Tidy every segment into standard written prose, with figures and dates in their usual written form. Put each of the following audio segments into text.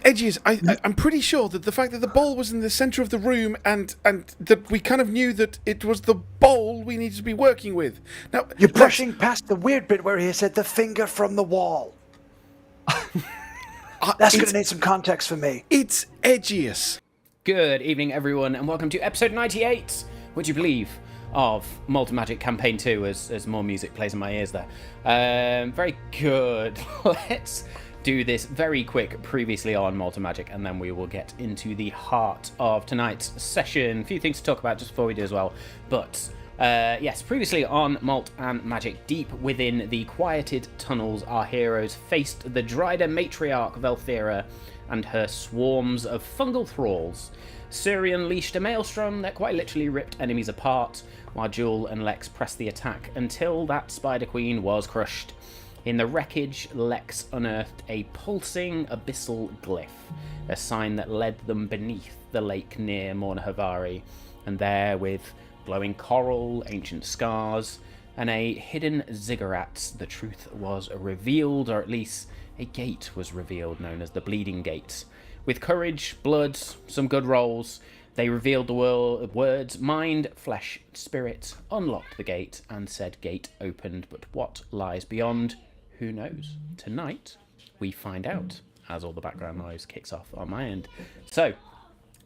Edges, I'm pretty sure that the fact that the bowl was in the centre of the room and that we kind of knew that it was the bowl we needed to be working with. Now you're brushing past the weird bit where he said the finger from the wall. That's going to need some context for me. It's Edgius. Good evening, everyone, and welcome to episode 98, would you believe, of Malt and Magic Campaign 2, as more music plays in my ears there. Very good. Let's do this very quick previously on Malt and Magic, and then we will get into the heart of tonight's session. A few things to talk about just before we do as well. But yes, previously on Malt and Magic, deep within the quieted tunnels, our heroes faced the Dryder matriarch Velthera and her swarms of fungal thralls. Suri unleashed a maelstrom that quite literally ripped enemies apart, while Jewel and Lex pressed the attack until that Spider Queen was crushed. In the wreckage, Lex unearthed a pulsing abyssal glyph, a sign that led them beneath the lake near Mornahavari, and there, with glowing coral, ancient scars, and a hidden ziggurat, the truth was revealed, or at least a gate was revealed known as the Bleeding Gate. With courage, blood, some good rolls, they revealed the words mind, flesh, spirit, unlocked the gate, and said gate opened, but what lies beyond? Who knows? Tonight, we find out, as all the background noise kicks off on my end. So,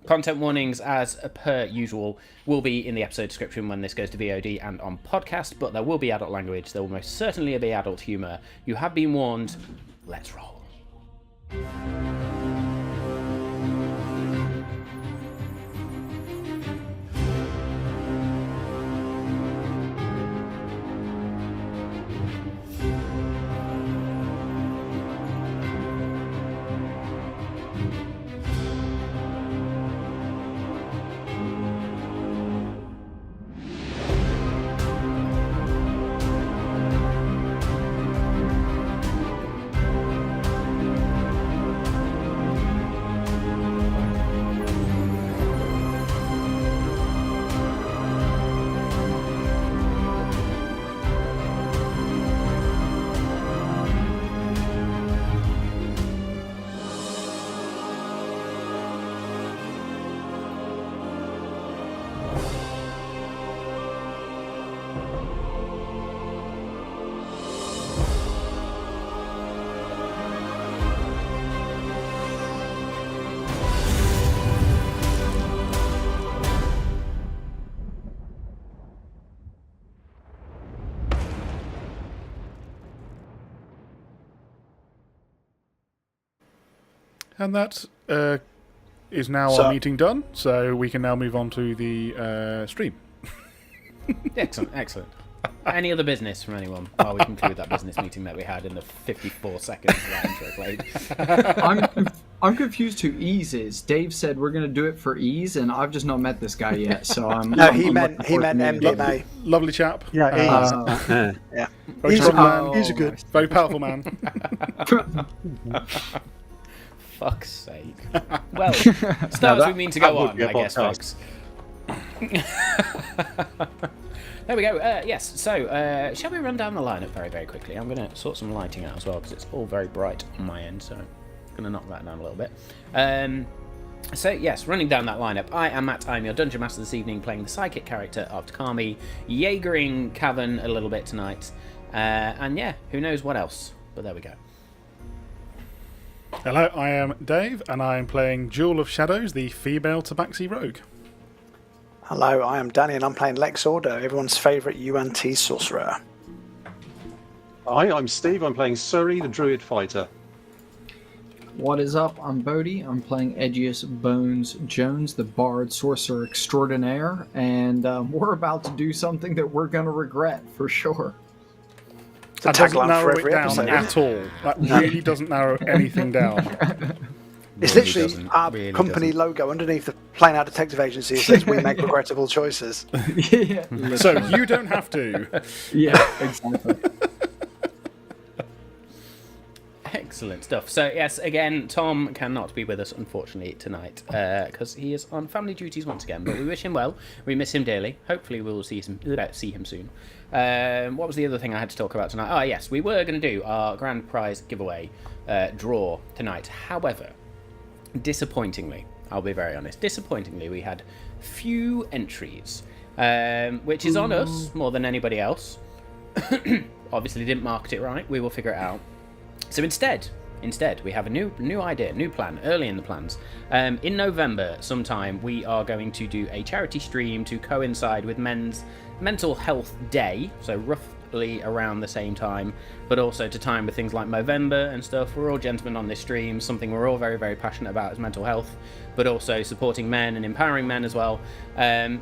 content warnings, as per usual, will be in the episode description when this goes to VOD and on podcast, but there will be adult language, there will most certainly be adult humour. You have been warned. Let's roll. And that is now our meeting done, so we can now move on to the stream. Excellent. Any other business from anyone while we conclude that business meeting that we had in the 54 seconds that intro played? I'm confused who Ease is. Dave said we're going to do it for Ease, and I've just not met this guy yet, so I'm... No, he meant MDMA. Lovely chap. Yeah, yeah. Very strong man. He's a good... Very powerful man. Fuck's sake. Well, start as we mean to go on, I guess, folks. There we go. Yes, so shall we run down the lineup very, very quickly? I'm going to sort some lighting out as well, because it's all very bright on my end, so I'm going to knock that down a little bit. So, yes, running down that lineup, I am Matt, I'm your Dungeon Master this evening, playing the psychic character of Takami, Jaegering Cavern a little bit tonight, and yeah, who knows what else, but there we go. Hello, I am Dave, and I am playing Jewel of Shadows, the female Tabaxi rogue. Hello, I am Danny, and I'm playing Lex Order, everyone's favourite UNT sorcerer. Hi, I'm Steve, I'm playing Suri, the druid fighter. What is up? I'm Bodhi. I'm playing Edgius Bones Jones, the bard sorcerer extraordinaire, and we're about to do something that we're going to regret for sure. That doesn't narrow it down at all. That really doesn't narrow anything down. It's literally our company logo underneath the Planar Detective Agency. It says we make regrettable choices. Yeah. So you don't have to. Yeah, exactly. Excellent stuff. So yes, again, Tom cannot be with us unfortunately tonight because he is on family duties once again. But we wish him well. We miss him dearly. Hopefully, we will see him soon. What was the other thing I had to talk about tonight? Oh yes, we were going to do our grand prize giveaway draw tonight. However, disappointingly, I'll be very honest, we had few entries, which is on us more than anybody else. Obviously didn't market it right. We will figure it out. So instead, we have a new idea, new plan, early in the plans. In November sometime, we are going to do a charity stream to coincide with Men's Mental Health Day, so roughly around the same time, but also to time with things like Movember and stuff. We're all gentlemen on this stream. Something we're all very, very passionate about is mental health, but also supporting men and empowering men as well.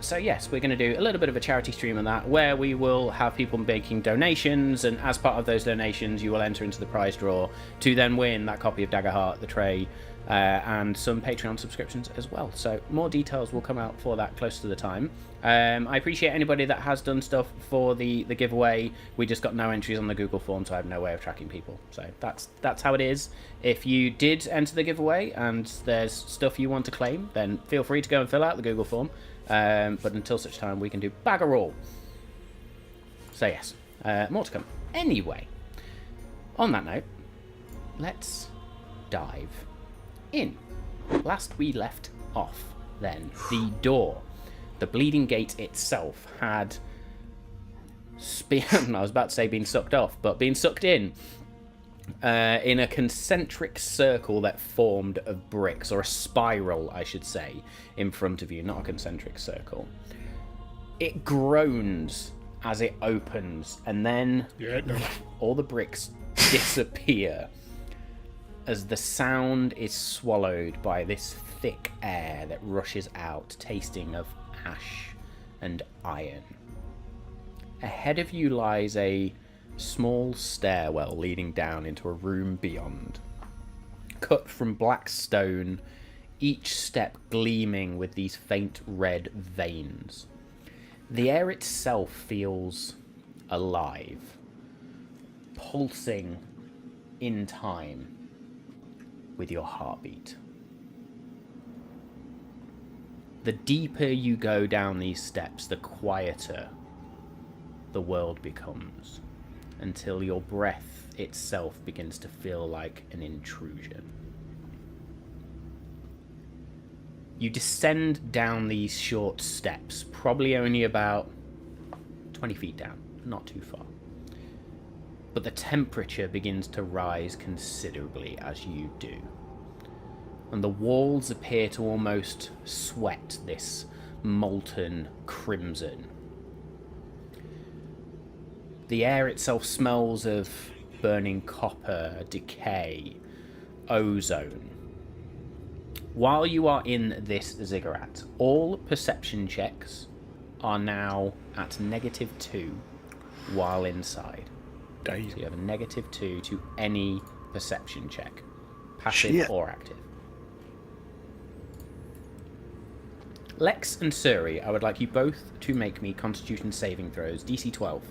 So yes, we're going to do a little bit of a charity stream on that, where we will have people making donations, and as part of those donations, you will enter into the prize draw to then win that copy of Daggerheart, the tray, and some Patreon subscriptions as well. So more details will come out for that close to the time. I appreciate anybody that has done stuff for the giveaway. We just got no entries on the Google form, so I have no way of tracking people. So that's how it is. If you did enter the giveaway and there's stuff you want to claim, then feel free to go and fill out the Google form. But until such time, we can do bagger all. So yes, more to come. Anyway, on that note, let's dive in. Last we left off, then, the door, the Bleeding Gate itself had I was about to say been sucked off, but been sucked in a concentric circle that formed of bricks, or a spiral, I should say, in front of you, not a concentric circle. It groans as it opens, and then all the bricks disappear as the sound is swallowed by this thick air that rushes out, tasting of ash and iron. Ahead of you lies a small stairwell leading down into a room beyond, cut from black stone, each step gleaming with these faint red veins. The air itself feels alive, pulsing in time with your heartbeat. The deeper you go down these steps, the quieter the world becomes, until your breath itself begins to feel like an intrusion. You descend down these short steps, probably only about 20 feet down, not too far. But the temperature begins to rise considerably as you do, and the walls appear to almost sweat this molten crimson. The air itself smells of burning copper, decay, ozone. While you are in this ziggurat, all perception checks are now at -2 while inside. So you have a -2 to any perception check, passive or active. Lex and Suri, I would like you both to make me Constitution saving throws, DC 12.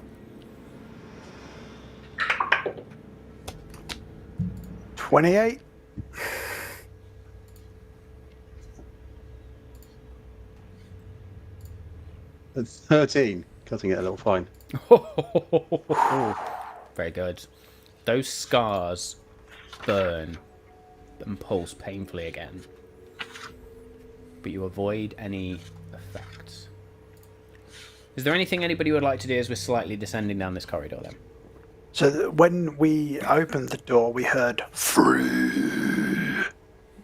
28. That's 13, cutting it a little fine. Very good. Those scars burn and pulse painfully again, but you avoid any effects. Is there anything anybody would like to do as we're slightly descending down this corridor then? So when we opened the door, we heard free.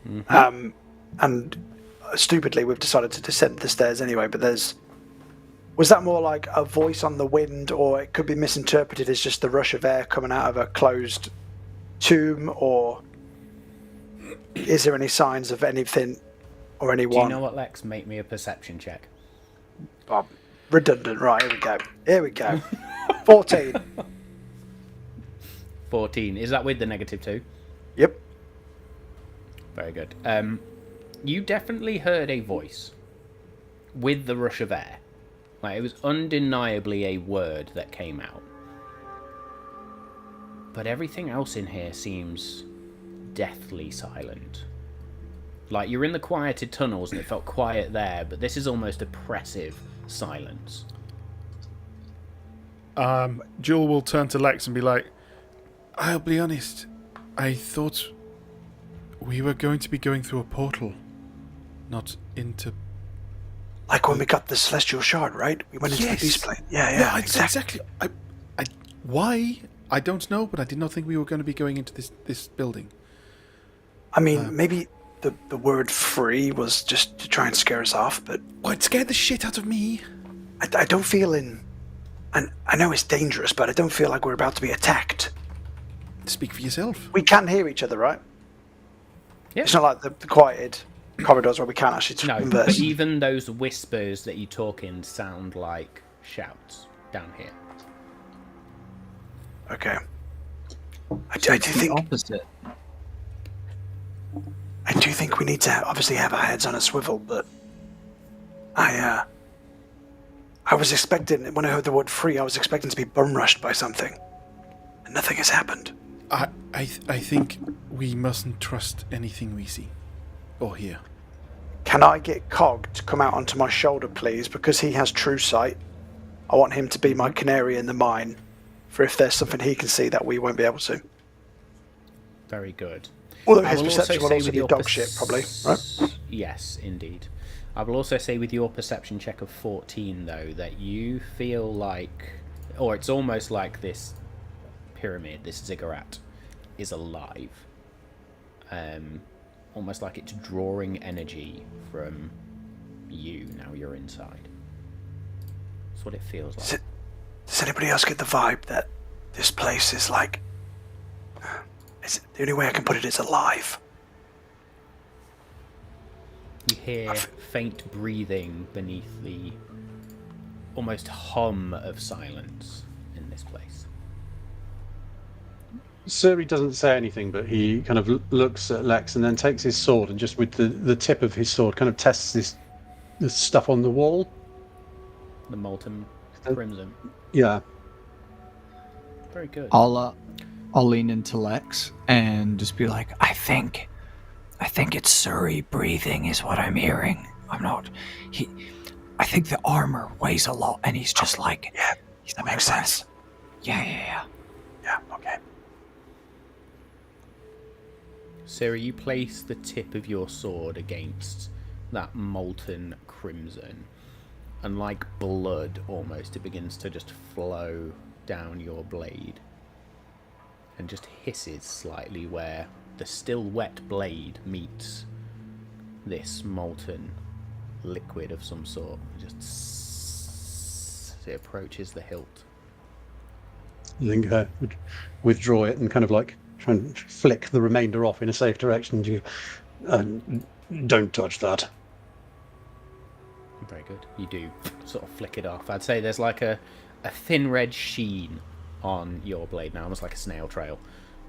Mm-hmm. And stupidly, we've decided to descend the stairs anyway, but was that more like a voice on the wind, or it could be misinterpreted as just the rush of air coming out of a closed tomb, or is there any signs of anything or anyone? Do you know what, Lex? Make me a perception check. Oh, redundant. Right, here we go. 14. 14. Is that with the -2? Yep. Very good. You definitely heard a voice with the rush of air. Like, it was undeniably a word that came out. But everything else in here seems deathly silent. Like, you're in the quieted tunnels and it felt quiet there, but this is almost oppressive silence. Jewel will turn to Lex and be like, I'll be honest, I thought We were going to be going through a portal, not into... Like when we got the Celestial Shard, right? We went into the Beast Plane. Yeah, exactly. Why? I don't know, but I did not think we were going to be going into this building. I mean, maybe the word free was just to try and scare us off, but... Well, it scared the shit out of me. I don't feel in... And I know it's dangerous, but I don't feel like we're about to be attacked. Speak for yourself. We can hear each other, right? Yeah. It's not like the quieted corridors where we can't actually But converse. even those whispers that you talk in sound like shouts down here. Okay. I do think... Opposite. I do think we need to obviously have our heads on a swivel, but I was expecting, when I heard the word free, I was expecting to be bum rushed by something. And nothing has happened. I think we mustn't trust anything we see or hear. Can I get Cog to come out onto my shoulder, please? Because he has true sight. I want him to be my canary in the mine, for if there's something he can see that we won't be able to. Very good. Although I his will perception will say also with be your dog shit, probably, right? Yes, indeed. I will also say with your perception check of 14, though, that you feel like, or it's almost like this pyramid, this ziggurat, is alive. Almost like it's drawing energy from you now you're inside. That's what it feels like. Does anybody else get the vibe that this place is like... the only way I can put it is alive. You hear faint breathing beneath the almost hum of silence in this place. Suri doesn't say anything, but he kind of looks at Lex and then takes his sword and just with the tip of his sword kind of tests this stuff on the wall. The molten crimson. Yeah. Very good. I'll lean into Lex and just be like, I think it's Suri breathing is what I'm hearing. I think the armor weighs a lot and he's just like... Yeah, that makes sense. Yeah. Yeah, okay. Sarah, you place the tip of your sword against that molten crimson, and like blood almost, it begins to just flow down your blade and just hisses slightly where the still wet blade meets this molten liquid of some sort. It approaches the hilt. I think would withdraw it and kind of like try and flick the remainder off in a safe direction. Don't touch that. Very good. You do sort of flick it off. I'd say there's like a thin red sheen on your blade now, almost like a snail trail,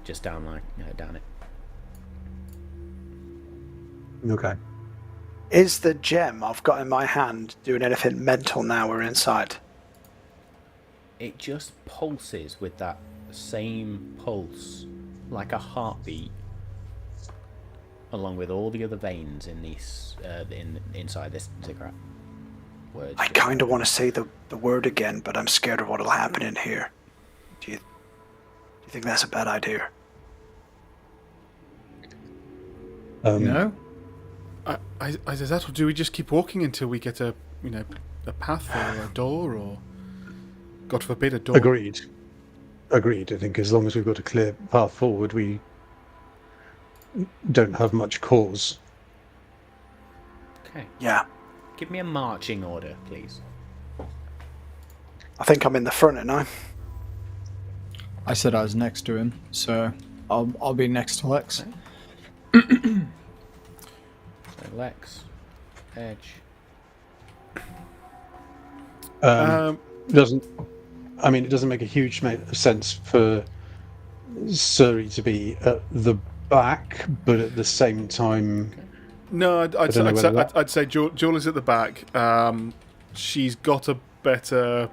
just down down it. Okay. Is the gem I've got in my hand doing anything mental now we're inside? It just pulses with that same pulse, like a heartbeat, along with all the other veins in these inside this ziggurat. Words. I kind of want to say the word again, but I'm scared of what'll happen in here. Do you think that's a bad idea? No? Either that, or do we just keep walking until we get a path or a door, or God forbid a door? Agreed. I think as long as we've got a clear path forward, we don't have much cause. Okay. Yeah. Give me a marching order, please. I think I'm in the front, and I said I was next to him, so I'll be next to Lex. Okay. So Lex, Edge. It doesn't make a huge amount of sense for Suri to be at the back, but at the same time... No, I'd say Jewel is at the back. She's got a better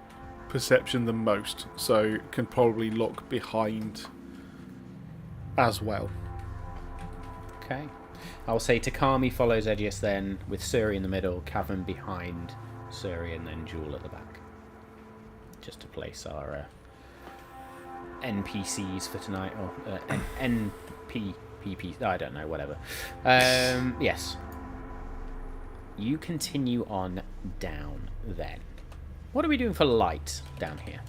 perception than most, so can probably look behind as well. Okay. I'll say Takami follows Edius then, with Suri in the middle, Cavan behind Suri, and then Jewel at the back. Just to place our NPCs for tonight, or NPP PP. I don't know. Whatever. Yes. You continue on down then. What are we doing for light down here?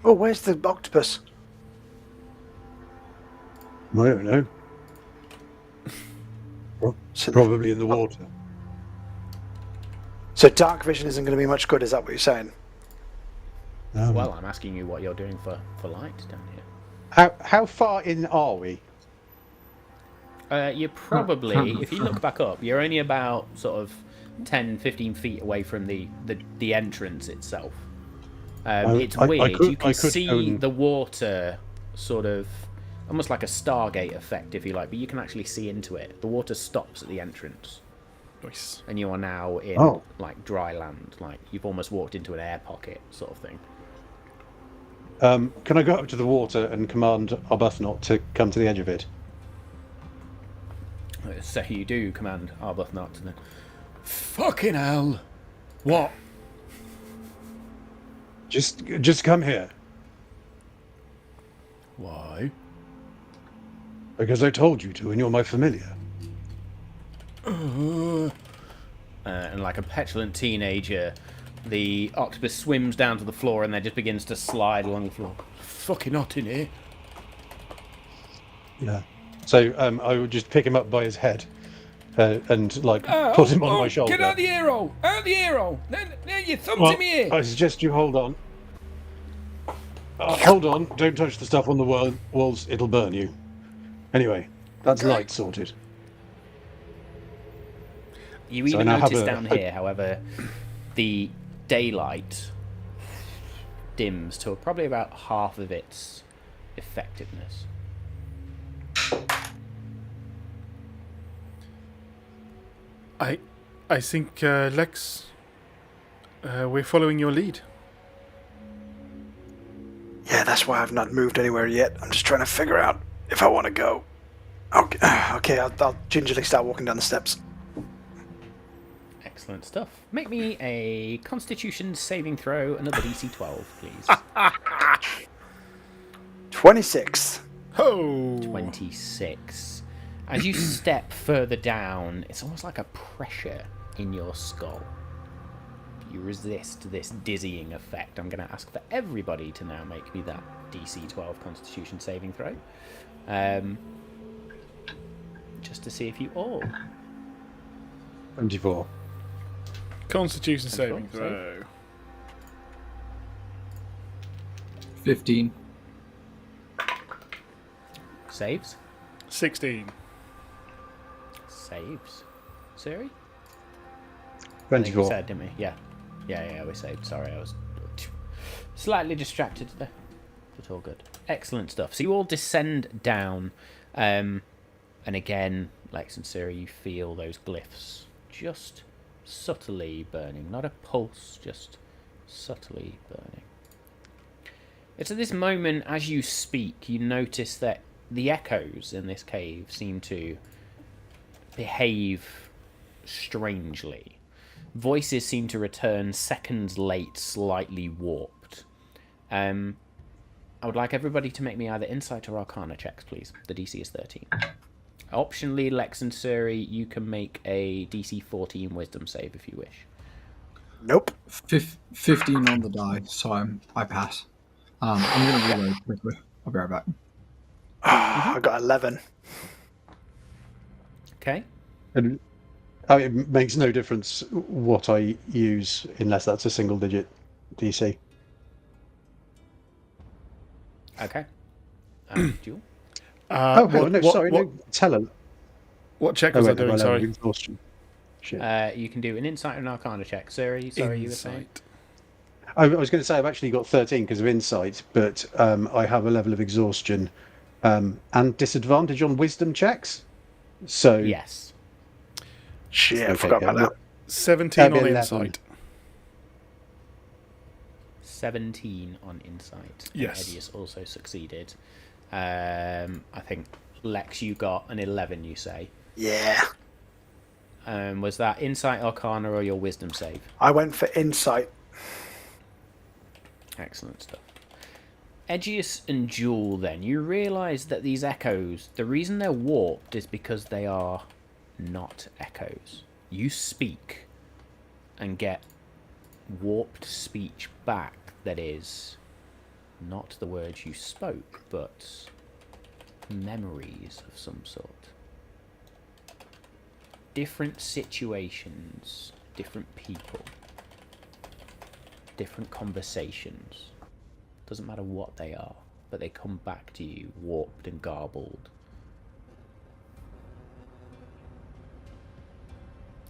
Oh, where's the octopus? I don't know. Probably in the water. So dark vision isn't going to be much good, is that what you're saying? Well, I'm asking you what you're doing for light down here. How far in are we? You're probably, if you look back up, you're only about sort of 10, 15 feet away from the entrance itself. It's weird. You can see the water sort of almost like a Stargate effect, if you like, but you can actually see into it. The water stops at the entrance. Nice. And you are now in like dry land, like you've almost walked into an air pocket sort of thing. Can I go up to the water and command Arbuthnot to come to the edge of it? So you do command Arbuthnot to then. Fucking hell! What? Just come here. Why? Because I told you to, and you're my familiar. And like a petulant teenager, the octopus swims down to the floor and then just begins to slide along the floor. Fucking hot in here. Yeah. So I would just pick him up by his head and put him on my shoulder. Get out the ear hole! Out the ear hole! Now your thumb's in my ear! I suggest you hold on. Hold on. Don't touch the stuff on the walls. It'll burn you. Anyway, that's light sorted. You even notice down here, however, the daylight dims to probably about half of its effectiveness. I think, Lex, we're following your lead. Yeah, that's why I've not moved anywhere yet. I'm just trying to figure out if I want to go. Okay, I'll gingerly start walking down the steps. Excellent stuff. Make me a Constitution saving throw, another DC 12, please. 26. Oh! 26. As you step further down, it's almost like a pressure in your skull. You resist this dizzying effect. I'm going to ask for everybody to now make me that DC 12 Constitution saving throw. Just to see if you all... 24. Constitution saving throw. 15. Saves? 16. Saves. Siri? 24. I think we said, didn't we? Yeah, we saved. Sorry, I was slightly distracted there. But all good. Excellent stuff. So you all descend down, and again, Lex and Siri, you feel those glyphs just subtly burning. Not a pulse, just subtly burning. It's at this moment, as you speak, you notice that the echoes in this cave seem to behave strangely. Voices seem to return seconds late, slightly warped. I would like everybody to make me either Insight or Arcana checks, please. The DC is 13. Optionally, Lex and Suri, you can make a DC 14 Wisdom save if you wish. Nope. 15 on the die, so I pass. I'm going to reload quickly. I'll be right back. I got 11. Okay. And it makes no difference what I use unless that's a single digit DC. Okay. Duel? Tell her. What check was I doing? Sorry. Exhaustion. Shit. You can do an Insight and Arcana check. Sorry, you were saying? I was going to say I've actually got 13 because of Insight, but I have a level of exhaustion and disadvantage on Wisdom checks. So yes. Shit, I forgot about that. 17 on 11. Insight. 17 on Insight. Yes. Edius also succeeded. I think, Lex, you got an 11, you say? Yeah. Was that Insight, Arcana, or your Wisdom save? I went for Insight. Excellent stuff. Edgius and Jewel, then, you realise that these echoes, the reason they're warped is because they are not echoes. You speak and get warped speech back that is not the words you spoke, but memories of some sort. Different situations, different people, different conversations. Doesn't matter what they are, but they come back to you warped and garbled.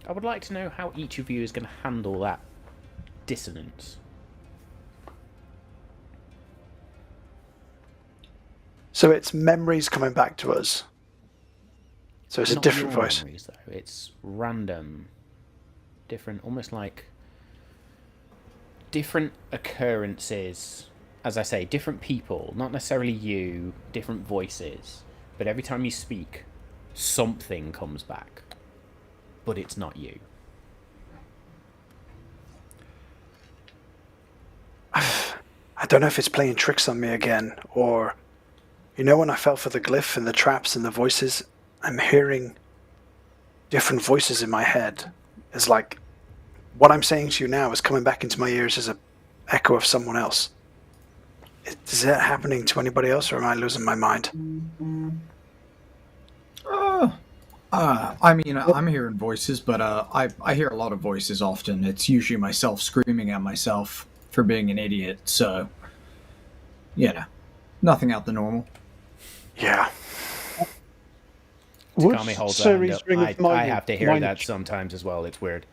I would like to know how each of you is going to handle that dissonance. So it's memories coming back to us. So it's Not a different your voice. memories, though. It's random, different, almost like different occurrences. As I say, different people, not necessarily you, different voices. But every time you speak, something comes back. But it's not you. I don't know if it's playing tricks on me again, or... You know, when I fell for the glyph and the traps and the voices, I'm hearing different voices in my head. It's like what I'm saying to you now is coming back into my ears as an echo of someone else. Is that happening to anybody else, or am I losing my mind? I mean, I'm hearing voices, but I hear a lot of voices often. It's usually myself screaming at myself for being an idiot, so, you know, nothing out the normal. Yeah. Takami holds her hand up. I have to hear that sometimes as well. It's weird.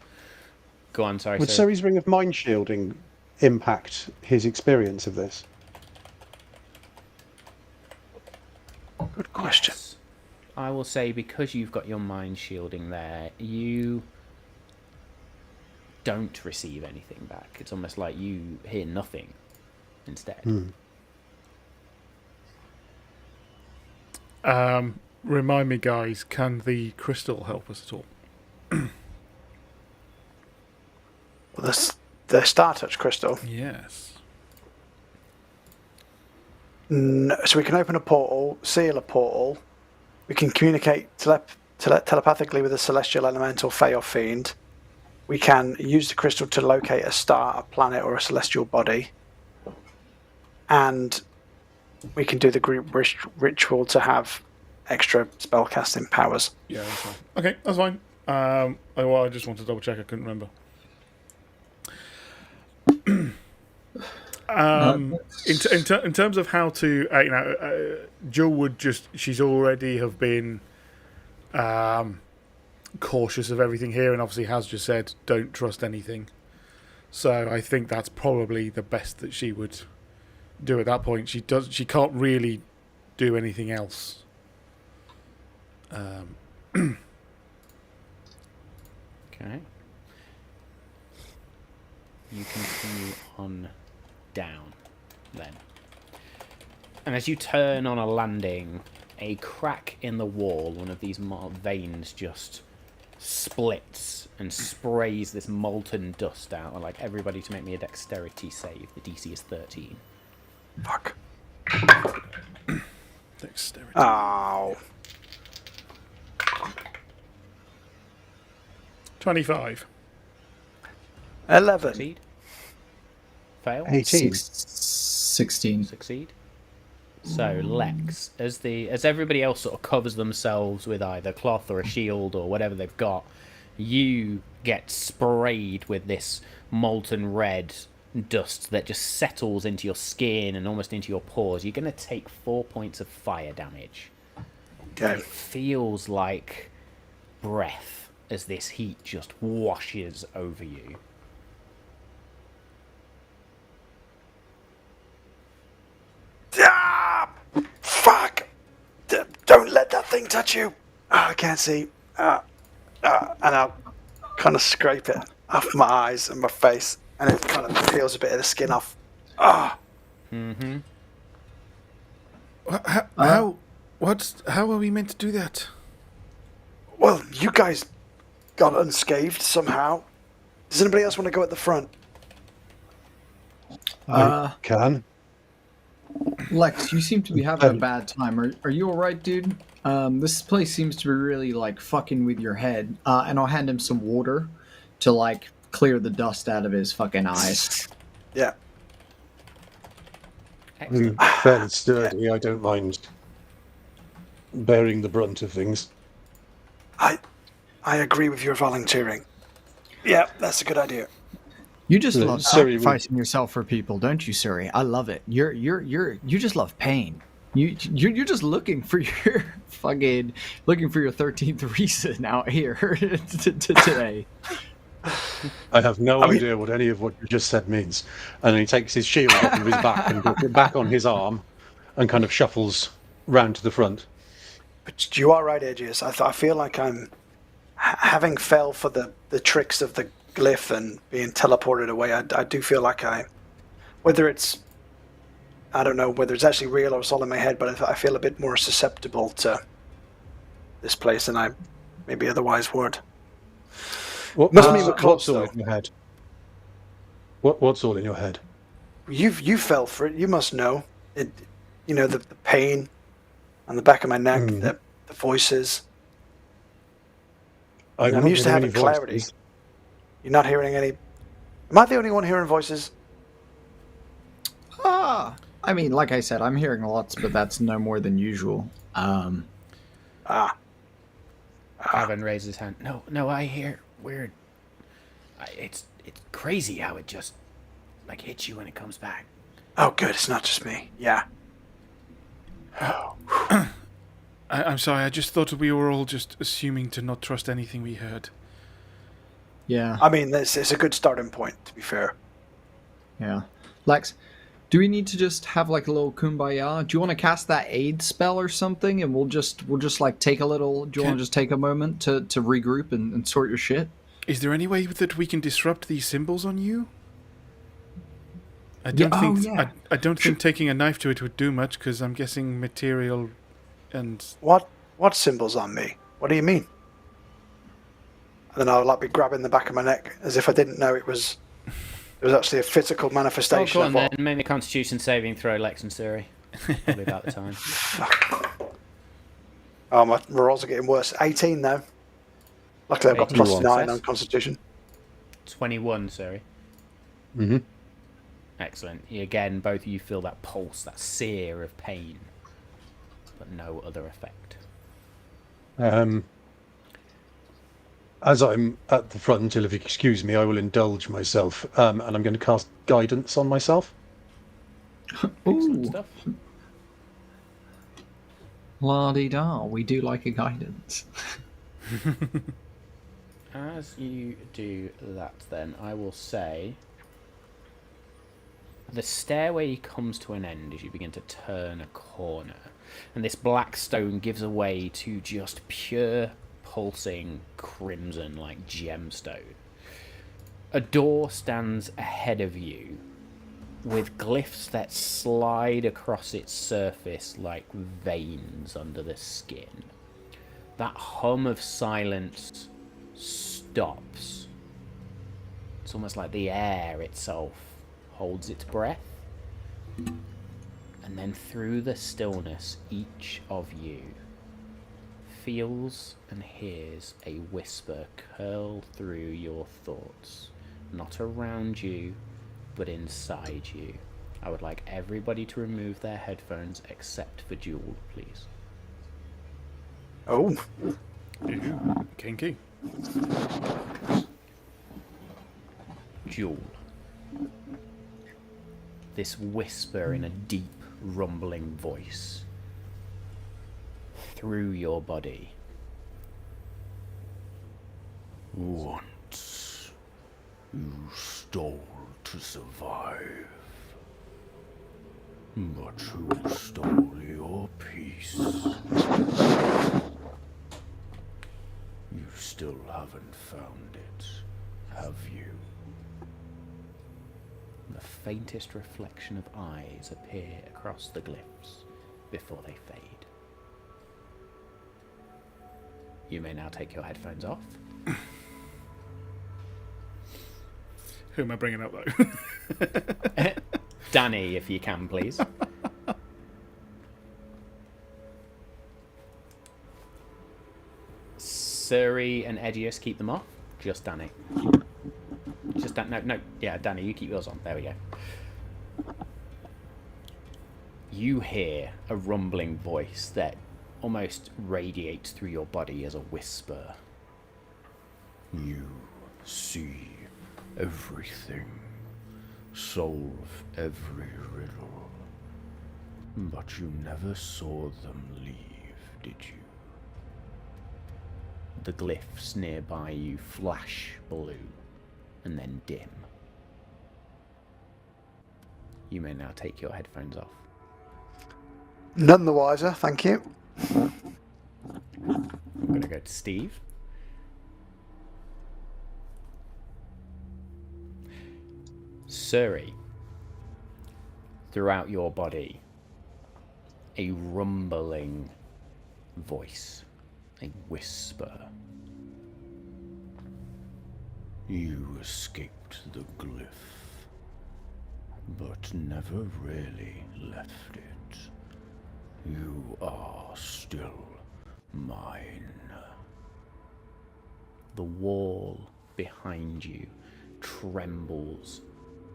Go on, sorry. Would Suri's ring of mind shielding impact his experience of this? Good question. Yes. I will say, because you've got your mind shielding there, you don't receive anything back. It's almost like you hear nothing instead. Remind me, guys, can the crystal help us at all? Well, the Star Touch crystal. Yes. No, so we can open a portal, seal a portal. We can communicate telepathically with a celestial elemental, Fey or Fiend. We can use the crystal to locate a star, a planet, or a celestial body. And we can do the group ritual to have extra spellcasting powers. Yeah, that's fine. Okay, that's fine. Well, I just wanted to double check. I couldn't remember. In terms of how to, Jill would she's already have been cautious of everything here, and obviously has just said don't trust anything. So I think that's probably the best that she would do at that point. She can't really do anything else. Okay. You continue on down, then. And as you turn on a landing, a crack in the wall, one of these veins just splits and sprays this molten dust out. I'd like everybody to make me a dexterity save. The DC is 13. Fuck. Dexterity. Oh. 25. 11. Succeed? Fail? 18. 16. Succeed? So Lex, as everybody else sort of covers themselves with either cloth or a shield or whatever they've got, you get sprayed with this molten red dust that just settles into your skin and almost into your pores. You're going to take 4 points of fire damage. Okay. It feels like breath as this heat just washes over you. Ah, fuck! Don't let that thing touch you. I can't see. And I'll kind of scrape it off my eyes and my face, and it kind of peels a bit of the skin off. Ah. Mm-hmm. How are we meant to do that? Well, you guys got unscathed somehow. Does anybody else want to go at the front? I can. Lex, you seem to be having a bad time. Are you alright, dude? This place seems to be really, like, fucking with your head. And I'll hand him some water to, like, clear the dust out of his fucking eyes. Yeah. Excellent. I'm fairly sturdy. I don't mind bearing the brunt of things. I agree with your volunteering. Yeah, that's a good idea. You just Yeah, love Suri sacrificing yourself for people, don't you, Suri? I love it. You just love pain. You're just looking for your looking for your 13th reason out here today. I have no idea what any of what you just said means. And then he takes his shield off of his back and puts it back on his arm and kind of shuffles round to the front. But you are right, Aegeus. I feel like I'm having fell for the tricks of the glyph and being teleported away. I do feel like whether it's, I don't know whether it's actually real or it's all in my head, but I feel a bit more susceptible to this place than I maybe otherwise would. What's close, all in your head? What's all in your head? You fell for it. You must know it. You know the pain on the back of my neck, the voices. I'm used to having clarity. You're not hearing any. Am I the only one hearing voices? I mean, like I said, I'm hearing lots, but that's no more than usual. Gavin raised his hand. No, I hear weird. It's crazy how it just like hits you when it comes back. Oh, good. It's not just me. Yeah. I'm sorry, I just thought we were all just assuming to not trust anything we heard. Yeah. I mean, this is a good starting point, to be fair. Yeah. Lex, do we need to just have like a little kumbaya? Do you want to cast that aid spell or something, and we'll just like take a little? Do you want to just take a moment to regroup and sort your shit? Is there any way that we can disrupt these symbols on you? I don't think taking a knife to it would do much, because I'm guessing material and... What symbols on me? What do you mean? And then I'll be grabbing the back of my neck as if I didn't know it was actually a physical manifestation. Oh, go on then. Make a Constitution saving throw, Lex and Suri. Probably about the time. Oh, my rolls are getting worse. 18 now. Luckily I've got plus 9 on Constitution. 21, Suri. Mm-hmm. Excellent. Again, both of you feel that pulse, that sear of pain, but no other effect. As I'm at the front, if you excuse me, I will indulge myself, and I'm going to cast guidance on myself. Excellent stuff. La-di-da, we do like a guidance. As you do that, then, I will say... The stairway comes to an end as you begin to turn a corner, and this black stone gives way to just pure, pulsing crimson like gemstone. A door stands ahead of you, with glyphs that slide across its surface like veins under the skin. That hum of silence stops. It's almost like the air itself holds its breath, and then through the stillness, each of you feels and hears a whisper curl through your thoughts, not around you, but inside you. I would like everybody to remove their headphones except for Jewel, please. Oh. Ew, kinky. Jewel. This whisper in a deep, rumbling voice through your body. Once you stole to survive, but who stole your peace? You still haven't found it, have you? The faintest reflection of eyes appear across the glyphs before they fade. You may now take your headphones off. Who am I bringing up, though? Danny, if you can, please. Suri and Edius keep them off. Just Danny. Just no. Yeah, Danny, you keep yours on. There we go. You hear a rumbling voice that almost radiates through your body as a whisper. You see everything, solve every riddle, but you never saw them leave, did you? The glyphs nearby you flash blue and then dim. You may now take your headphones off. None the wiser, thank you. I'm going to go to Steve. Suri, throughout your body, a rumbling voice, a whisper. You escaped the glyph, but never really left it. You are still mine. The wall behind you trembles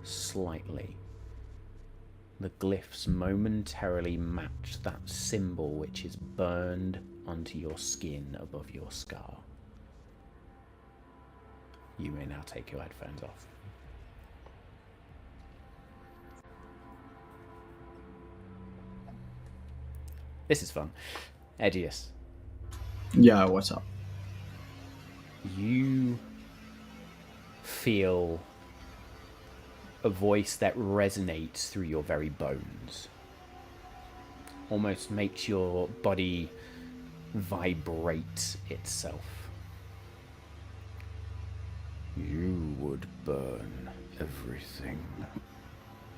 slightly. The glyphs momentarily match that symbol which is burned onto your skin above your scar. You may now take your headphones off. This is fun. Edius. Yeah, what's up? You feel a voice that resonates through your very bones. Almost makes your body vibrate itself. You would burn everything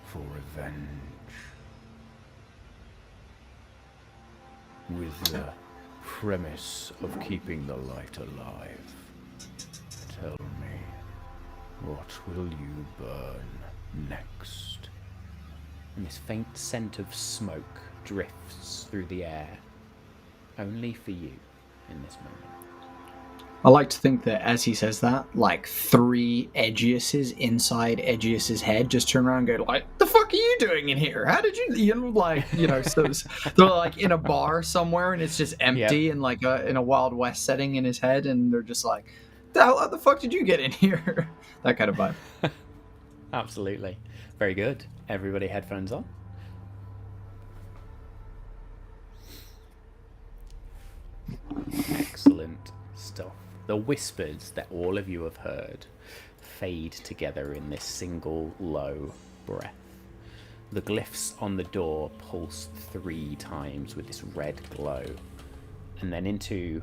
for revenge. With the premise of keeping the light alive. Tell me, what will you burn next? And this faint scent of smoke drifts through the air, only for you in this moment. I like to think that as he says that, like 3 Edgiuses inside Edgius's head just turn around and go like, "The fuck are you doing in here? How did you know, so they're like in a bar somewhere and it's just empty and like in a Wild West setting in his head, and they're just like, how the fuck did you get in here?" That kind of vibe. Absolutely. Very good. Everybody headphones on. Excellent stuff. The whispers that all of you have heard fade together in this single low breath. The glyphs on the door pulse 3 times with this red glow, and then into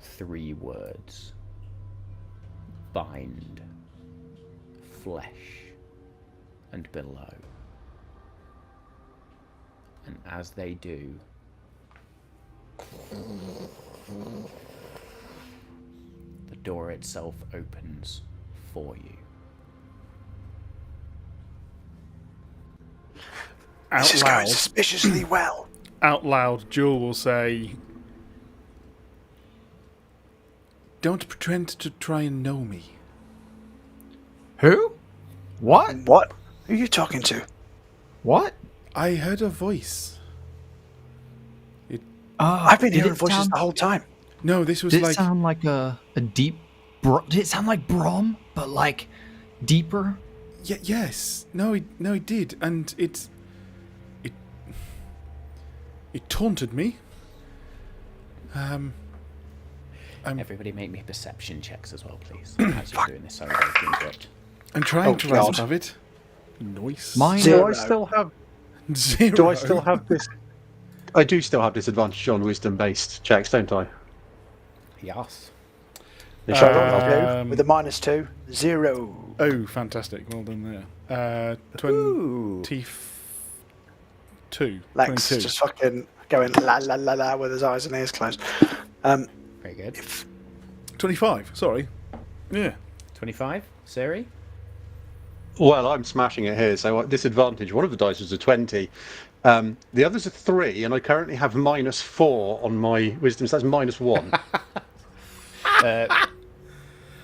3 words. Bind, flesh, and below. And as they do, the door itself opens for you. This is going suspiciously well. Out loud, Jewel will say, "Don't pretend to try and know me." Who? What? What? Who are you talking to? What? I heard a voice. I've been hearing voices the whole time. No, this was Did like... it sound like a deep... Did it sound like Brom, but like deeper? Yes. No, it did. And it taunted me. Everybody make me perception checks as well, please. As you're doing this, sorry, I was interrupt. I'm trying to rise God. above it. Nice. Mine. Do 0. I still have? 0. Do I still have this? I do still have disadvantage on wisdom-based checks, don't I? Yes. They With a -2, 0. Oh, fantastic. Well done there. 22. Lex 22. just fucking going la la la la with his eyes and ears closed. Very good. 25, sorry. Yeah. 25, Siri? Well, I'm smashing it here, so disadvantage. One of the dice was a 20. The others are 3, and I currently have -4 on my wisdom, so that's -1.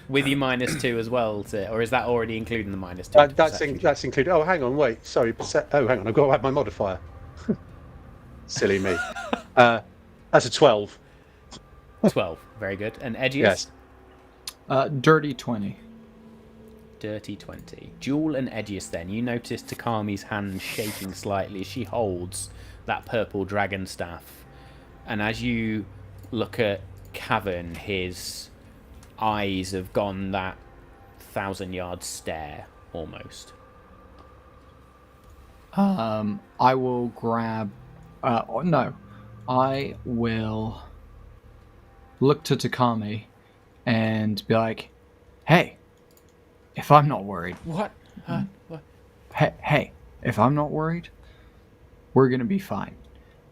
With your -2 as well, or is that already including the -2? That's included. Oh, hang on, wait. Sorry. Oh, hang on. I've got to add my modifier. Silly me. That's a 12. 12. Very good. And Edgius? Yes. Dirty 20. Dirty 20. Jewel and Edgius then. You notice Takami's hand shaking slightly as she holds that purple dragon staff. And as you look at Cavern, his eyes have gone that 1,000-yard stare, almost. I will grab... no. I will look to Takami and be like, hey, if I'm not worried... What? What? Hey, if I'm not worried, we're going to be fine.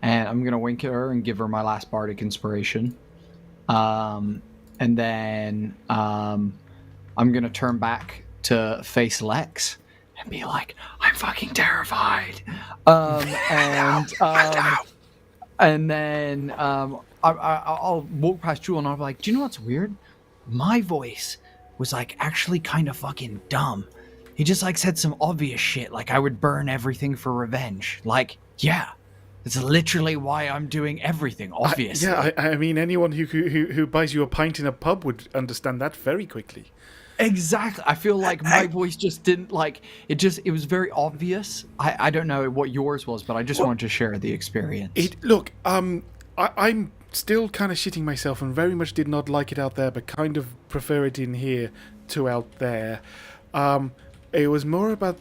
And I'm going to wink at her and give her my last bardic inspiration. And then I'm going to turn back to face Lex and be like, I'm fucking terrified. And then I'll walk past Jewel and I'll be like, do you know what's weird? My voice was like actually kind of fucking dumb. He just like said some obvious shit like I would burn everything for revenge. Like, yeah. It's literally why I'm doing everything, obviously. I mean, anyone who buys you a pint in a pub would understand that very quickly. Exactly. I feel like my voice just didn't like it. It was very obvious. I don't know what yours was, but I just wanted to share the experience. I'm still kind of shitting myself and very much did not like it out there, but kind of prefer it in here to out there. It was more about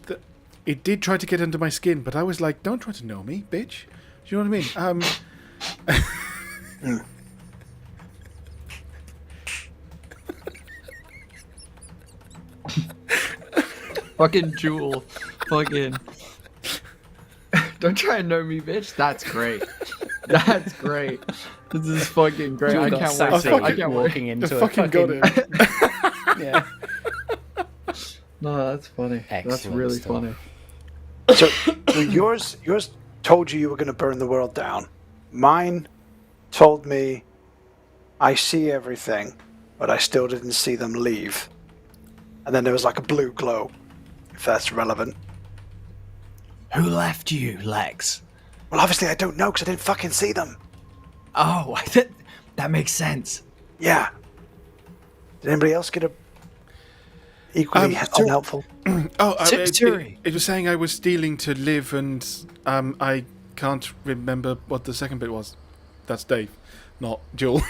it did try to get under my skin, but I was like, don't try to know me, bitch. Do you know what I mean? Fucking Jewel. Fucking. Don't try and know me, bitch. That's great. That's great. This is fucking great. Jewel I got can't sassy wait. I can't walking wait. into I fucking got it. Yeah. No, that's funny. That's Excellent really stuff. funny. So yours told you were going to burn the world down. Mine told me I see everything, but I still didn't see them leave. And then there was like a blue glow, if that's relevant. Who left you, Lex? Well, obviously I don't know because I didn't fucking see them. Oh, that makes sense. Yeah. Did anybody else get a equally unhelpful? It was saying I was stealing to live, and I can't remember what the second bit was. That's Dave, not Jewel.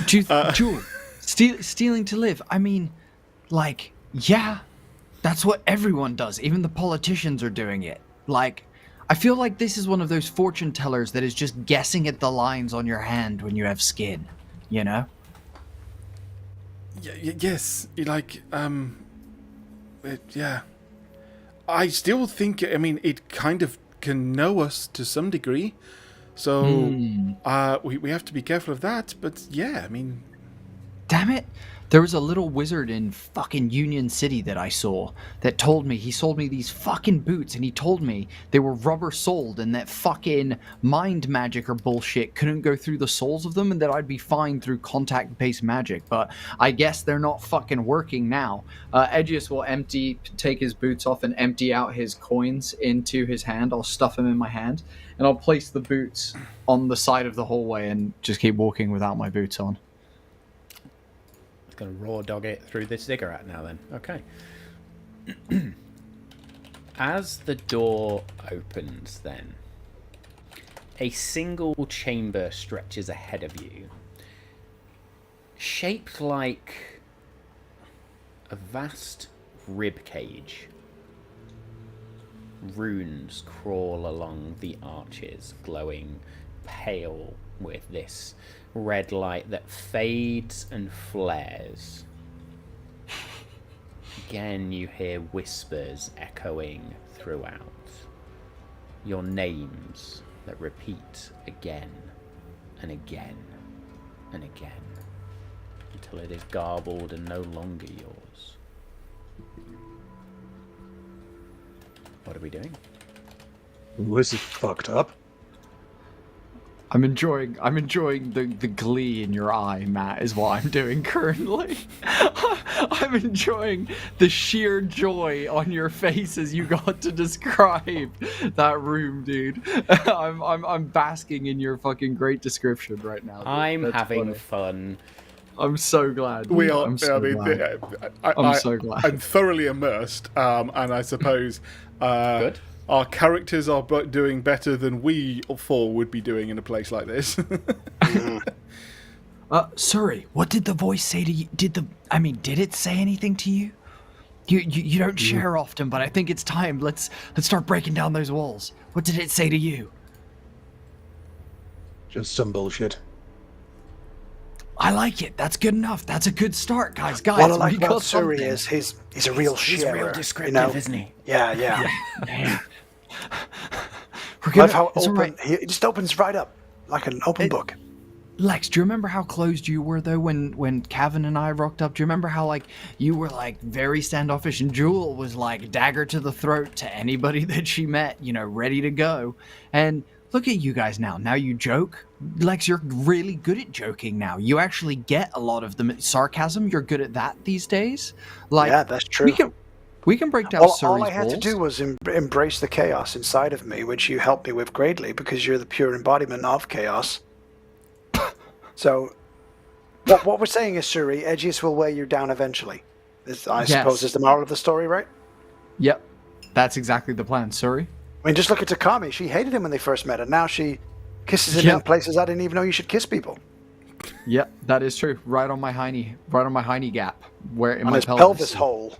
Jewel, stealing to live. I mean, like, yeah, that's what everyone does. Even the politicians are doing it. Like, I feel like this is one of those fortune tellers that is just guessing at the lines on your hand when you have skin, you know? Yes, like, yeah. I still think, I mean, it kind of can know us to some degree, so we have to be careful of that, but yeah, I mean... Damn it! There was a little wizard in fucking Union City that I saw that told me, he sold me these fucking boots and he told me they were rubber soled and that fucking mind magic or bullshit couldn't go through the soles of them and that I'd be fine through contact-based magic, but I guess they're not fucking working now. Edgius will take his boots off and empty out his coins into his hand. I'll stuff them in my hand and I'll place the boots on the side of the hallway and just keep walking without my boots on. Going to raw dog it through this ziggurat now then. Okay. As the door opens then, a single chamber stretches ahead of you, shaped like a vast rib cage. Runes crawl along the arches, glowing pale with this red light that fades and flares. Again, you hear whispers echoing throughout. Your names that repeat again and again and again until it is garbled and no longer yours. What are we doing? This is fucked up. I'm enjoying the glee in your eye, Matt, is what I'm doing currently. I'm enjoying the sheer joy on your face as you got to describe that room, dude. I'm basking in your fucking great description right now. Dude. I'm That's having funny. fun. I'm so glad. Dude. We are. I'm so glad. I'm so glad. I'm thoroughly immersed, and I suppose Good. our characters are doing better than we four would be doing in a place like this. Sorry, what did the voice say to you? Did it say anything to you? You don't share often, but I think it's time. Let's start breaking down those walls. What did it say to you? Just some bullshit. I like it. That's good enough. That's a good start, guys. What I We like got about Suri something. is he's a real sharer. He's real descriptive, you know? isn't he? Yeah. We're I gonna, love how it's all open right. he just opens right up like an open book. Lex, do you remember how closed you were though when Cavan and I rocked up? Do you remember how you were very standoffish and Jewel was dagger to the throat to anybody that she met, ready to go? And look at you guys now. Now you joke. Lex, you're really good at joking now. You actually get a lot of the sarcasm. You're good at that these days. Yeah, that's true. We can break down Suri's all I had to walls. do was embrace the chaos inside of me, which you helped me with greatly because you're the pure embodiment of chaos. So, what we're saying is, Suri, Edgius will wear you down eventually. I suppose is the moral of the story, right? Yep, that's exactly the plan, Suri. I mean, just look at Takami. She hated him when they first met, and now she kisses him in places I didn't even know you should kiss people. Yep, that is true. Right on my hiney gap, where in On my his pelvis hole.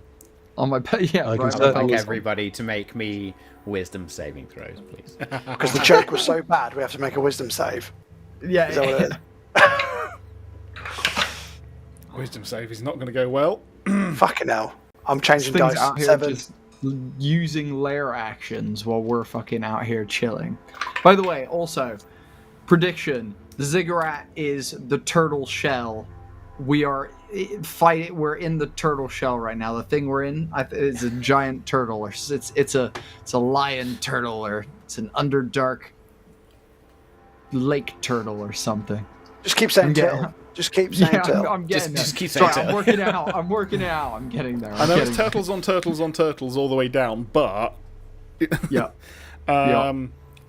On my right I'd on like my everybody to make me wisdom saving throws, please. Because the joke was so bad, we have to make a wisdom save. Yeah. Is that what it is? Wisdom save is not going to go well. Fucking hell. I'm changing Things dice. out here 7. just using lair actions while we're fucking out here chilling. By the way, also, prediction: the Ziggurat is the turtle shell. We're in the turtle shell right now. The thing we're in is a giant turtle, or it's a lion turtle, or it's an underdark lake turtle or something. Just keep saying tail. Just keep saying tail. I'm getting there. Just keep saying Sorry, tail. I'm working it out. I'm getting there. I know it's turtles on turtles on turtles all the way down, but Yeah.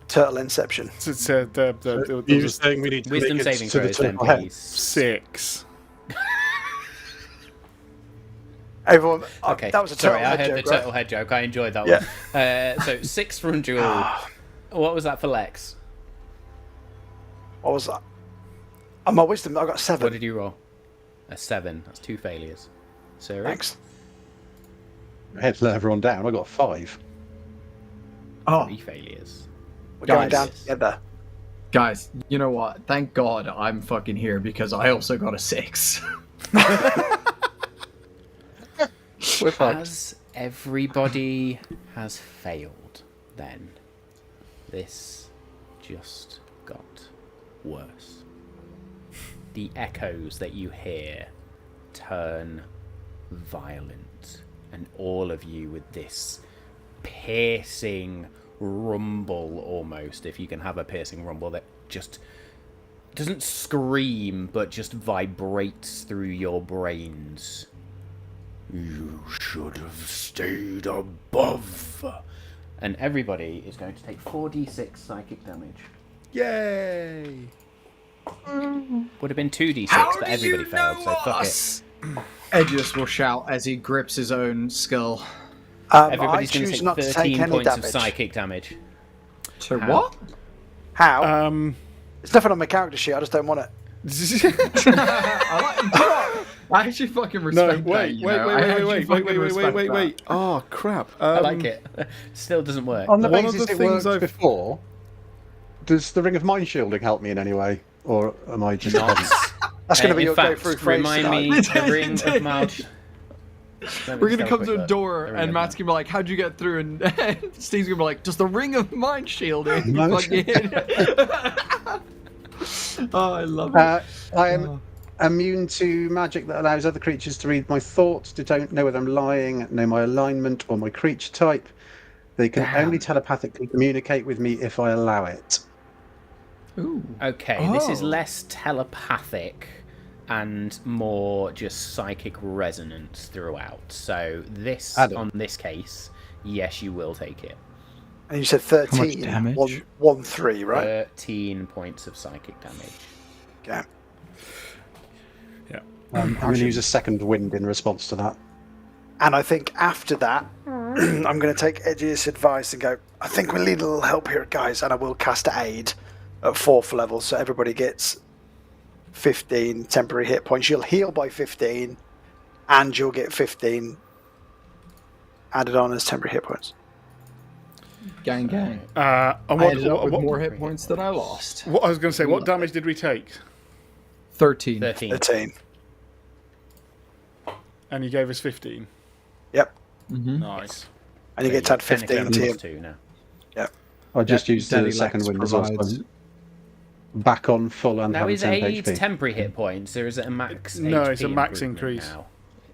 Turtle inception. it's You're saying we need to Wisdom make it saving to the throws, then, turtle head. please. 6. Everyone, Okay, that was a turtle sorry, I head heard joke, the right? turtle head joke. I enjoyed that Yeah. one. So 6 from Jewel. What was that for Lex? What was that? On my wisdom, I got 7. What did you roll? A 7. That's 2 failures. Suri? Thanks. I had to let everyone down. I got 5. Oh, 3 failures. We're going Guys. down together. guys, you know what? Thank God I'm fucking here because I also got a 6. We're fucked. As everybody has failed, then this just got worse. The echoes that you hear turn violent, and all of you with this piercing rumble, almost, if you can have a piercing rumble that just doesn't scream but just vibrates through your brains. You should have stayed above. And everybody is going to take 4d6 psychic damage. Yay! Would have been 2d6, but everybody failed, so fuck it. Edgius will shout as he grips his own skull. I Everybody's going to choose take not to take 13 any points of damage. psychic damage. So How? what? How? It's nothing on my character sheet. I just don't want it. I actually fucking respect No, that. wait. Oh, crap. I like it. Still doesn't work. On the One of basis the it things worked I've- before, does the Ring of Mind Shielding help me in any way? Or am I just... Not. That's going to be In your fact, go-through phrase remind tonight. me the ring of Malt. We're gonna come to a door and Matt's gonna be like, "How'd you get through?" And Steve's gonna be like, "Does the Ring of Mind shield it?" Oh, I love it. I am immune to magic that allows other creatures to read my thoughts, to don't know whether I'm lying, know my alignment or my creature type. They can only telepathically communicate with me if I allow it. Ooh. Okay, this is Oh. less telepathic and more just psychic resonance throughout. So this, Adam. on this case, yes, you will take it. And you said 13. How much damage? 1-3, right? 13 points of psychic damage. Okay. Yeah. I'm going to use a second wind in response to that. And I think after that, I'm going to take Edge's advice and go, I think we need a little help here, guys. And I will cast Aid at 4th level, so everybody gets 15 temporary hit points. You'll heal by 15, and you'll get 15 added on as temporary hit points. Gang. And I what, ended up with what, more hit points than I lost. what I was going to say, what damage did we take? 13. 13. 13. And you gave us 15. Yep. Nice. And you get to add 15 to you. Two now. Yep. I just Yeah, used the Daddy second Lex wind as well. So provides- I'm back on full and Now having is 10 aid HP. temporary hit points, or is it a max? No, HP it's a max improvement increase. now?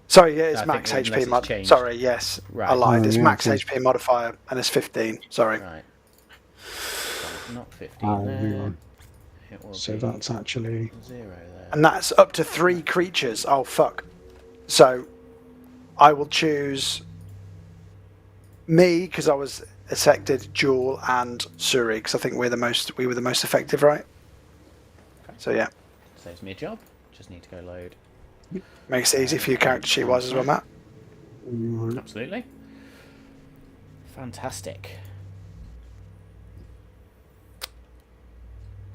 Sorry, yeah, it's I max think unless HP it's mod. changed. Sorry, yes. Right. I lied. It's yeah, max okay. HP modifier, and it's 15. Sorry. Right. Not 15 Oh, there. yeah. It will So be that's actually 0 there. And that's up to 3 creatures. Oh, fuck. So, I will choose me, because I was affected, Jewel, and Suri, because I think we were the most effective, right? So, yeah. Saves me a job. Just need to go load. Makes it easy for you character sheet-wise as well, Matt. Absolutely. Fantastic.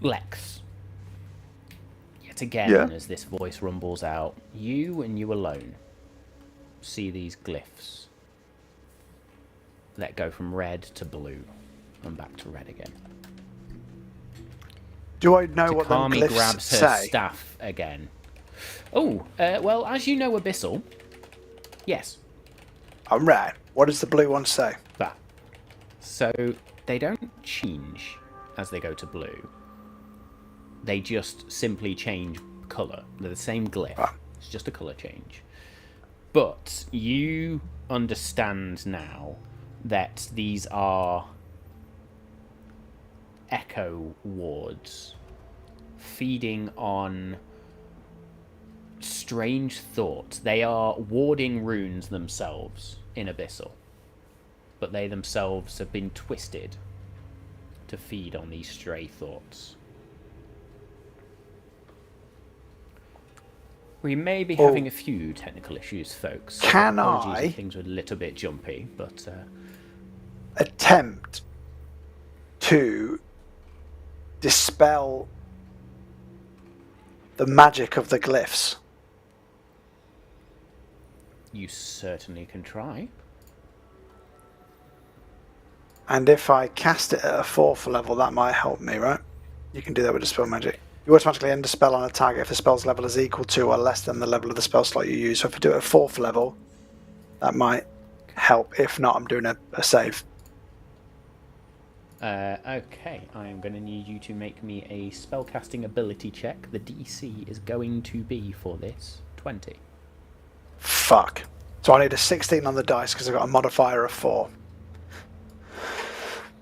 Lex. Yet again, Yeah. as this voice rumbles out, you and you alone see these glyphs that go from red to blue and back to red again. Do I know what the Takami glyphs grabs her say? staff again. Oh, well, as you know, Abyssal. Yes. I'm right. What does the blue one say? That. So they don't change as they go to blue. They just simply change colour. They're the same glyph. Ah. It's just a colour change. But you understand now that these are echo wards feeding on strange thoughts. They are warding runes themselves in Abyssal, but they themselves have been twisted to feed on these stray thoughts. We may be having a few technical issues, folks. So Can apologies I- if things were a little bit jumpy, but Attempt to dispel the magic of the glyphs. you certainly can try. And if I cast it at a 4th level, that might help me, right? You can do that with Dispel Magic. You automatically end a spell on a target if the spell's level is equal to or less than the level of the spell slot you use. So if I do it at 4th level, that might help. If not, I'm doing a save. Okay, I'm going to need you to make me a spellcasting ability check. The DC is going to be for this 20. Fuck. So I need a 16 on the dice because I've got a modifier of 4.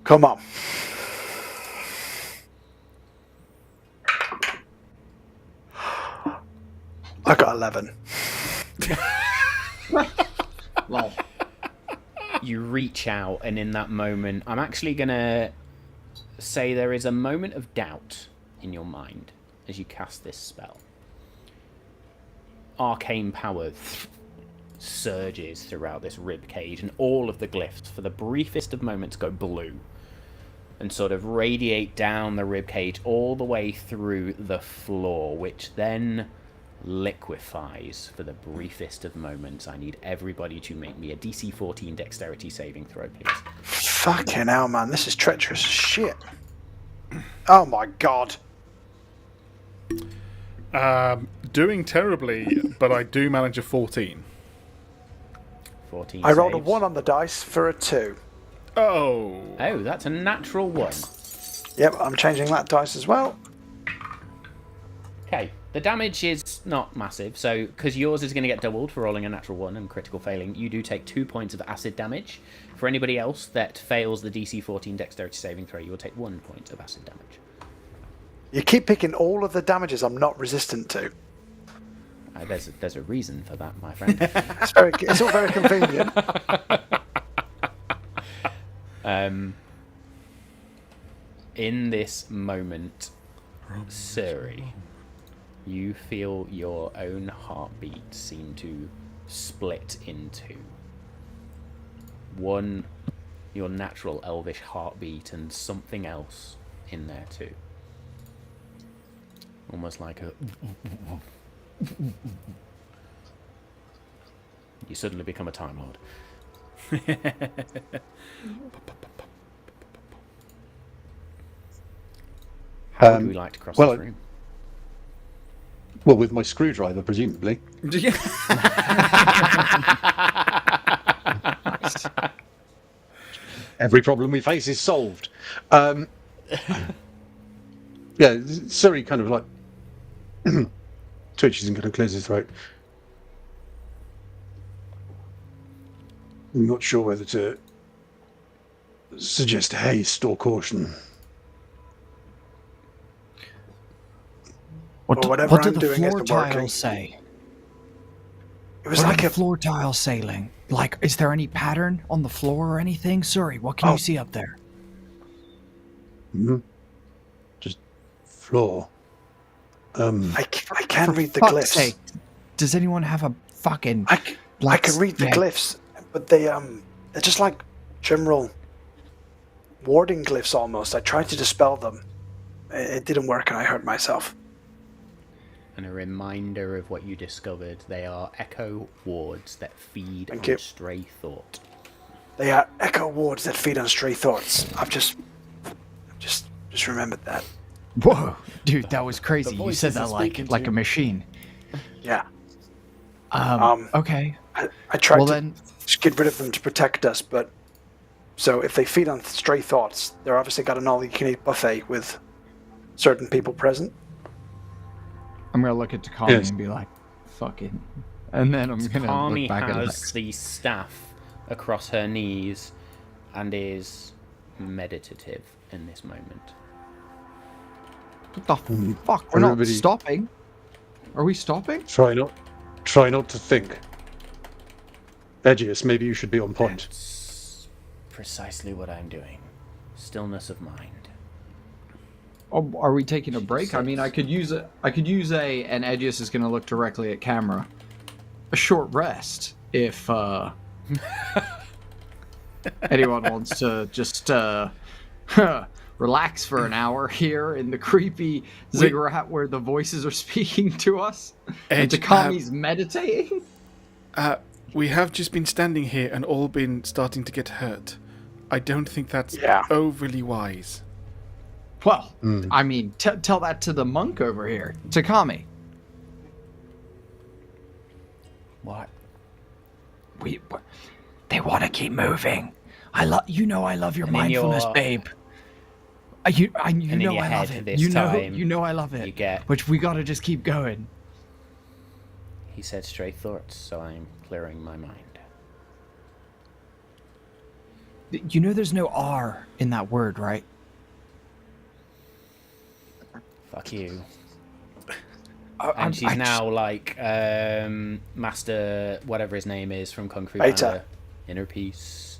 Come on. I got 11. Lol. You reach out, and in that moment, I'm actually going to say there is a moment of doubt in your mind as you cast this spell. Arcane power surges throughout this rib cage, and all of the glyphs, for the briefest of moments, go blue and sort of radiate down the rib cage all the way through the floor, which then liquefies for the briefest of moments. I need everybody to make me a DC 14 dexterity saving throw, please. Fucking hell, man. This is treacherous as shit. Oh my god. Doing Terribly, but I do manage a 14. 14 I rolled a saves. 1 on the dice for a 2. Oh. Oh, that's a natural 1. Yep, I'm changing that dice as well. Okay, the damage is not massive, so because yours is going to get doubled for rolling a natural 1 and critical failing, you do take 2 points of acid damage. For anybody else that fails the DC 14 dexterity saving throw, you will take 1 point of acid damage. You keep picking all of the damages I'm not resistant to. There's a reason for that, my friend. It's all very convenient. In this moment, Suri, you feel your own heartbeat seem to split into one, your natural elvish heartbeat, and something else in there too. Almost like a... You suddenly become a Time Lord. How would we like to cross this room? Well, with my screwdriver, presumably. Every problem we face is solved. Yeah, Suri kind of like twitches and kind of clears his throat. I'm not sure whether to suggest haste or caution. What did the floor tiles say? It was like a floor tile sailing. Like, is there any pattern on the floor or anything? Sorry, what can you see up there? Just floor. I can't read the glyphs. Sake, does anyone have a fucking? I can read the glyphs, but they're just like general warding glyphs almost. I tried to dispel them. It didn't work, and I hurt myself. And a reminder of what you discovered. They are echo wards that feed on stray thought. They are echo wards that feed on stray thoughts. I've just remembered that. Whoa, dude, that was crazy. You said that like a machine. Yeah. Okay. I tried to get rid of them to protect us, but so if they feed on stray thoughts, they're obviously got an all-you-can-eat buffet with certain people present. I'm gonna look at Takami and be like, "Fucking," and then I'm gonna look back at Alex. Has the staff across her knees and is meditative in this moment. What the fuck? We're not stopping. Are we stopping? Try not to think. Aegeus, maybe you should be on point. That's precisely what I'm doing. Stillness of mind. Oh, are we taking a break? I mean, I could use and Aegeus is going to look directly at camera. A short rest, if anyone wants to just relax for an hour here in the creepy ziggurat where the voices are speaking to us, and Takami's meditating. We have just been standing here and all been starting to get hurt. I don't think that's overly wise. Well, I mean, tell that to the monk over here, Takami. What? They want to keep moving. I love your mindfulness, babe. You know I love it. You know I love it. Which we gotta just keep going. He said stray thoughts, so I'm clearing my mind. You know there's no R in that word, right? Fuck you. And she's now like Master, whatever his name is from Kung Fu Panda. Inner peace.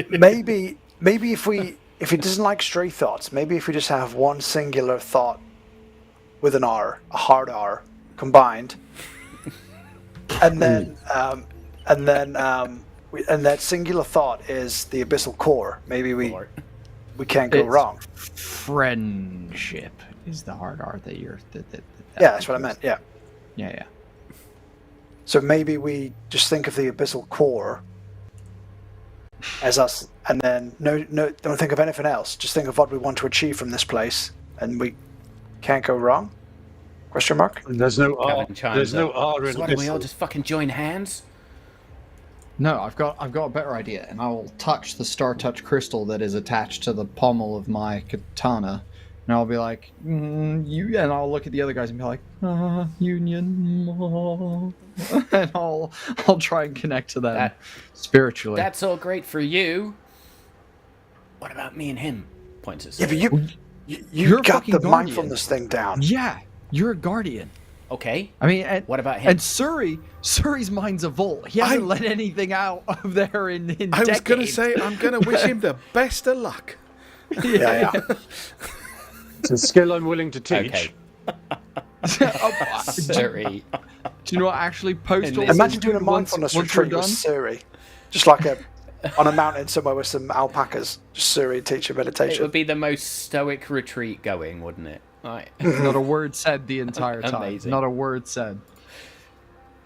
Maybe if he doesn't like stray thoughts, maybe if we just have one singular thought with an R, a hard R, combined, and then that singular thought is the Abyssal Core. Maybe we can't go wrong. Friendship is the hard R that you're. That's what I meant. Yeah. Yeah. So maybe we just think of the Abyssal Core as us, and then no, don't think of anything else. Just think of what we want to achieve from this place, and we can't go wrong. Question mark? There's no R. There's no R in Why don't we all just fucking join hands? No, I've got a better idea, and I will touch the Star Touch crystal that is attached to the pommel of my katana, and I'll be like, and I'll look at the other guys and be like, Union, and I'll try and connect to them spiritually. That's all great for you. What about me and him? Points at Yeah, Suri. but you You're a got fucking the guardian. mindfulness thing down. Yeah, you're a guardian. Okay. I mean, What about him? And Suri's mind's a vault. He hasn't let anything out of there in decades. I was going to say, I'm going to wish him the best of luck. Yeah. It's a skill I'm willing to teach. Okay. Suri. Do you know what? Actually, post all Imagine doing a once mindfulness you're retreat with done. Suri. Just like on a mountain somewhere with some alpacas. Just Suri teach you meditation. It would be the most stoic retreat going, wouldn't it? Right. Not a word said the entire time. Amazing. Not a word said.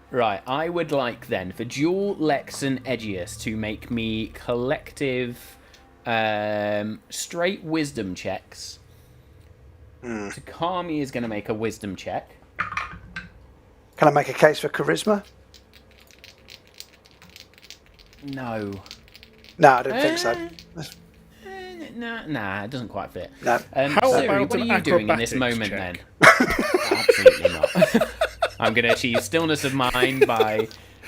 Right, I would like then for Jewel, Lex, and Edgius to make me collective straight wisdom checks. Takami is going to make a wisdom check. Can I make a case for charisma? No. No, I don't think so. Nah, it doesn't quite fit. No. How Suri, about what are an you doing in this acrobatics moment check? then? Absolutely not. I'm going to achieve stillness of mind by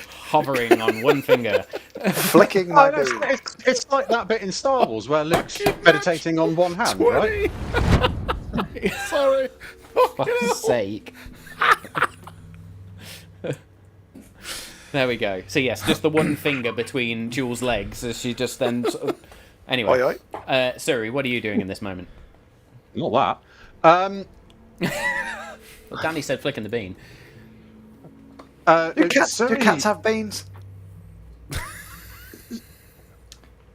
hovering on one finger. Flicking my Oh, beam. it's like that bit in Star Wars where Luke's meditating on one hand, right? Sorry. For fuck's sake. There we go. So yes, just the one finger between Jules' legs as she just then... Sort of... Anyway, Oi, oi. Suri, what are you doing in this moment? Not that. Well, Danny said flicking the bean. Do cats Suri- have beans?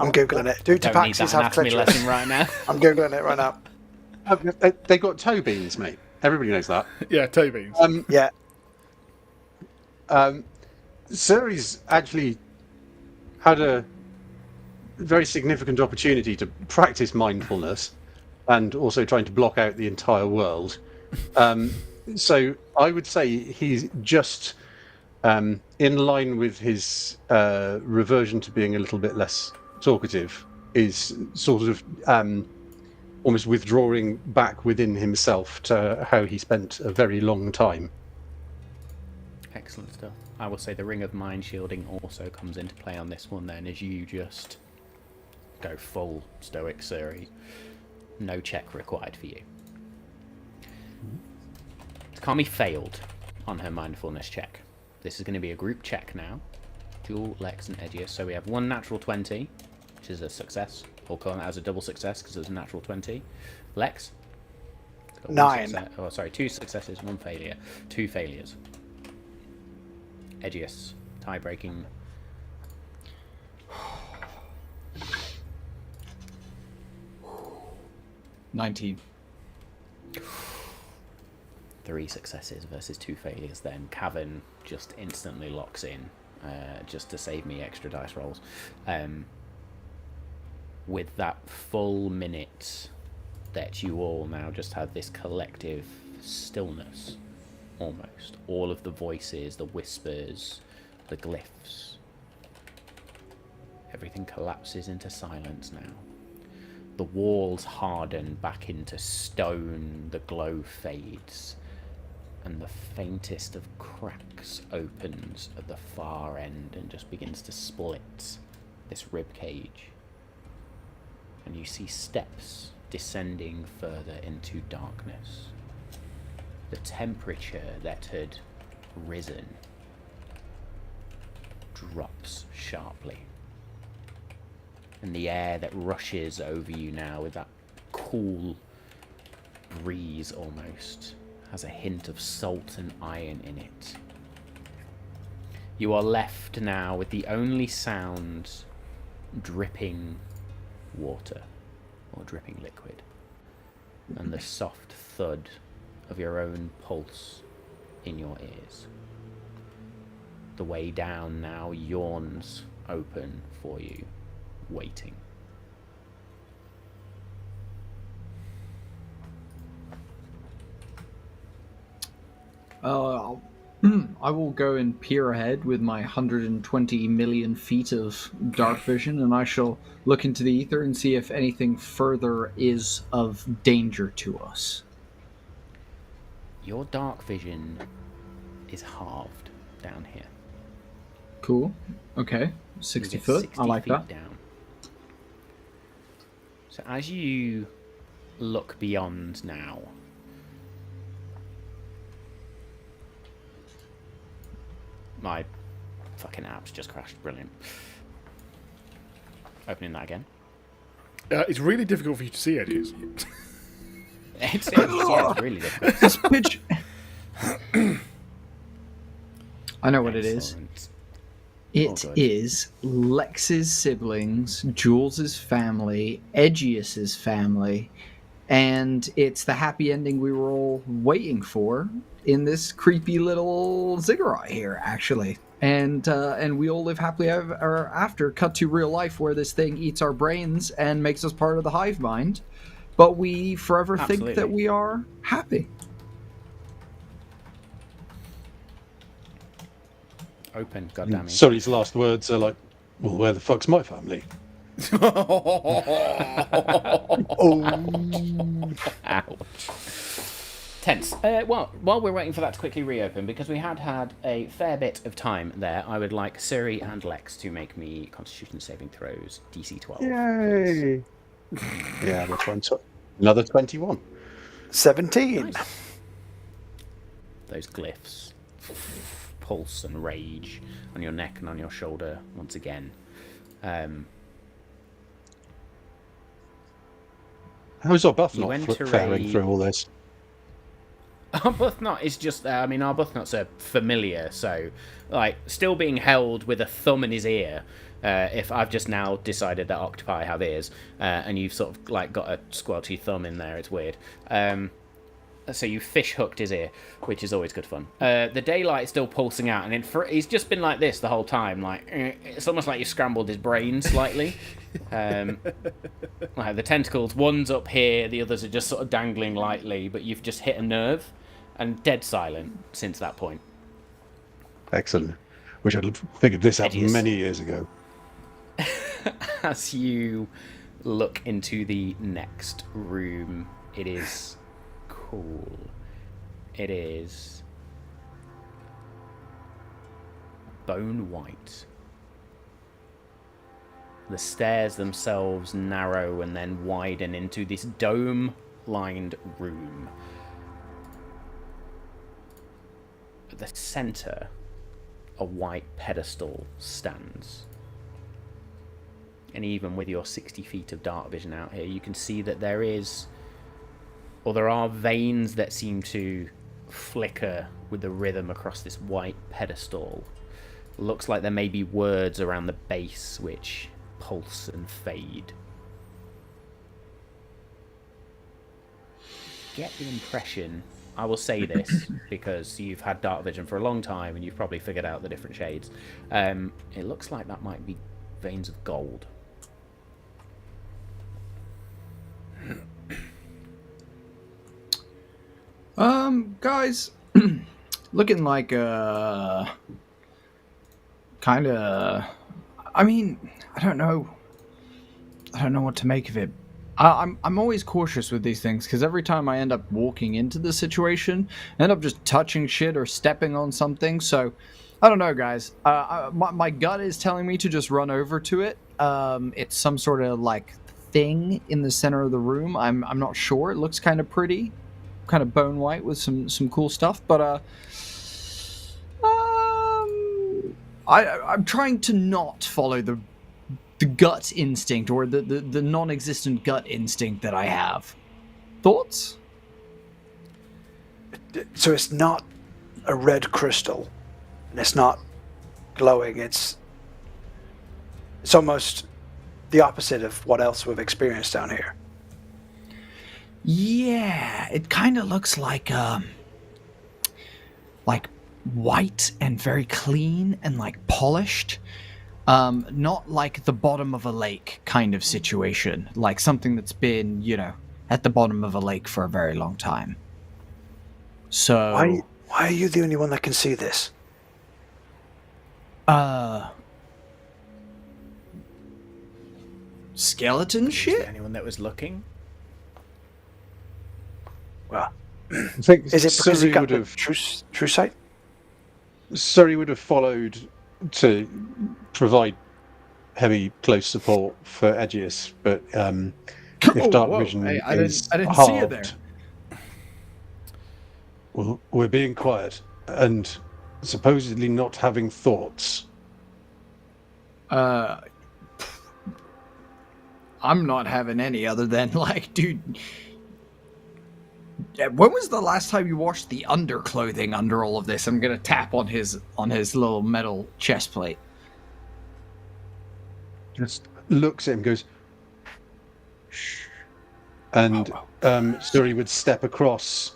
I'm Googling it. Do Don't need tabaxis that have anatomy clitoris? lesson right now. I'm Googling it right now. They got toe beans, mate. Everybody knows that. Yeah, toe beans. Yeah. Suri's actually had a very significant opportunity to practice mindfulness and also trying to block out the entire world. So I would say he's just in line with his reversion to being a little bit less talkative, is sort of almost withdrawing back within himself to how he spent a very long time. Excellent stuff. I will say the Ring of Mind Shielding also comes into play on this one then, as you just go full stoic Suri. No check required for you. Takami failed on her mindfulness check. This is going to be a group check now. Jewel, Lex, and Edgius. So we have one natural 20, which is a success. We'll call that as a double success because it's a natural 20. Lex? Got one 9. success- Oh, sorry, 2 successes, 1 failure. 2 failures. Edgius, tie-breaking. 19. 3 successes versus 2 failures. Then Cavern just instantly locks in, just to save me extra dice rolls. With that full minute that you all now just have this collective stillness, almost. All of the voices, the whispers, the glyphs. Everything collapses into silence now. The walls harden back into stone, the glow fades, and the faintest of cracks opens at the far end and just begins to split this rib cage. And you see steps descending further into darkness. The temperature that had risen drops sharply. And the air that rushes over you now with that cool breeze almost has a hint of salt and iron in it. You are left now with the only sound dripping water or dripping liquid and the soft thud of your own pulse in your ears. The way down now yawns open for you, waiting. I will go and peer ahead with my 120 million feet of dark vision, and I shall look into the ether and see if anything further is of danger to us. Your dark vision is halved down here. Cool. Okay. 60 You get foot. 60 I like feet that. down. So as you look beyond now? My fucking app's just crashed. Brilliant. Opening that again. It's really difficult for you to see edges. It's really difficult. This pitch. I know what it is. Excellent. It good. is Lex's siblings, Jules's family, Edgius's family, and it's the happy ending we were all waiting for in this creepy little ziggurat here, actually. And we all live happily ever after. Cut to real life, where this thing eats our brains and makes us part of the hive mind, but we forever think that we are happy. Open, goddammit. Sully's last words are like, well, where the fuck's my family? Ouch. Tense. Well, while we're waiting for that to quickly reopen, because we had a fair bit of time there, I would like Suri and Lex to make me Constitution saving throws, DC 12. Yay! Yeah, we're trying to... Another 21. 17. Nice. Those glyphs. Pulse and rage on your neck and on your shoulder once again. How's our buff You not enter faring through all this? Arbuthnot is just, Arbuthnot's a familiar, so, like, still being held with a thumb in his ear, if I've just now decided that octopi have ears, and you've sort of, like, got a squelchy thumb in there, it's weird. So you fish hooked his ear, which is always good fun. The daylight's still pulsing out, and he's just been like this the whole time, like, it's almost like you scrambled his brain slightly. Like the tentacles, one's up here, the others are just sort of dangling lightly, but you've just hit a nerve. And dead silent since that point. Excellent. Wish I'd figured this out many years ago. As you look into the next room, it is cool. It is bone white. The stairs themselves narrow and then widen into this dome-lined room. At the center, a white pedestal stands. And even with your 60 feet of dark vision out here, you can see that there are veins that seem to flicker with the rhythm across this white pedestal. Looks like there may be words around the base which pulse and fade. Get the impression, I will say this because you've had dark vision for a long time and you've probably figured out the different shades. It looks like that might be veins of gold. Guys, looking like kind of. I mean, I don't know what to make of it. I'm always cautious with these things because every time I end up walking into the situation, I end up just touching shit or stepping on something. So I don't know, guys. My gut is telling me to just run over to it. It's some sort of like thing in the center of the room. I'm not sure. It looks kind of pretty, kind of bone white with some cool stuff. But I'm trying to not follow the gut instinct or the non-existent gut instinct that I have. Thoughts? So it's not a red crystal, and it's not glowing. It's almost the opposite of what else we've experienced down here. Yeah, it kind of looks like white and very clean and like polished. Not like the bottom of a lake kind of situation, like something that's been, at the bottom of a lake for a very long time. So Why are you the only one that can see this? Skeleton shit? Anyone that was looking? Well, I think is it because you got the have true sight? Surrey would have followed to provide heavy close support for Aegeus, but if dark whoa. vision Hey, I is didn't halved, see you there. well, we're being quiet and supposedly not having thoughts. I'm not having any other than like, dude. When was the last time you washed the underclothing under all of this? I'm gonna tap on his little metal chest plate. Just looks at him, goes, shh, and Suri would step across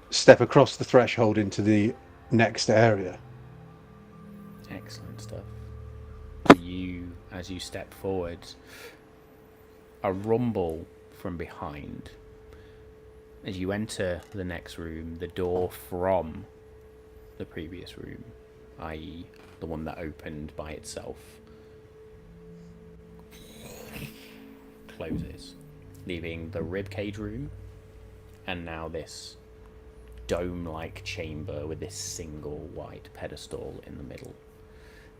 the threshold into the next area. Excellent stuff. You, as you step forward, a rumble from behind. As you enter the next room, the door from the previous room, i.e. the one that opened by itself, closes, leaving the ribcage room and now this dome-like chamber with this single white pedestal in the middle.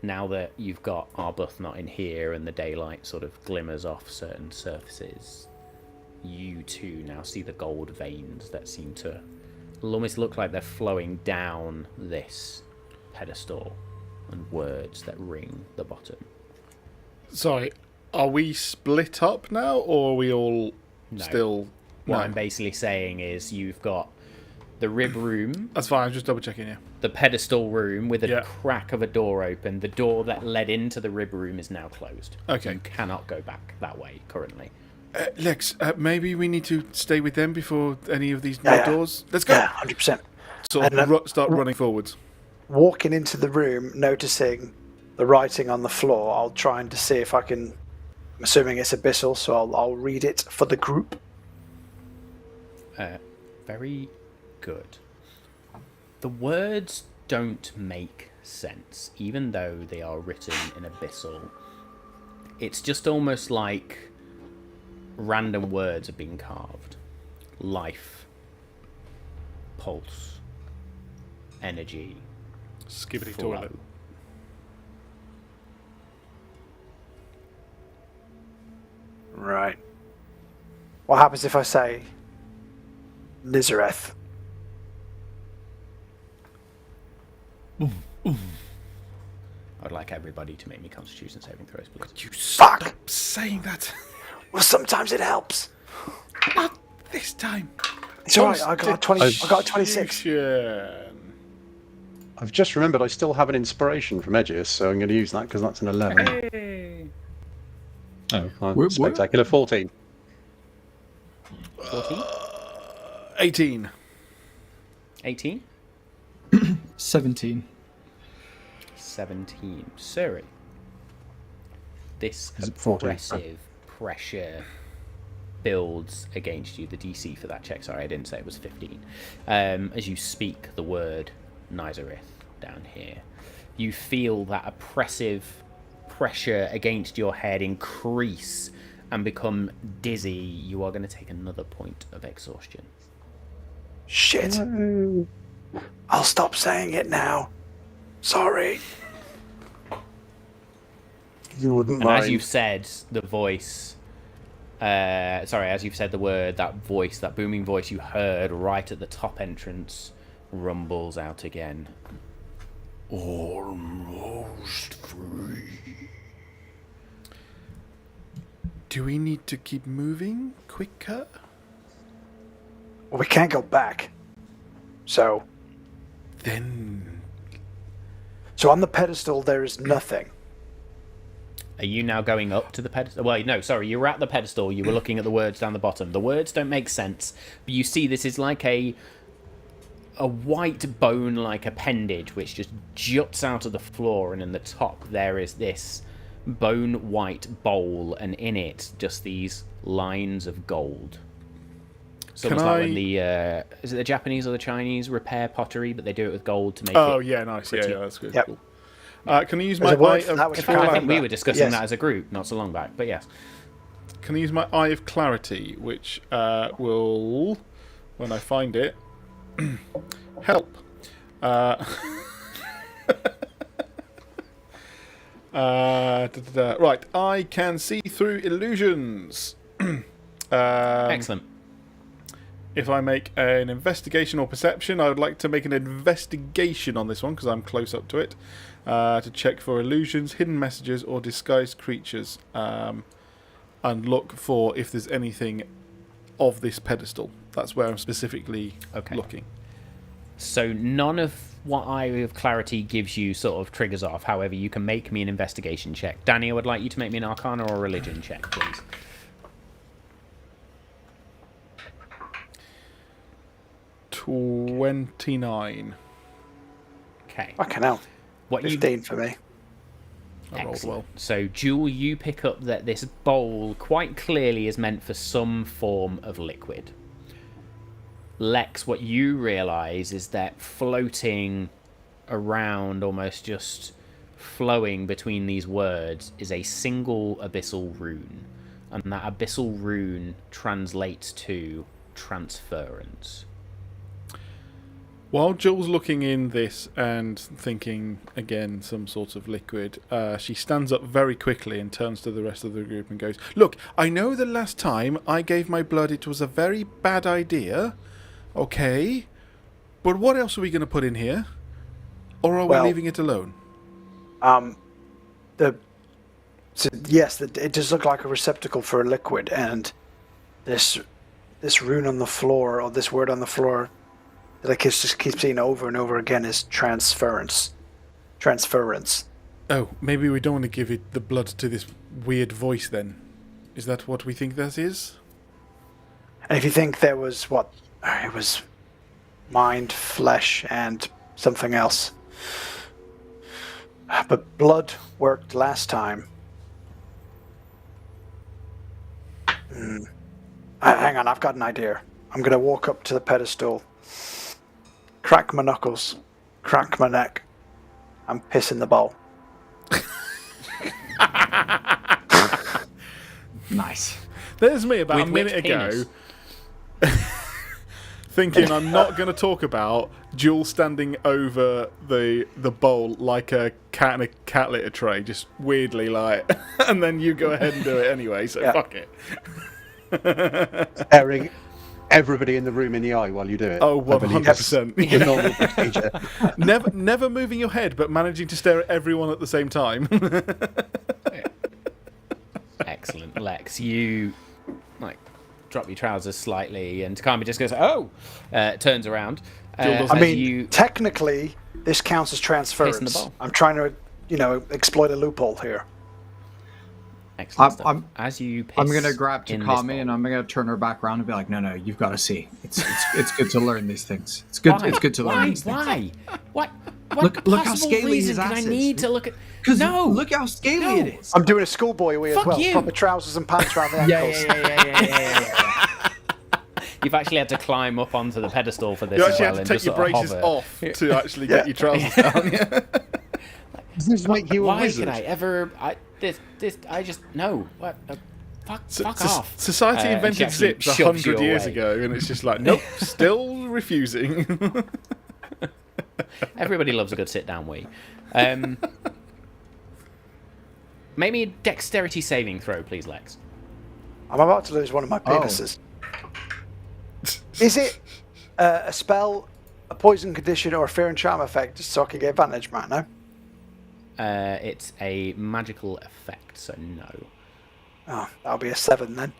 Now that you've got Arbuthnot in here and the daylight sort of glimmers off certain surfaces, you too now see the gold veins that seem to almost look like they're flowing down this pedestal, and words that ring the bottom. Sorry, are we split up now, or are we all still... What I'm basically saying is you've got the rib room. That's fine, I'm just double checking, yeah. The pedestal room with a crack of a door open. The door that led into the rib room is now closed. Okay. So you cannot go back that way currently. Lex, maybe we need to stay with them before any of these new doors. Let's go. Yeah, 100%. Sort of start running forwards. Walking into the room, noticing the writing on the floor, I'll try and to see if I can. I'm assuming it's Abyssal, so I'll read it for the group. Very good. The words don't make sense, even though they are written in Abyssal. It's just almost like random words are being carved. Life, pulse, energy, Skibbity flow. toilet. Right. What happens if I say Nyzzorith? I'd like everybody to make me Constitution saving throws, please. You Fuck! stop saying that. Well, sometimes it helps. Not this time. It's alright, I got a 20. I got a 26. Constitution. I've just remembered I still have an inspiration from Edgius, so I'm going to use that because that's an 11. Hey. Oh, spectacular. 14. 14? 18. 18? 17. 17. Suri. This Is it 14? oppressive pressure builds against you. The DC for that check, sorry, I didn't say it was 15. As you speak the word Nyzzorith down here, you feel that oppressive pressure against your head increase and become dizzy. You are going to take another point of exhaustion. Shit. I'll stop saying it now. Sorry. You wouldn't And mind. as you've said the voice, as you've said the word, that voice, that booming voice you heard right at the top entrance rumbles out again. Almost free. Do we need to keep moving quicker? Well, we can't go back. So Then... on the pedestal, there is nothing. Are you now going up to the pedestal? Well, no, sorry, you were at the pedestal. You were looking at the words down the bottom. The words don't make sense, but you see this is like a white bone-like appendage which just juts out of the floor, and in the top there is this bone-white bowl, and in it just these lines of gold. It's almost like when the is it the Japanese or the Chinese repair pottery, but they do it with gold to make it. Oh, yeah, nice. pretty. Yeah, that's good. Yep. Cool. Can I use my There's a word eye for that of which In fact, I think we clarity? were discussing Yes. that as a group not so long back, but yes. Can I use my eye of clarity, which will, when I find it, help? Right, I can see through illusions. Excellent. If I make an investigation or perception, I would like to make an investigation on this one because I'm close up to it, to check for illusions, hidden messages, or disguised creatures, and look for if there's anything of this pedestal. That's where I'm specifically looking. So none of what Eye of Clarity gives you sort of triggers off. However, you can make me an investigation check. Danny, I would like you to make me an Arcana or a Religion check, please. 29. Okay. Fucking hell. 15 for me. I rolled well. So, Jewel, you pick up that this bowl quite clearly is meant for some form of liquid. Lex, what you realise is that floating around, almost just flowing between these words, is a single abyssal rune. And that abyssal rune translates to transference. While Jules looking in this and thinking, again, some sort of liquid, she stands up very quickly and turns to the rest of the group and goes, "Look, I know the last time I gave my blood it was a very bad idea, okay? But what else are we going to put in here? Or are we leaving it alone?" Yes, it does look like a receptacle for a liquid, and this rune on the floor, or this word on the floor, that I just keep seeing over and over again is transference. Transference. Oh, maybe we don't want to give it the blood to this weird voice then. Is that what we think that is? And if you think there was it was mind, flesh, and something else. But blood worked last time. Hang on, I've got an idea. I'm going to walk up to the pedestal, crack my knuckles, crack my neck, and piss in the bowl. Nice. There's me about a minute ago thinking I'm not going to talk about Jules standing over the bowl like a cat in a cat litter tray, just weirdly like, and then you go ahead and do it anyway, so fuck it. Staring everybody in the room in the eye while you do it. Oh, 100%. The normal procedure. Never moving your head, but managing to stare at everyone at the same time. Excellent. Lex, you drop your trousers slightly, and Takami just goes, "Oh!" Turns around. Technically, this counts as transference. I'm trying to, exploit a loophole here. Excellent stuff. As you piss, I'm going to grab Takami and I'm going to turn her back around and be like, no, you've got to see. It's good to learn these things. It's good. It's good to learn these things. Why? What look how scaly his ass I is. need to look at? Look how scaly it is. I'm doing a schoolboy way as well. You. Proper trousers and pants around the ankles. Yeah. You've actually had to climb up onto the pedestal for this. You actually have to take your braces off to actually get your trousers down. Yeah. Does this make you a wizard? Why could I ever? I just no. What? Fuck off. Society invented zips 100 years ago, and it's just like, nope, still refusing. Everybody loves a good sit-down wee. Make me a dexterity saving throw, please, Lex. I'm about to lose one of my penises. Is it a spell, a poison condition, or a fear and charm effect, just so I can get advantage, Matt? No. It's a magical effect, so no. Oh, that'll be a 7 then.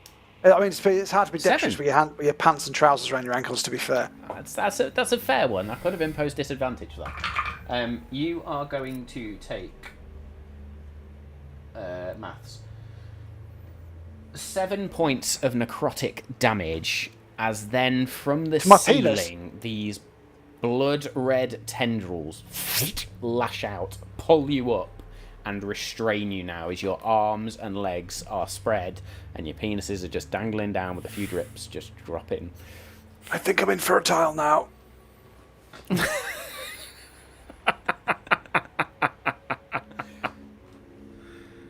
I mean, it's hard to be dexterous with your pants and trousers around your ankles, to be fair. That's a fair one. I could have imposed disadvantage for that. You are going to take maths. 7 points of necrotic damage, as then from the ceiling, these blood-red tendrils lash out, pull you up, and restrain you now as your arms and legs are spread and your penises are just dangling down with a few drips just dropping. I think I'm infertile now.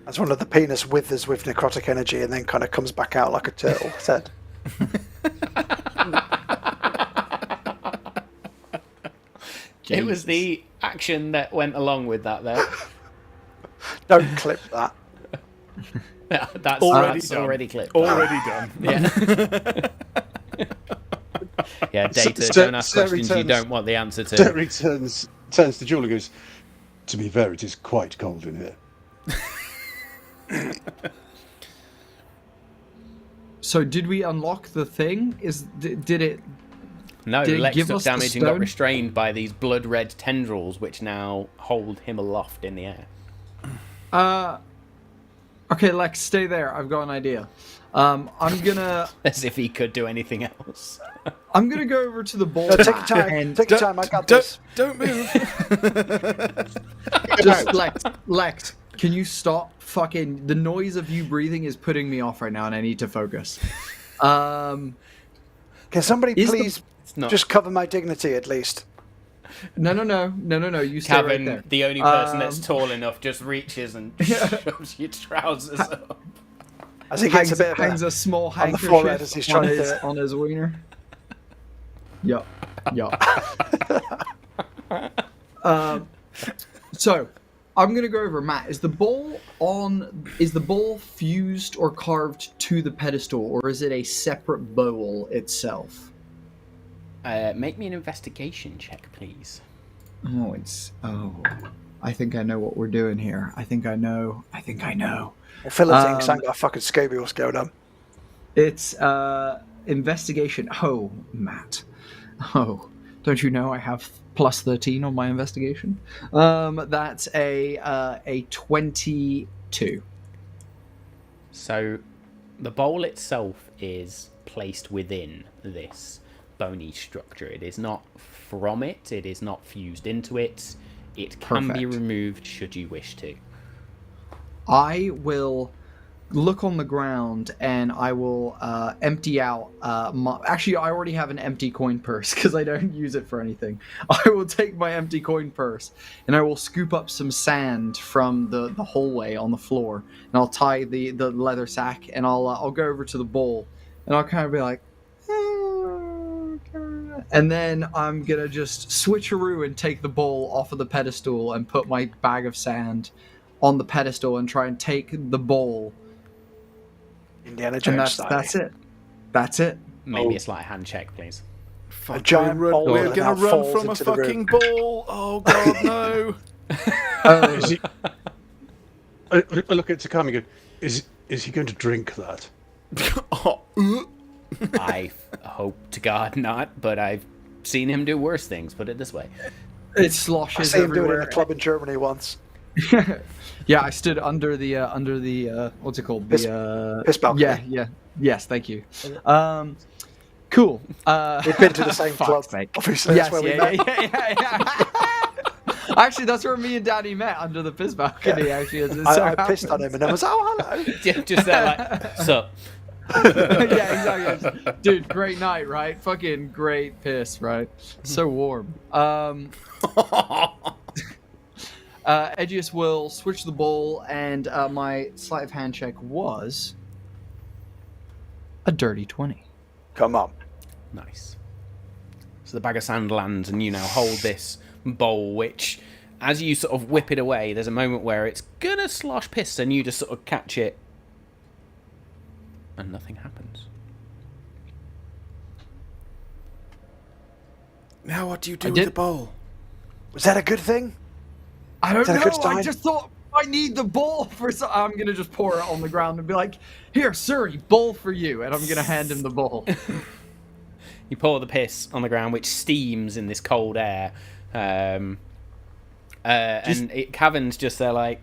That's one of the penis withers with necrotic energy and then kind of comes back out like a turtle head. It was the action that went along with that there. Don't clip that. That's already clipped. Already done. Yeah. Yeah, Data, don't ask questions you don't want the answer to. Derry turns to Jewel and goes, "To be fair, it is quite cold in here." So did we unlock the thing? Did it? No, Did it Lex give took us the damage and got stone? restrained by these blood-red tendrils, which now hold him aloft in the air. Okay, Lex, stay there. I've got an idea. I'm gonna As if he could do anything else. go over to the bowl. No, take your time. Take your time. I got this. Don't move. Just Lex, can you stop? Fucking the noise of you breathing is putting me off right now, and I need to focus. Can somebody please just cover my dignity at least? No. You stay right Kevin, there. the only person that's tall enough, just reaches and shoves your trousers up. As he gets hangs a small on the forehead as handkerchief he's trying to do it. on his wiener. Yup. So I'm gonna go over, Matt. Is the ball fused or carved to the pedestal, or is it a separate bowl itself? Make me an investigation check, please. I think I know what we're doing here. I think I know. Well, Philip thinks I got fucking Scooby what's going on. It's investigation. Oh, Matt. Oh, don't you know I have plus 13 on my investigation? That's a 22. So, the bowl itself is placed within this bony structure. It is not from it. It is not fused into it. It can be Perfect. removed should you wish to. I will look on the ground and I will empty out actually, I already have an empty coin purse because I don't use it for anything. I will take my empty coin purse and I will scoop up some sand from the hallway on the floor, and I'll tie the leather sack, and I'll go over to the bowl, and I'll kind of be like, and then I'm gonna just switcheroo and take the bowl off of the pedestal and put my bag of sand on the pedestal and try and take the bowl. Indiana Jones style. That's it. Maybe a slight hand check, please. A giant bowl We're that gonna now run falls from a into the room. fucking ball. Oh god, no. Is he, I look at Takami and go, is he going to drink that? I hope to God not, but I've seen him do worse things, put it this way. It I sloshes see him do it in everywhere. a club in Germany once. Yeah, I stood under the what's it called? The Piss balcony. Yeah. Yes, thank you. Cool. We've been to the same club. Fuck's sake. Obviously, Yes, that's where we met. yeah. Actually, that's where me and Daddy met, under the piss balcony. Actually, as it so I pissed on happens. him and I was, oh, hello. Just there, like, sup. Yeah, exactly. Dude, great night, right? Fucking great piss, right? So warm. Edgius will switch the bowl, and my sleight of hand check was a dirty 20. Come on. Nice. So the bag of sand lands, and you now hold this bowl, which, as you sort of whip it away, there's a moment where it's gonna slosh piss, and you just sort of catch it, and nothing happens. Now what do you do with the bowl? Was that a good thing? I don't Is that a good know. I sign? just thought I need the bowl for. I'm gonna just pour it on the ground and be like, "Here, Suri, bowl for you," and I'm gonna hand him the bowl. You pour the piss on the ground, which steams in this cold air, and Cavan's just there like,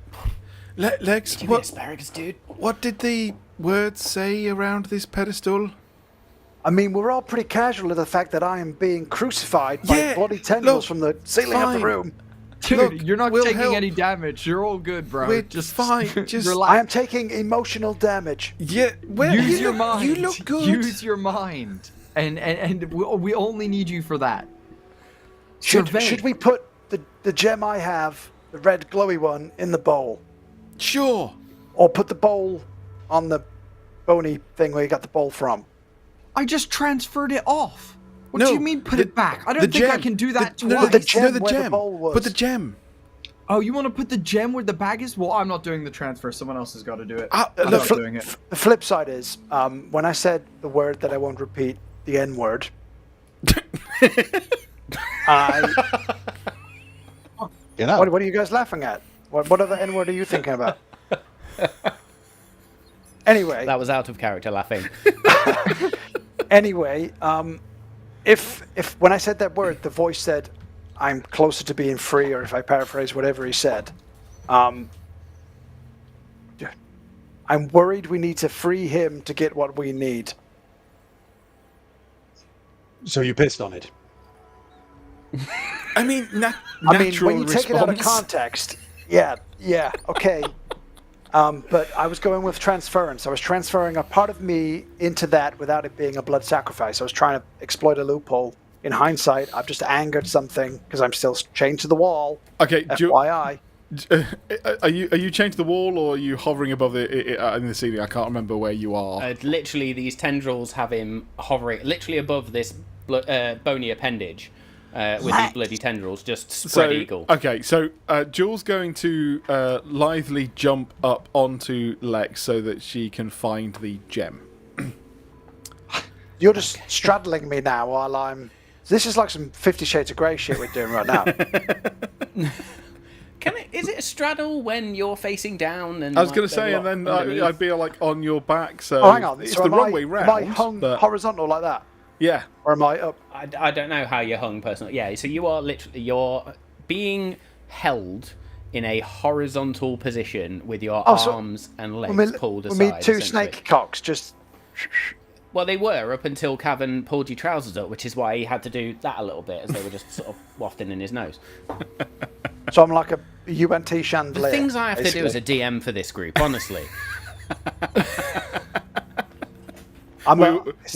Lex, "Give me asparagus, dude." what did the words say around this pedestal? I mean, we're all pretty casual of the fact that I am being crucified by bloody tendrils from the ceiling of the room. Dude, Look, you're not we'll taking help. any damage. You're all good, bro. We're just fine. Just relax. I am taking emotional damage. Yeah, Use your mind. You look good. Use your mind, and we only need you for that. Should Survey. we put the gem I have, the red glowy one, in the bowl? Sure. Or put the bowl on the bony thing where you got the bowl from? I just transferred it off. What No, do you mean put it back? I don't the think I gem. can do that No, twice. the gem the where the gem. bowl was. Put the gem. Oh, you want to put the gem where the bag is? Well, I'm not doing the transfer. Someone else has got to do it. I'm The, not doing it. the flip side is, when I said the word that I won't repeat, the N word, You know. What are you guys laughing at? What other N word are you thinking about? Anyway. That was out of character laughing. Anyway, if when I said that word, the voice said, "I'm closer to being free," or if I paraphrase whatever he said, I'm worried we need to free him to get what we need. So you pissed on it. I mean, when natural you take it out of response. context, yeah, okay. But I was going with transference. I was transferring a part of me into that without it being a blood sacrifice. I was trying to exploit a loophole. In hindsight, I've just angered something because I'm still chained to the wall. Okay, FYI. Are you chained to the wall, or are you hovering above in the ceiling? I can't remember where you are. Literally, these tendrils have him hovering literally above this bony appendage with these bloody tendrils, just spread eagle. Okay, so Jules going to lithely jump up onto Lex so that she can find the gem. You're just straddling me now while I'm... This is like some 50 Shades of Grey shit we're doing right now. Is it a straddle when you're facing down? And I was going to say, and then I'd be like on your back, so hang on. it's So the am wrong way round. Am I hung horizontal like that? Yeah. Or am I up? I don't know how you're hung personally. Yeah, so you're being held in a horizontal position with your arms and legs pulled aside. We mean two snake cocks just... Well, they were up until Cavan pulled your trousers up, which is why he had to do that a little bit, as they were just sort of wafting in his nose. So I'm like a UNT chandelier. The things I have to do as a DM for this group, honestly. I'm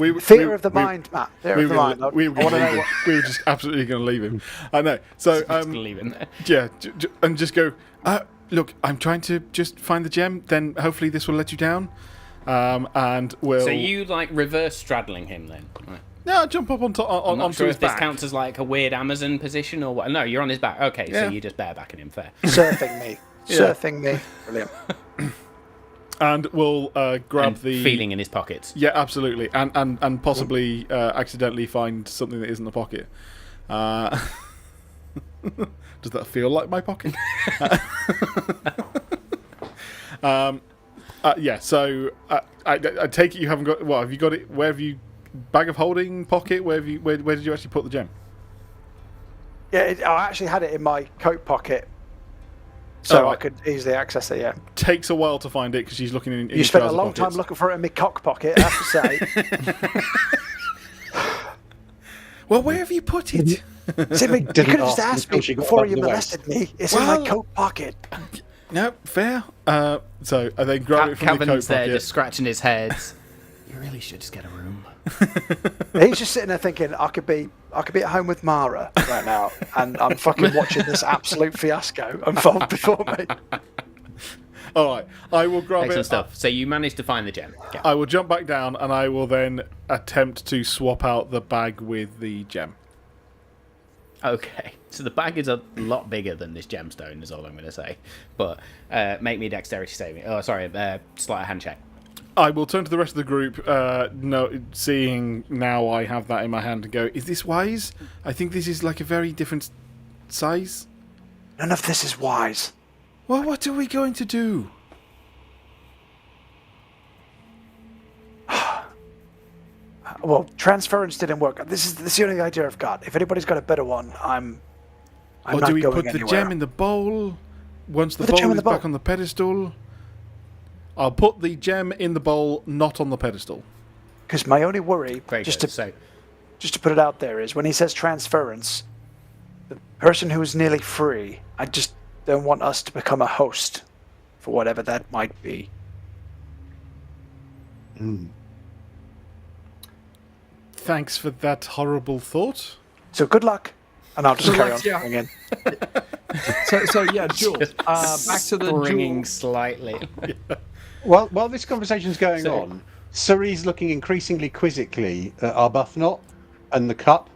theatre of the mind, Matt. Theatre of the mind. We were just absolutely going to leave him. I know. So just going to leave him there. Yeah, and just go. Look, I'm trying to just find the gem. Then hopefully this will let you down. And we'll. So you like reverse straddling him then? Right. Yeah, jump up onto I'm not onto sure his if this back. counts as like a weird Amazon position or what. No, you're on his back. Okay, so you're just barebacking him. Fair. Surfing me. Surfing me. Brilliant. And we'll grab the feeling in his pockets. Yeah, absolutely, and possibly accidentally find something that is in the pocket. Does that feel like my pocket? Yeah. So I take it you haven't got. Well, have you got it? Where have you? Bag of holding pocket? Where did you actually put the gem? Yeah, I actually had it in my coat pocket. So I could easily access it, yeah. Takes a while to find it because she's looking in You spent a long time looking for it in my cock pocket, I have to say. Well, where have you put it? See, you could have just asked me before you molested me. It's in my coat pocket. No, fair. So I then grab it from the coat Cavan's there pocket. just scratching his head. You really should just get a room. He's just sitting there thinking, I could be at home with Mara right now, and I'm fucking watching this absolute fiasco unfold before me. All right, I will grab Excellent it. stuff. So you managed to find the gem. Yeah. I will jump back down, and I will then attempt to swap out the bag with the gem. Okay, so the bag is a lot bigger than this gemstone, is all I'm going to say. But make me a dexterity saving. Oh, sorry, sleight of hand check. I will turn to the rest of the group, seeing now I have that in my hand, and go, is this wise? I think this is like a very different size. None of this is wise. Well, what are we going to do? Well, transference didn't work. This is the only idea I've got. If anybody's got a better one, I'm or not do we going put the anywhere. gem in the bowl once the bowl is back on the pedestal? I'll put the gem in the bowl, not on the pedestal. Because my only worry, just to put it out there, is when he says transference, the person who is nearly free, I just don't want us to become a host for whatever that might be. Thanks for that horrible thought. So good luck, and I'll just carry on yeah. bringing. So yeah, Jules. Back to the Springing Jules. slightly. While this conversation's going on, Suri's looking increasingly quizzically at Arbuthnot and the cup.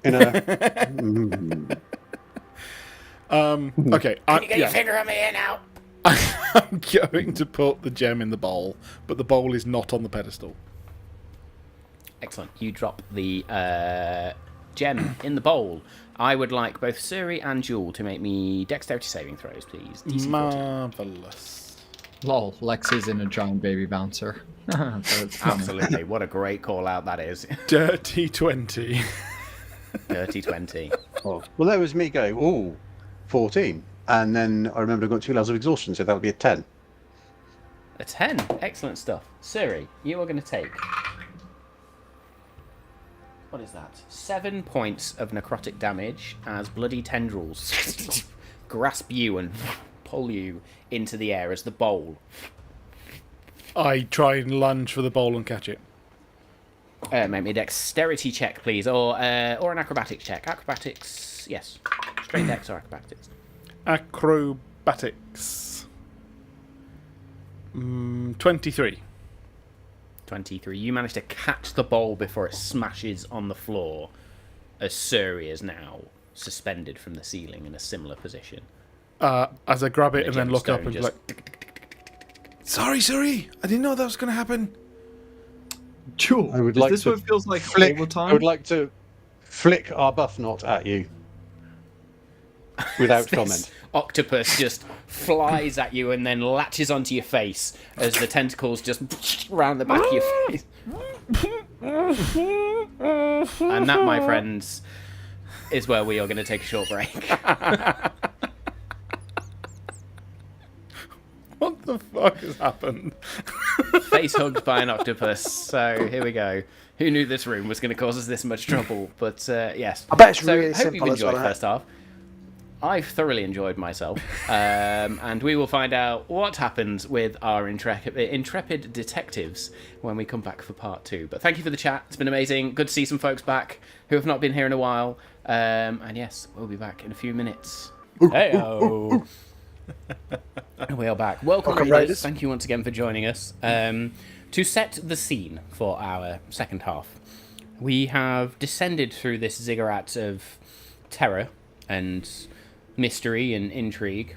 In a Okay. Can you get your finger on my ear now? I'm going to put the gem in the bowl, but the bowl is not on the pedestal. Excellent. You drop the gem in the bowl. I would like both Suri and Jewel to make me dexterity saving throws, please. DC 14. Marvellous. Lol, Lex is in a giant baby bouncer. That's funny. Absolutely. What a great call out that is. Dirty 20. Dirty 20. Oh, well, that was me going, ooh, 14. And then I remembered I got 2 levels of exhaustion, so that would be a 10. A 10. Excellent stuff. Suri, you are going to take... What is that? 7 points of necrotic damage as bloody tendrils grasp you and pull you into the air as the bowl. I try and lunge for the bowl and catch it. Make me a dexterity check, please, or an acrobatics check. Acrobatics, yes. Straight dex or acrobatics. Acrobatics. 23. 23. You manage to catch the bowl before it smashes on the floor, as Suri is now suspended from the ceiling in a similar position. As I grab it and then look up and be just- like, sorry, I didn't know that was going to happen. Jewel, I would is like this to what it feels like Flick, all the time? I would like to flick our buff knot at you without comment. Octopus just flies at you and then latches onto your face as the tentacles just round the back of your face. And that, my friends, is where we are going to take a short break. What the fuck has happened? Face hugged by an octopus. So here we go. Who knew this room was going to cause us this much trouble? But yes. I bet it's So really hope you've simple as enjoyed well. first half. I've thoroughly enjoyed myself, and we will find out what happens with our intrepid detectives when we come back for part 2. But thank you for the chat. It's been amazing. Good to see some folks back who have not been here in a while. And yes, we'll be back in a few minutes. Hey-o. We are back. Welcome, Welcome, Raiders. Raiders. Thank you once again for joining us. To set the scene for our second half, we have descended through this ziggurat of terror and mystery and intrigue,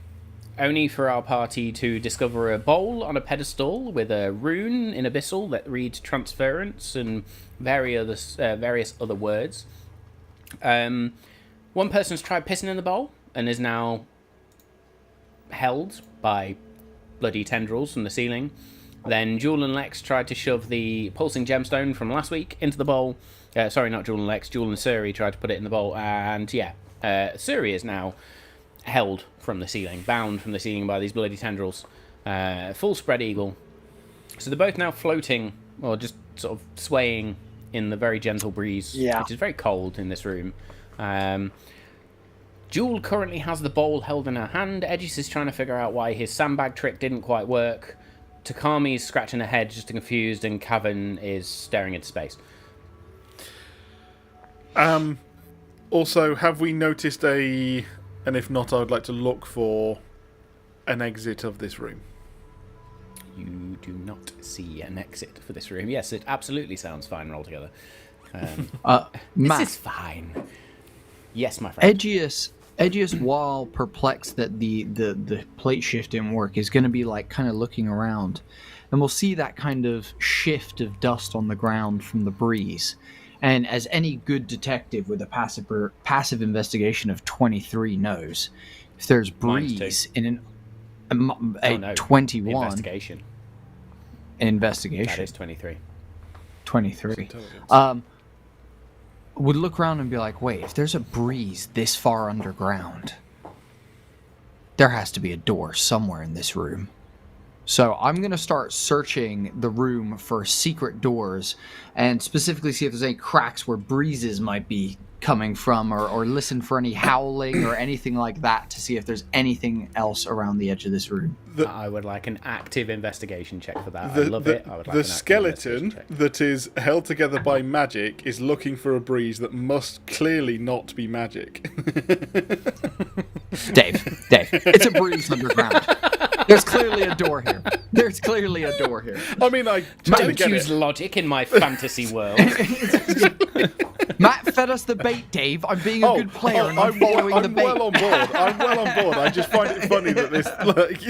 only for our party to discover a bowl on a pedestal with a rune in Abyssal that reads transference and various other words. One person's tried pissing in the bowl and is now held by bloody tendrils from the ceiling. Then Jewel and Lex tried to shove the pulsing gemstone from last week into the bowl. Sorry, not Jewel and Lex. Jewel and Suri tried to put it in the bowl, and yeah, Suri is now held from the ceiling, bound from the ceiling by these bloody tendrils. Full spread eagle. So they're both now floating, or just sort of swaying in the very gentle breeze, which is very cold in this room. Jewel currently has the bowl held in her hand. Edgis is trying to figure out why his sandbag trick didn't quite work. Takami is scratching her head, just confused, and Cavan is staring into space. Also, have we noticed and if not, I would like to look for an exit of this room. You do not see an exit for this room. Yes, it absolutely sounds fine altogether. This Matt, is fine. Yes, my friend. Edgius, while perplexed that the plate shift didn't work, is going to be like kind of looking around, and we'll see that kind of shift of dust on the ground from the breeze. And as any good detective with a passive investigation of 23 knows, if there's breeze in a 21 investigation, investigation, that is 23. 23. Would look around and be like, wait, if there's a breeze this far underground, there has to be a door somewhere in this room. So I'm going to start searching the room for secret doors and specifically see if there's any cracks where breezes might be coming from, or listen for any howling or anything like that to see if there's anything else around the edge of this room. I would like an active investigation check for that. I love it. I would like the an active skeleton investigation check. that is held together by magic is looking for a breeze that must clearly not be magic. Dave, it's a breeze underground. There's clearly a door here. There's clearly a door here. I mean, I totally Don't get use it. logic in my fantasy world. Matt fed us the bait, Dave. I'm being a good player and I'm following the bait. well on board. I'm well on board. I just find it funny that this. Like,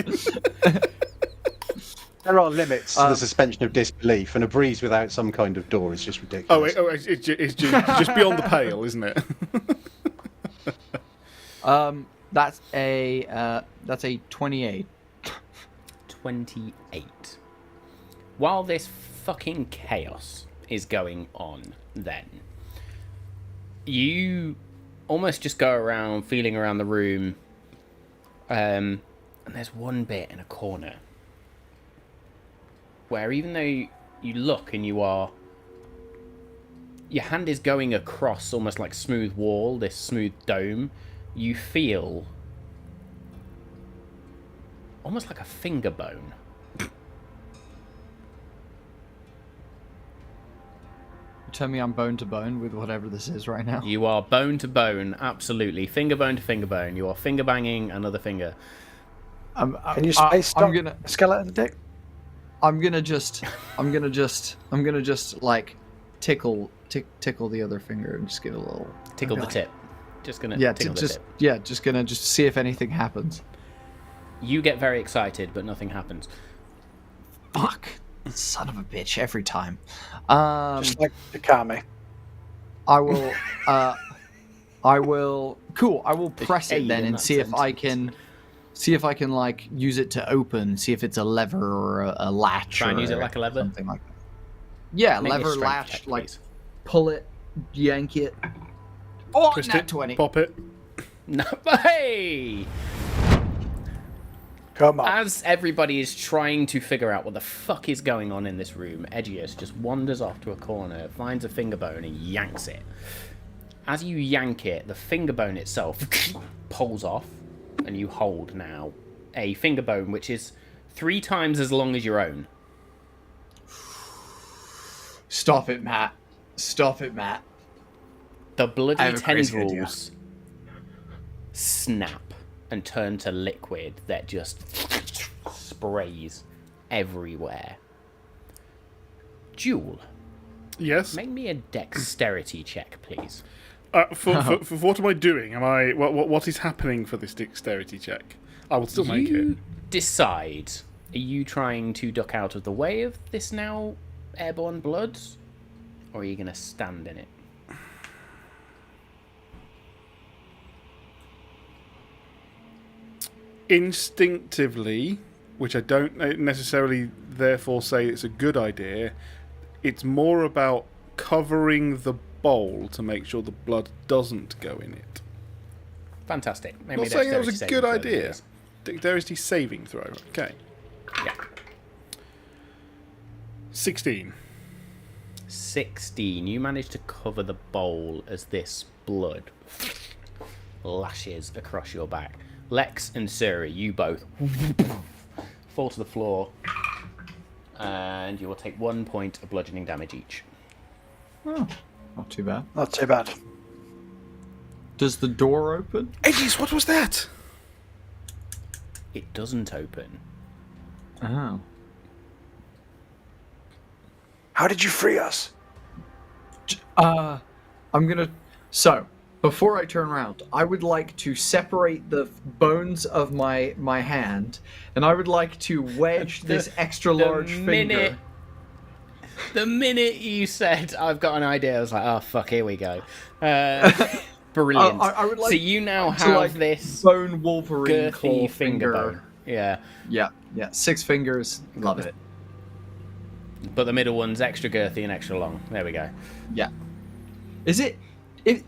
There are limits to the suspension of disbelief, and a breeze without some kind of door is just ridiculous. it's just beyond the pale, isn't it? That's a 28. 28. While this fucking chaos is going on, then you almost just go around feeling around the room, and there's one bit in a corner where even though you look and your hand is going across almost like smooth wall, this smooth dome, you feel almost like a finger bone. Tell me I'm bone to bone with whatever this is right now. You are bone to bone, absolutely. Finger bone to finger bone. You are finger banging another finger. Can you space stop skeleton dick? I'm gonna just like tickle the other finger and just get a little Tickle the tip. Just gonna tickle the tip. just gonna see if anything happens. You get very excited, but nothing happens. Fuck, son of a bitch! Every time. Just like Takami. I will. Cool. I will press it then and see if I can like use it to open. See if it's a lever or a latch. Try and use it like a lever. Something like that. Yeah, Make me a lever, strength latch, check, like please. pull it, yank it. Oh, Twist nat it, 20. pop it. No, hey! Come on. As everybody is trying to figure out what the fuck is going on in this room, Edgius just wanders off to a corner, finds a finger bone, and yanks it. As you yank it, the finger bone itself pulls off, and you hold now a finger bone which is 3 times as long as your own. Stop it, Matt. Stop it, Matt. The bloody I have a crazy tendrils snap and turn to liquid that just sprays everywhere. Jewel, Yes. make me a dexterity check, please. For what am I doing? Am I what is happening for this dexterity check? I will still make it. You decide. Are you trying to duck out of the way of this now airborne blood? Or are you going to stand in it? Instinctively, which I don't necessarily therefore say it's a good idea, it's more about covering the bowl to make sure the blood doesn't go in it. Fantastic. Make I'm me not saying that was a dexterity good saving throw, idea. please. Dexterity saving throw. Okay. Yeah. 16. 16. You manage to cover the bowl as this blood lashes across your back. Lex and Suri, you both fall to the floor, and you will take 1 point of bludgeoning damage each. Oh, not too bad. Not too bad. Does the door open? Aegis, what was that? It doesn't open. Oh. How did you free us? I'm gonna. So, before I turn around, I would like to separate the bones of my hand, and I would like to wedge this extra large finger. The minute you said, I've got an idea, I was like, oh, fuck, here we go. Brilliant. I would like so you now to, have like, this bone Wolverine claw girthy finger finger. bone. Yeah. Yeah, 6 fingers. Love it. But the middle one's extra girthy and extra long. There we go. Yeah. Is it?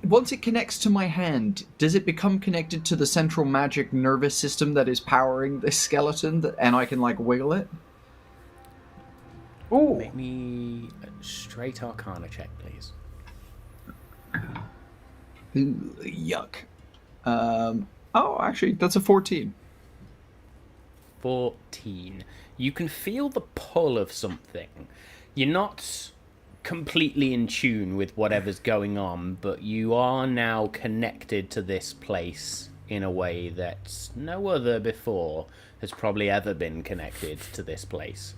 Once it connects to my hand, does it become connected to the central magic nervous system that is powering this skeleton, and I can like wiggle it? Ooh. Make me a straight Arcana check, please. Yuck. Oh, actually, that's a 14. 14. You can feel the pull of something. You're not completely in tune with whatever's going on, but you are now connected to this place in a way that no other before has probably ever been connected to this place.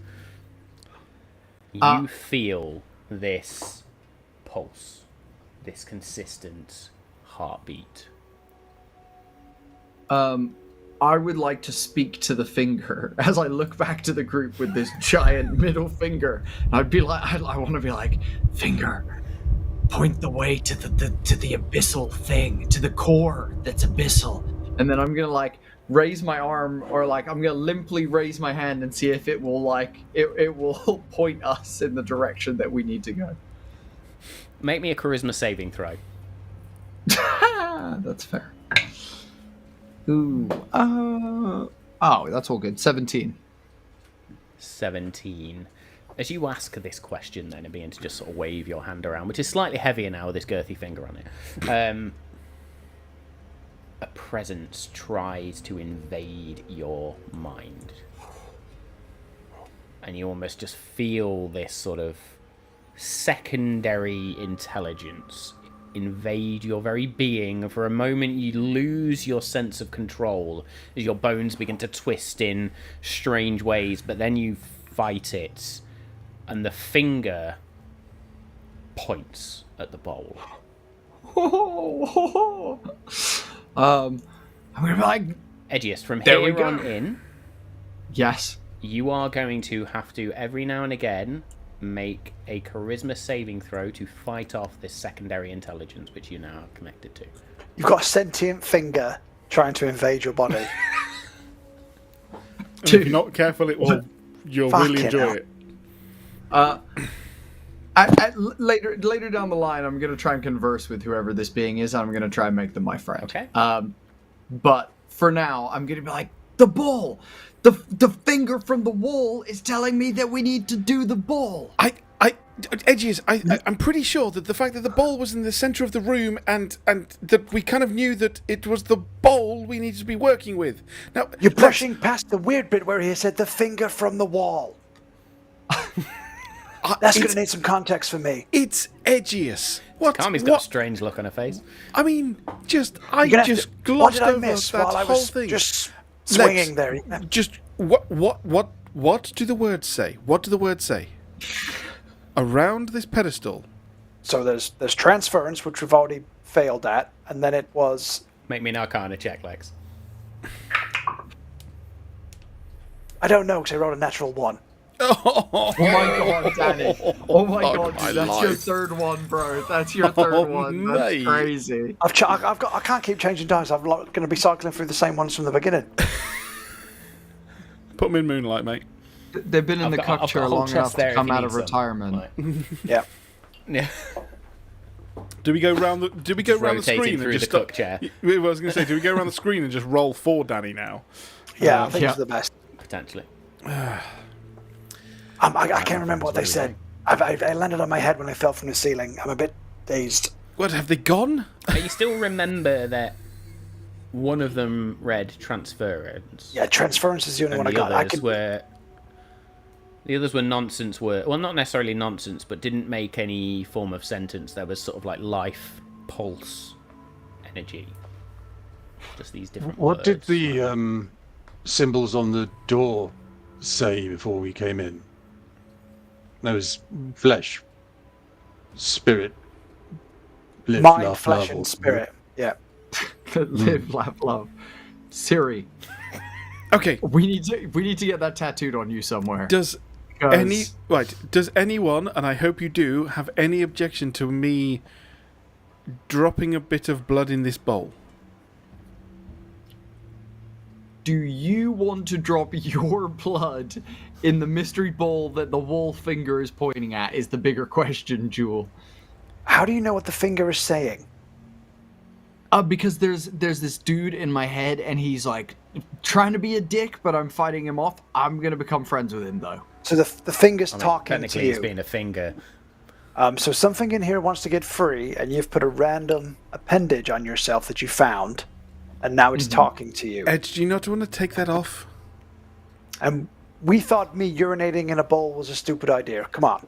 You feel this pulse, this consistent heartbeat. I would like to speak to the finger as I look back to the group with this giant middle finger. I'd be like, I want to be like, finger, point the way to the abyssal thing, to the core that's abyssal. And then I'm gonna like raise my arm, or like I'm gonna limply raise my hand and see if it will like it will point us in the direction that we need to go. Make me a charisma saving throw. That's fair. Ooh. Oh, that's all good. 17. 17. As you ask this question, then, and begin to just sort of wave your hand around, which is slightly heavier now with this girthy finger on it, a presence tries to invade your mind. And you almost just feel this sort of secondary intelligence invade your very being. For a moment you lose your sense of control as your bones begin to twist in strange ways, but then you fight it and the finger points at the bowl. I'm gonna be like, Edgiest, from there we here go. on in, yes, you are going to have to every now and again make a charisma saving throw to fight off this secondary intelligence which you now are connected to. You've got a sentient finger trying to invade your body. And if you're not careful, you'll really Fucking enjoy hell. it. Later down the line, I'm gonna try and converse with whoever this being is. And I'm gonna try and make them my friend. Okay. But for now, I'm gonna be like, the bull. The finger from the wall is telling me that we need to do the bull. Edges, I'm pretty sure that the fact that the bowl was in the centre of the room and that we kind of knew that it was the bowl we needed to be working with. Now You're brushing past the weird bit where he said the finger from the wall. That's going to need some context for me. It's Edgious. What? Kami's got a strange look on her face. I mean, What glossed did I over miss that while I whole was thing. just swinging there? Just what do the words say? What do the words say? Around this pedestal. So there's transference, which we've already failed at, and then it was... Make me an Arcana check, Lex. I don't know, because I wrote a natural 1. Oh my god, Danny. Oh my god, my dude, that's your life. third one, bro. That's your third one. That's mate. crazy. I can't keep changing dice. I'm going to be cycling through the same ones from the beginning. Put them in Moonlight, mate. They've been in the cuck chair long enough to come out of retirement. Yeah. Yeah. Do we go round the Rotating screen through and just the cook chair. I was going to say, do we go around the screen and just roll for Danny now? Yeah, I think yeah. it's the best. Potentially. I can't remember what they said. I landed on my head when I fell from the ceiling. I'm a bit dazed. What, have they gone? But you still remember that one of them read transference. Yeah, transference is the only And one I the got. the others were nonsense words. Well, not necessarily nonsense, but didn't make any form of sentence. There was sort of like life, pulse, energy. Just these different What did words. the symbols on the door say before we came in? There was flesh, spirit, live, Mind, laugh, flesh, love, and or- spirit. Yeah. Live, laugh, love. Siri, Okay. we need to get that tattooed on you somewhere. Does anyone, and I hope you do, have any objection to me dropping a bit of blood in this bowl? Do you want to drop your blood in the mystery bowl that the wall finger is pointing at? Is the bigger question, Jewel. How do you know what the finger is saying? Because there's this dude in my head, and he's like trying to be a dick, but I'm fighting him off. I'm gonna become friends with him though. So the finger's I mean, talking to technically, it's you. being a finger. So something in here wants to get free, and you've put a random appendage on yourself that you found, and now it's talking to you. Edge, do you not want to take that off? And we thought me urinating in a bowl was a stupid idea. Come on.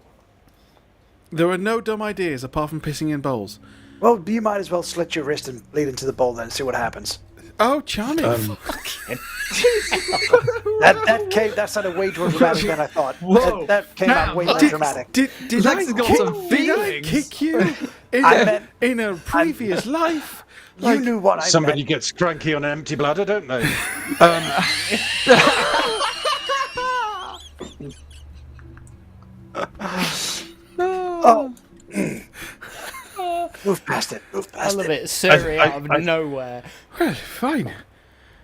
There are no dumb ideas apart from pissing in bowls. Well, you might as well slit your wrist and bleed into the bowl then and see what happens. Oh, charming. That sounded way more dramatic than I thought. Whoa. That came out way more dramatic. Did Lex has got some did I feelings. kick you in a previous life? You knew what I Somebody meant. gets cranky on an empty bladder, don't they? Oh. Move past it. Move I past love it. it. Surrey I- out of I- nowhere. Well, fine.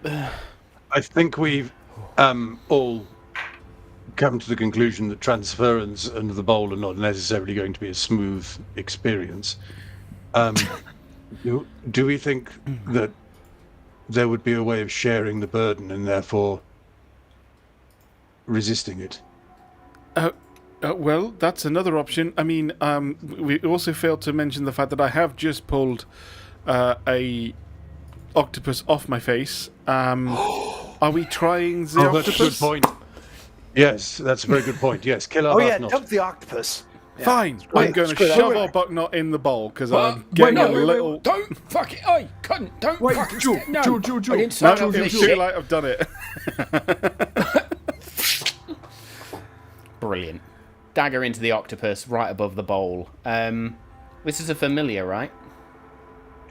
I think we've all come to the conclusion that transference under the bowl are not necessarily going to be a smooth experience. Do we think that there would be a way of sharing the burden and therefore resisting it? Well, that's another option. I mean, we also failed to mention the fact that I have just pulled a octopus off my face. Are we trying the That's a good octopus? point. Yes, that's a very good point. Yes, kill our Oh yeah, Arbuthnot. dump the octopus. Yeah. Fine. Wait, I'm going to screw that. shove Wait, our wait. bucknot in the bowl because Well, I'm getting a wait, little. Don't fuck it. Oi, cunt. Don't Wait, fucking Jewel, step- No, Jewel, I didn't No, sign no, off it's this too shit. late. I've done it. Brilliant. Dagger into the octopus right above the bowl. This is a familiar, right?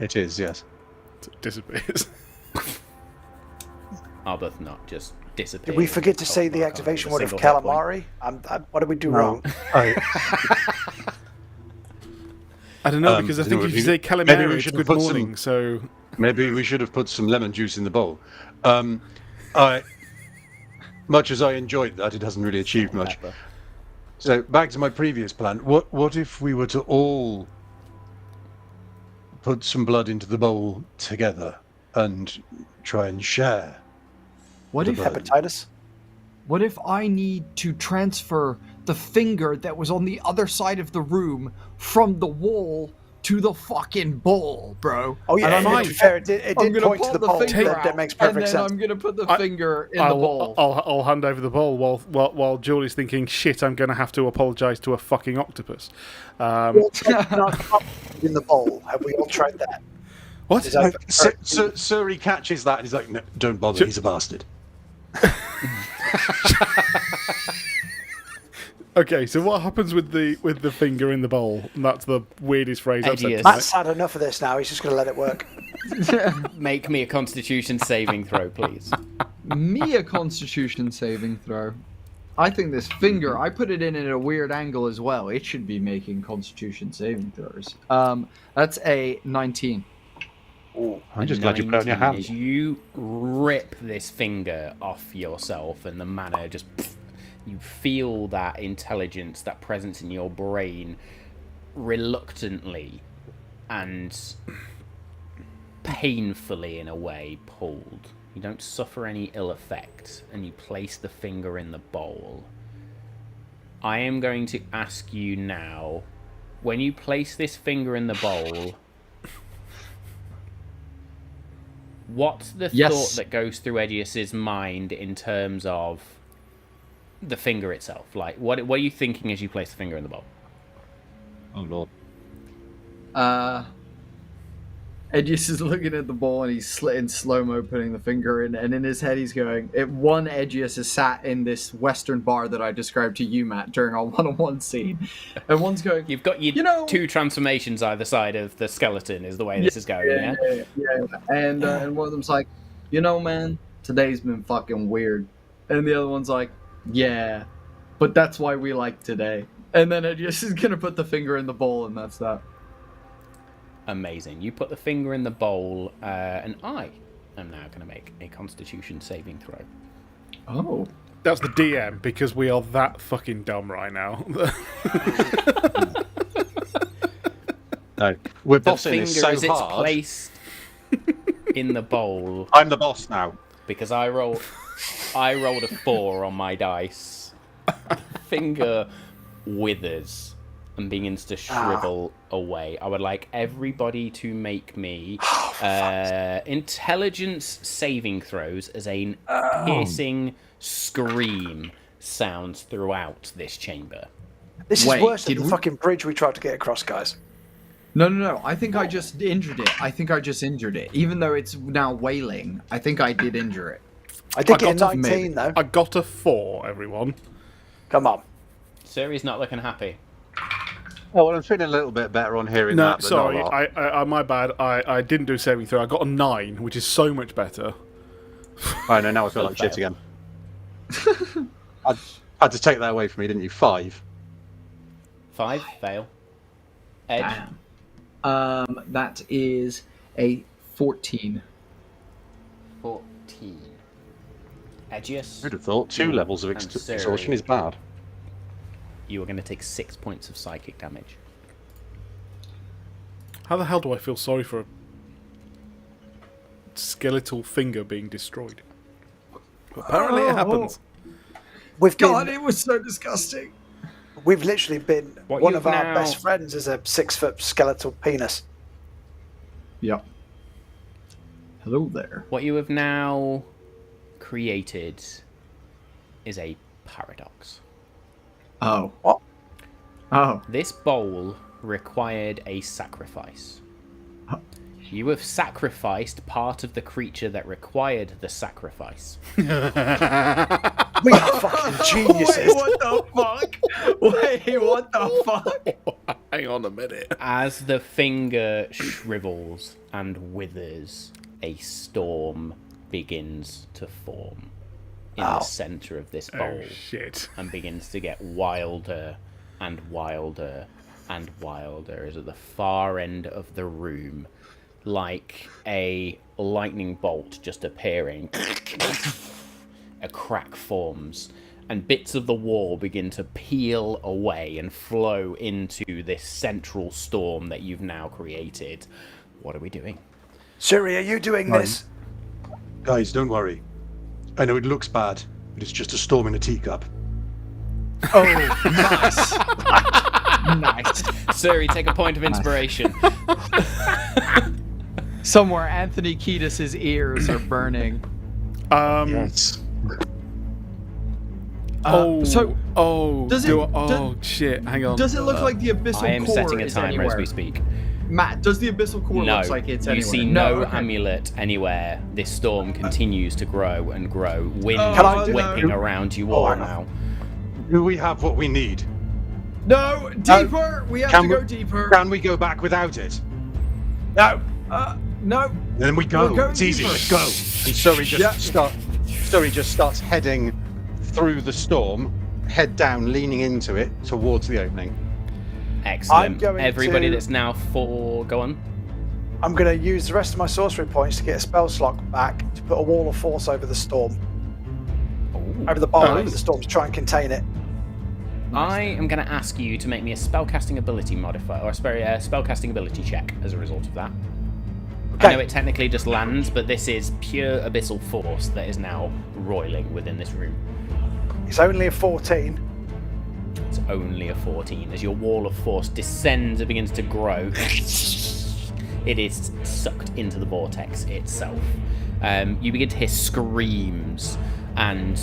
It is, yes. It disappears. Arbuthnot just disappears. Did we forget to say the activation word of calamari? What did we do wrong? I don't know because I think if you say calamari, it's good morning. So maybe we should have put some lemon juice in the bowl. Much as I enjoyed that, it hasn't really achieved much. So back to my previous plan. What if we were to all put some blood into the bowl together and try and share? What if Hepatitis? What if I need to transfer the finger that was on the other side of the room from the wall to the fucking bowl, bro? Oh yeah, And to be fair, it did I'm gonna point to pull the the bowl. finger That out, makes and perfect then sense. I'm gonna put the finger in the bowl. I'll hand over the bowl while Julie's thinking, shit, I'm going to have to apologise to a fucking octopus. Not in the bowl. Have we all tried that? What? Is that Surrey catches that and he's like, no, don't bother, he's a bastard. Okay, so what happens with the finger in the bowl? And that's the weirdest phrase I've said Ideas. tonight. Matt's had enough of this now. He's just going to let it work. Make me a Constitution saving throw, please. Me a Constitution saving throw. I think this finger, I put it in at a weird angle as well. It should be making Constitution saving throws. That's a 19. I'm just glad you put it on your 19 hand. is you rip this finger off yourself, and the mana just. You feel that intelligence, that presence in your brain, reluctantly and painfully, in a way, pulled. You don't suffer any ill effect, and you place the finger in the bowl. I am going to ask you now, when you place this finger in the bowl, what's the thought that goes through Edius's mind in terms of the finger itself? Like, what are you thinking as you place the finger in the bowl? Oh, Lord. Edius is looking at the ball and he's in slow-mo putting the finger in, and in his head he's going, one Edius is sat in this western bar that I described to you, Matt, during our one-on-one scene, and one's going, You've got your two transformations either side of the skeleton is the way this is going, yeah? And one of them's like, man, today's been fucking weird. And the other one's like, yeah, but that's why we like today. And then Edius is going to put the finger in the bowl, and that's that. Amazing. You put the finger in the bowl, and I am now going to make a Constitution saving throw. Oh. That's the DM, because we are that fucking dumb right now. No, we're The bossing finger, this so as it's hard. placed in the bowl, I'm the boss now. because I rolled a 4 on my dice. Finger withers and begins to shrivel away. I would like everybody to make me intelligence saving throws as a piercing scream sounds throughout this chamber. This is worse than the fucking bridge we tried to get across, guys. No. I think I just injured it. Even though it's now wailing, I think I did injure it. I did get a got 19, though. I got a 4, everyone. Come on. Suri's not looking happy. Oh, well, I'm feeling a little bit better on hearing No, that. But sorry, not a lot. I my bad. I didn't do saving throw. I got a 9, which is so much better. I know, now I feel like shit again. I had to take that away from me, didn't you? 5. 5, fail. Edge. Damn. That is a 14. 14. Edgius. I'd have thought 2 levels of And exhaustion Suri. is bad. You are going to take 6 points of psychic damage. How the hell do I feel sorry for a skeletal finger being destroyed? Apparently it happens. We've God, been, it was so disgusting. we've literally been What one you've of our now- best friends is a 6-foot skeletal penis. Yep. Hello there. What you have now created is a paradox. Oh. What? Oh. This bowl required a sacrifice. You have sacrificed part of the creature that required the sacrifice. We are fucking geniuses. Wait, what the fuck? Wait, what the fuck? Hang on a minute. As the finger shrivels and withers, a storm begins to form in the center of this bowl Oh shit. and begins to get wilder and wilder and wilder as at the far end of the room, like a lightning bolt just appearing, a crack forms and bits of the wall begin to peel away and flow into this central storm that you've now created. What are we doing? Suri, are you doing this? Guys, don't worry. I know it looks bad, but it's just a storm in a teacup. Oh, nice. Nice. Suri, take a point of inspiration. Somewhere Anthony Kiedis' ears are burning. Yes. Shit, hang on. Does it look like the Abyssal I am Core setting a is timer anywhere? as we speak. Matt, does the Abyssal Core No, look like it's you anywhere? see no okay. amulet anywhere. This storm continues to grow and grow. Wind Can I is do- whipping around you all hang on. now. Do we have what we need? No, deeper! We have to go deeper. Can we go back without it? No. No. Then we go. We're going It's easy. deeper. Let's go. And Suri just starts heading through the storm, head down, leaning into it towards the opening. Excellent. going Everybody to- that's now go on. I'm going to use the rest of my sorcery points to get a spell slot back to put a wall of force over the storm. Over the bowl, over the storm to try and contain it. I am going to ask you to make me a spellcasting ability modifier, or a spellcasting ability check as a result of that. Okay. I know it technically just lands, but this is pure abyssal force that is now roiling within this room. It's only a 14. It's only a 14. As your wall of force descends and begins to grow, it is sucked into the vortex itself. You begin to hear screams and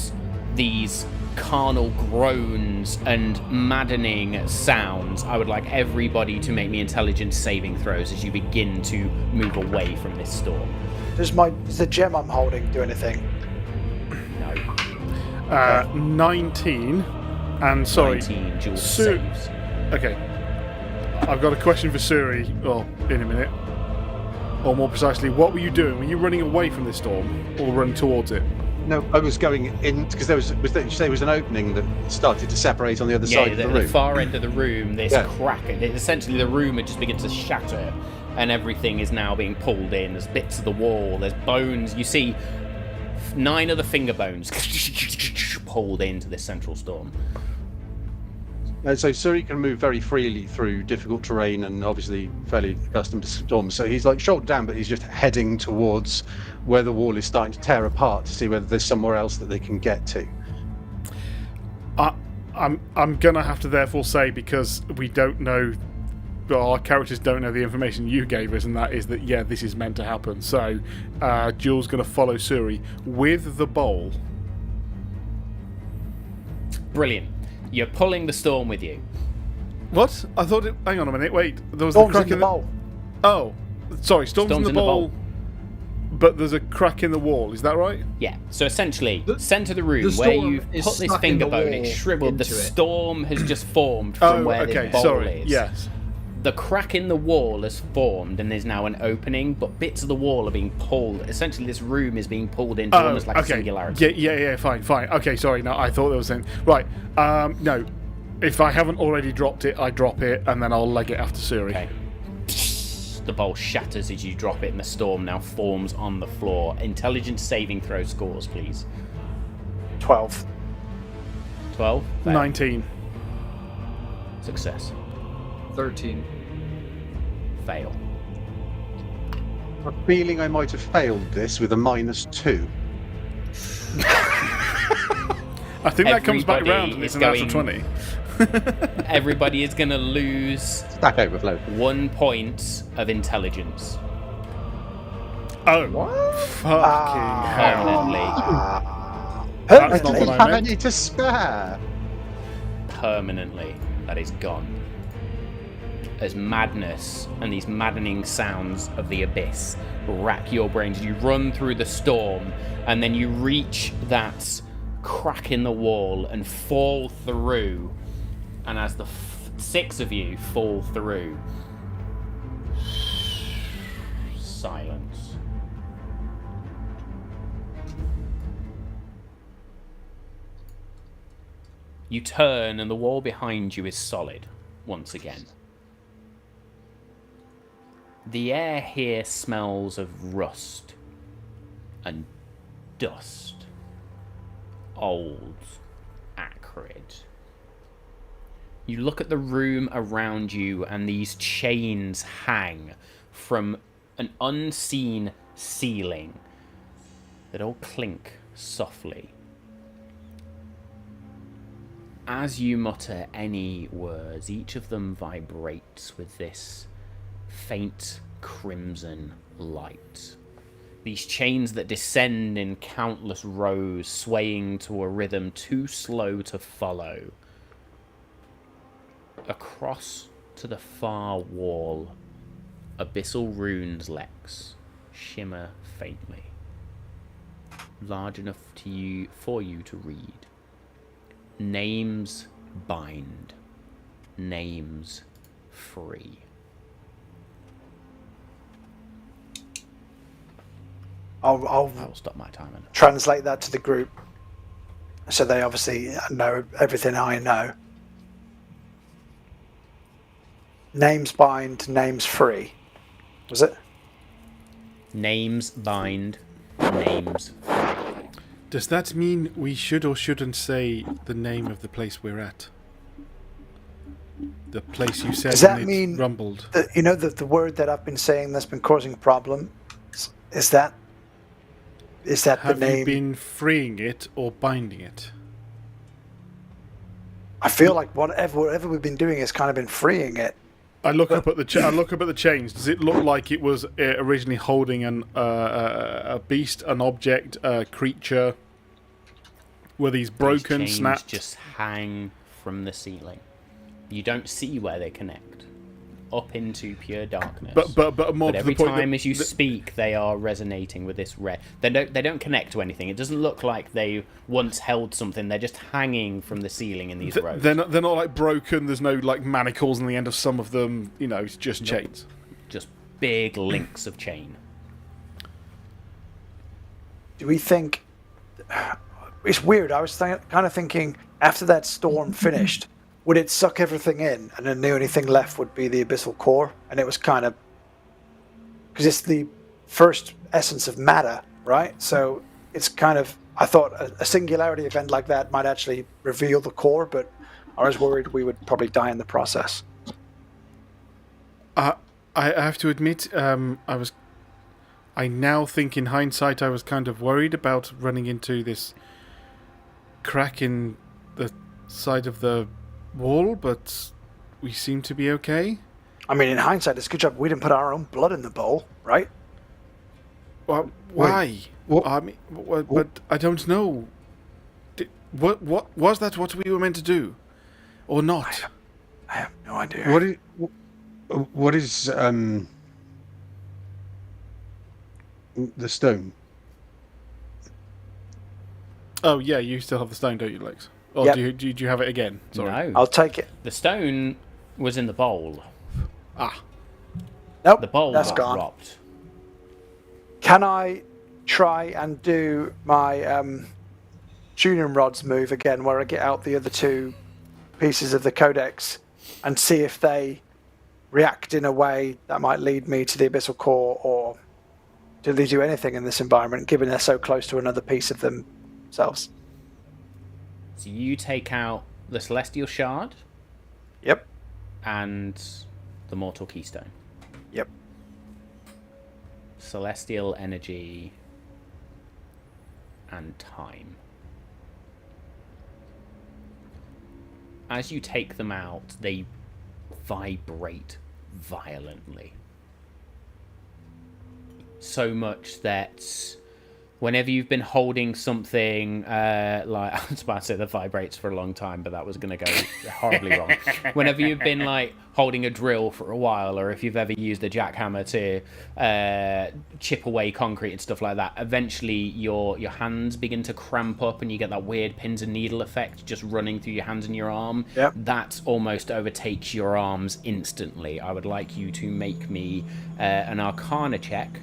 these carnal groans and maddening sounds. I would like everybody to make me intelligence saving throws as you begin to move away from this storm. Does the gem I'm holding do anything? No. 19. And sorry. 19 dual Su- saves. Okay. I've got a question for Suri, in a minute. Or more precisely, what were you doing? Were you running away from this storm or running towards it? No, I was going in because there was an opening that started to separate on the other side of the room. The far end of the room, this Yeah. crack, essentially the room had just begun to shatter and everything is now being pulled in. There's bits of the wall, there's bones. You see 9 of the finger bones pulled into this central storm. So Suri can move very freely through difficult terrain and obviously fairly accustomed to storms. So he's like shoulder down, but he's just heading towards where the wall is starting to tear apart to see whether there's somewhere else that they can get to. I'm gonna have to therefore say, because we don't know, our characters don't know the information you gave us, and that is that this is meant to happen. So Jules gonna follow Suri with the bowl. Brilliant. You're pulling the storm with you. What? I thought it... Hang on a minute, wait. There was Storm's the crack in the bowl. Oh. Sorry, Storm's in the bowl. bowl. But there's a crack in the wall, is that right? Yeah, so essentially, centre of the room, the where storm you've is put this stuck in the finger bone, wall it's shriveled. The into it. storm has just formed from where this bowl is. Yes. The crack in the wall has formed and there's now an opening, but bits of the wall are being pulled. Essentially, this room is being pulled into almost like a singularity. Yeah, fine. Okay, sorry, no, I thought there was something. Right, no. If I haven't already dropped it, I drop it, and then I'll leg it after Suri. Okay. The bowl shatters as you drop it, and the storm now forms on the floor. Intelligence saving throw scores, please. 12. 12? 19. Success. 13. Fail. I'm feeling I might have failed this with a -2. I think that comes back Everybody round and it's is a natural going- 20. Everybody is going to lose Stack Overflow. 1 point of intelligence. Oh, fucking hell. Permanently. That's not what I Have meant. any to spare? Permanently. That is gone. As madness and these maddening sounds of the abyss rack your brains, you run through the storm and then you reach that crack in the wall and fall through. And as the 6 of you fall through, silence. You turn and the wall behind you is solid once again. The air here smells of rust and dust. Old, acrid. You look at the room around you and these chains hang from an unseen ceiling that all clink softly. As you mutter any words, each of them vibrates with this faint crimson light. These chains that descend in countless rows, swaying to a rhythm too slow to follow. Across to the far wall, abyssal runes Lex shimmer faintly, large enough for you to read. Names bind, names free. I'll I will stop my timer. translate that to the group so they obviously know everything I know. Names bind, names free. Was it? Names bind, names free. Does that mean we should or shouldn't say the name of the place we're at? The place you said Does that when it mean rumbled. that, you know, the word that I've been saying that's been causing a problem? Is that Have the name? you been freeing it or binding it? I feel like whatever we've been doing has kind of been freeing it. I look up at the I look up at the chains. Does it look like it was originally holding a beast, an object, a creature? Were these broken, These chains snapped? just hang from the ceiling. You don't see where they connect. Up into pure darkness. But more to every the point time that, as you speak, they are resonating with this red. They don't connect to anything. It doesn't look like they once held something. They're just hanging from the ceiling in these rows. they're not like broken. There's no like manacles on the end of some of them. You know, it's just chains. Just big links of chain. Do we think? It's weird. I was kind of thinking after that storm finished, would it suck everything in, and then the only thing left would be the Abyssal Core, and it was kind of because it's the first essence of matter, right? So it's kind of. I thought a singularity event like that might actually reveal the core, but I was worried we would probably die in the process. I have to admit, I now think in hindsight I was kind of worried about running into this crack in the side of the wall, but we seem to be okay. I mean, in hindsight, it's a good job we didn't put our own blood in the bowl, right? Well, why? what- I mean, but I don't know. What was that? What we were meant to do, or not? I have no idea. What is the stone? Oh yeah, you still have the stone, don't you, Lex? Or Yep. do you have it again? Sorry. No. I'll take it. The stone was in the bowl. Ah, Nope, The bowl that's got gone. dropped. Can I try and do my tuning rods move again, where I get out the other 2 pieces of the codex and see if they react in a way that might lead me to the Abyssal Core, or do they do anything in this environment, given they're so close to another piece of themselves? So you take out the Celestial Shard Yep. and the Mortal Keystone. Yep. Celestial Energy and Time. As you take them out, they vibrate violently. So much that whenever you've been holding something, like I was about to say that vibrates for a long time, but that was going to go horribly wrong. Whenever you've been like holding a drill for a while, or if you've ever used a jackhammer to chip away concrete and stuff like that, eventually your hands begin to cramp up and you get that weird pins and needle effect just running through your hands and your arm. Yep. That almost overtakes your arms instantly. I would like you to make me an Arcana check.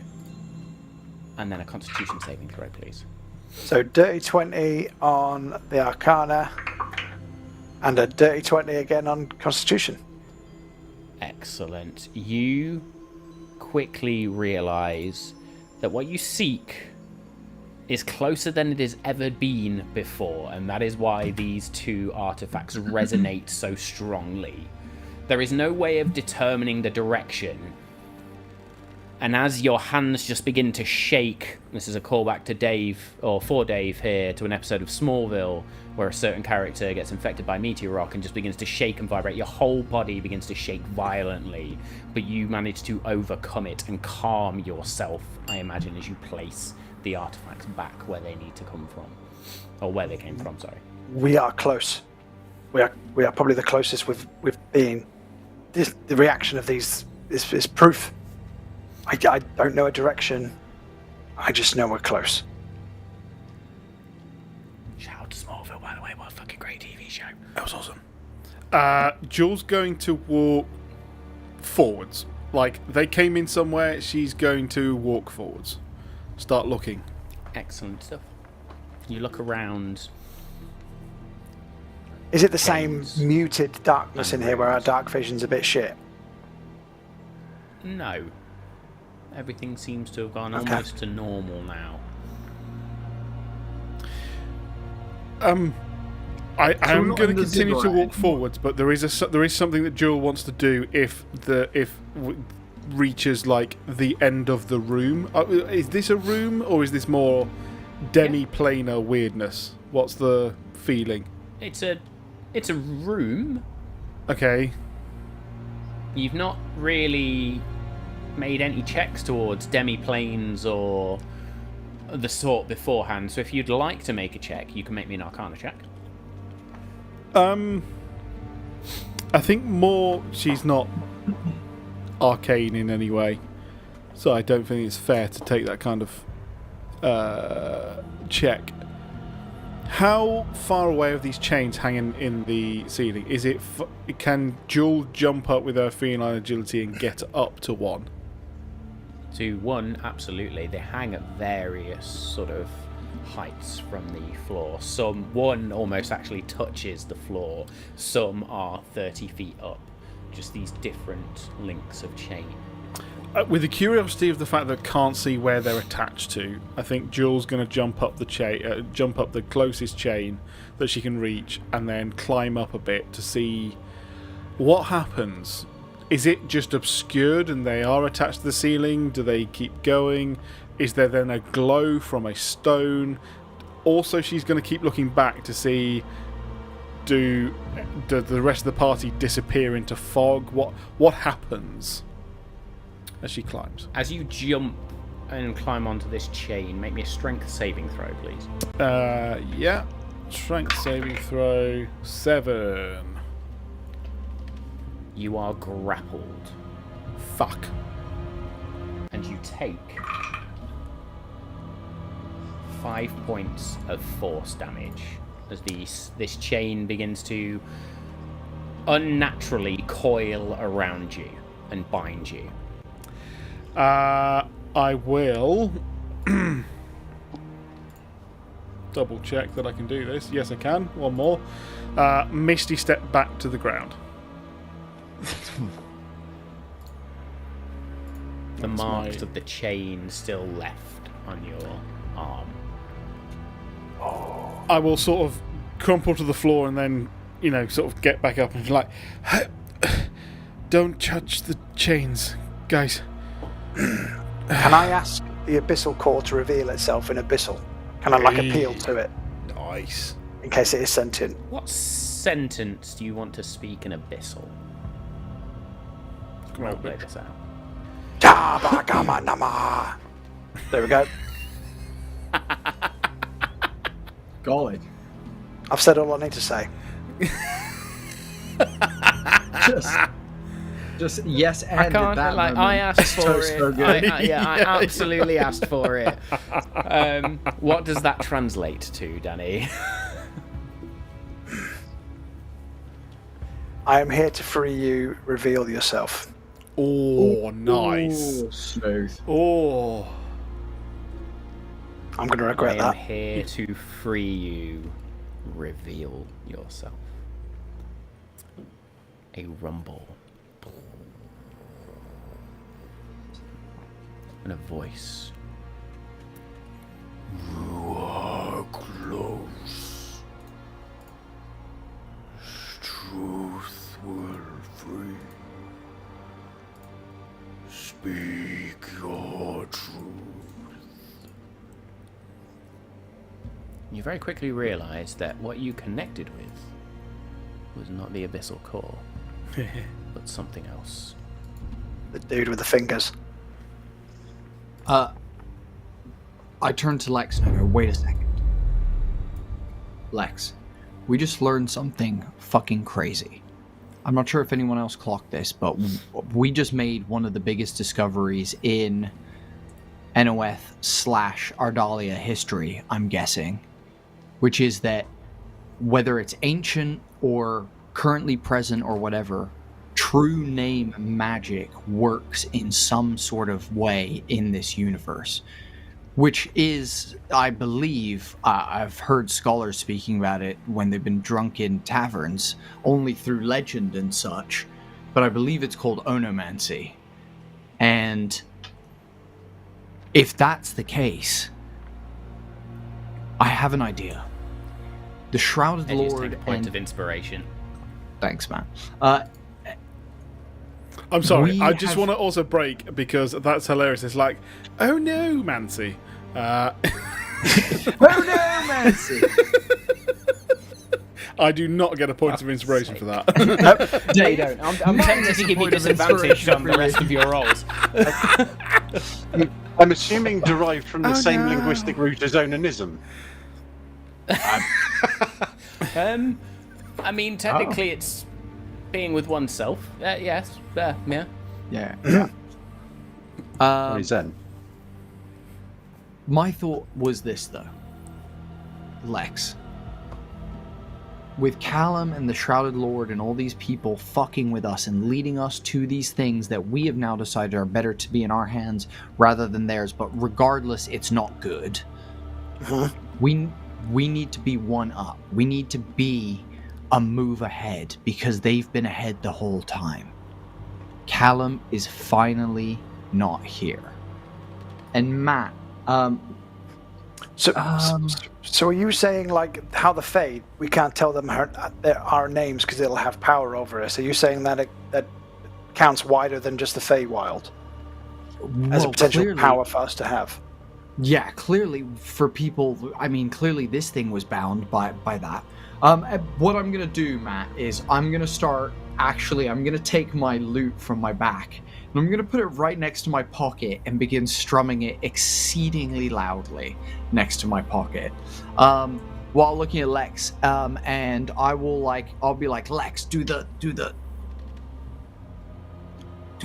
And then a Constitution saving throw, please. So dirty 20 on the Arcana, and a dirty 20 again on Constitution. Excellent. You quickly realise that what you seek is closer than it has ever been before, and that is why these 2 artifacts resonate so strongly. There is no way of determining the direction. And as your hands just begin to shake, this is a callback to Dave, or for Dave here, to an episode of Smallville, where a certain character gets infected by meteor rock and just begins to shake and vibrate. Your whole body begins to shake violently, but you manage to overcome it and calm yourself, I imagine, as you place the artifacts back where they need to come from. Or where they came from, sorry. We are close. We are probably the closest we've been. The reaction of these is proof. I don't know a direction. I just know we're close. Shout out to Smallville, by the way. What a fucking great TV show. that was awesome. Jules going to walk forwards. Like, they came in somewhere, she's going to walk forwards. Start looking. Excellent stuff. You look around. Is it the same muted darkness in here where our dark vision's a bit shit? No. Everything seems to have gone Okay. almost to normal now. I'm we're going not to in the continue to ziggurat walk forwards, but there is something that Jewel wants to do if reaches like the end of the room. Is this a room or is this more demi-planar weirdness? What's the feeling? It's a room. Okay. You've not really made any checks towards demi-planes or the sort beforehand, so if you'd like to make a check, you can make me an Arcana check. I think more she's not arcane in any way, so I don't think it's fair to take that kind of check. How far away are these chains hanging in the ceiling? Is it? Can Jewel jump up with her feline agility and get up to one? To one, absolutely. They hang at various sort of heights from the floor. One almost actually touches the floor. Some are 30 feet up. Just these different links of chain. With the curiosity of the fact that I can't see where they're attached to, I think Jewel's going to jump up the closest chain that she can reach, and then climb up a bit to see what happens. Is it just obscured and they are attached to the ceiling? Do they keep going? Is there then a glow from a stone? Also, she's going to keep looking back to see, do the rest of the party disappear into fog? What happens as she climbs? As you jump and climb onto this chain, make me a strength saving throw, please. Yeah. Strength saving throw 7. you are grappled. Fuck. And you take 5 points of force damage as this chain begins to unnaturally coil around you and bind you. I will double check that I can do this. Yes, I can. One more. Misty step back to the ground. The marks of the chain still left on your arm. I will sort of crumple to the floor and then, sort of get back up and be like, don't touch the chains, guys. Can I ask the Abyssal Core to reveal itself in Abyssal? Can I appeal to it? Nice. In case it is sentient. What sentence do you want to speak in Abyssal? Come on, play this out. There we go. Golly. I've said all I need to say. Just yes, and I can't. that Like, moment. I asked for it. So good. I absolutely asked for it. What does that translate to, Danny? I am here to free you. Reveal yourself. Oh, nice. Ooh, smooth. Oh. I'm going to regret I am that. here to free you. Reveal yourself. A rumble. And a voice. You are close. Truth will free. Speak your truth. You very quickly realize that what you connected with was not the Abyssal Core, but something else. The dude with the fingers. I turn to Lex and I go, wait a second. Lex, we just learned something fucking crazy. I'm not sure if anyone else clocked this, but we just made one of the biggest discoveries in NOF/Ardalia history, I'm guessing, which is that whether it's ancient or currently present or whatever, true name magic works in some sort of way in this universe, which is, I believe, I've heard scholars speaking about it when they've been drunk in taverns, only through legend and such, but I believe it's called onomancy. And if that's the case, I have an idea. The Shrouded Eddie's Lord take a point and... of inspiration. Thanks, man. I'm sorry. We I just have- want to also break because that's hilarious. It's like, oh no, Mancy. Onomancy! I do not get a point of inspiration for that. No, you don't. I'm tempted to give you disadvantage on the rest of your rolls. I'm assuming derived from the same linguistic root as onanism. I mean, technically, it's being with oneself. Yes. Yeah. Yeah. Very Zen. My thought was this, though. Lex. With Callum and the Shrouded Lord and all these people fucking with us and leading us to these things that we have now decided are better to be in our hands rather than theirs, but regardless, it's not good. We need to be one up. We need to be a move ahead because they've been ahead the whole time. Callum is finally not here. And Matt, So are you saying, like, how the Fae, we can't tell them our names because it'll have power over us? Are you saying that that counts wider than just the Feywild as a potential power for us to have? Yeah, clearly for people, I mean, clearly this thing was bound by that. What I'm going to do, Matt, is I'm going to take my loot from my back and I'm going to put it right next to my pocket and begin strumming it exceedingly loudly next to my pocket. While looking at Lex, and I'll be like, Lex, do the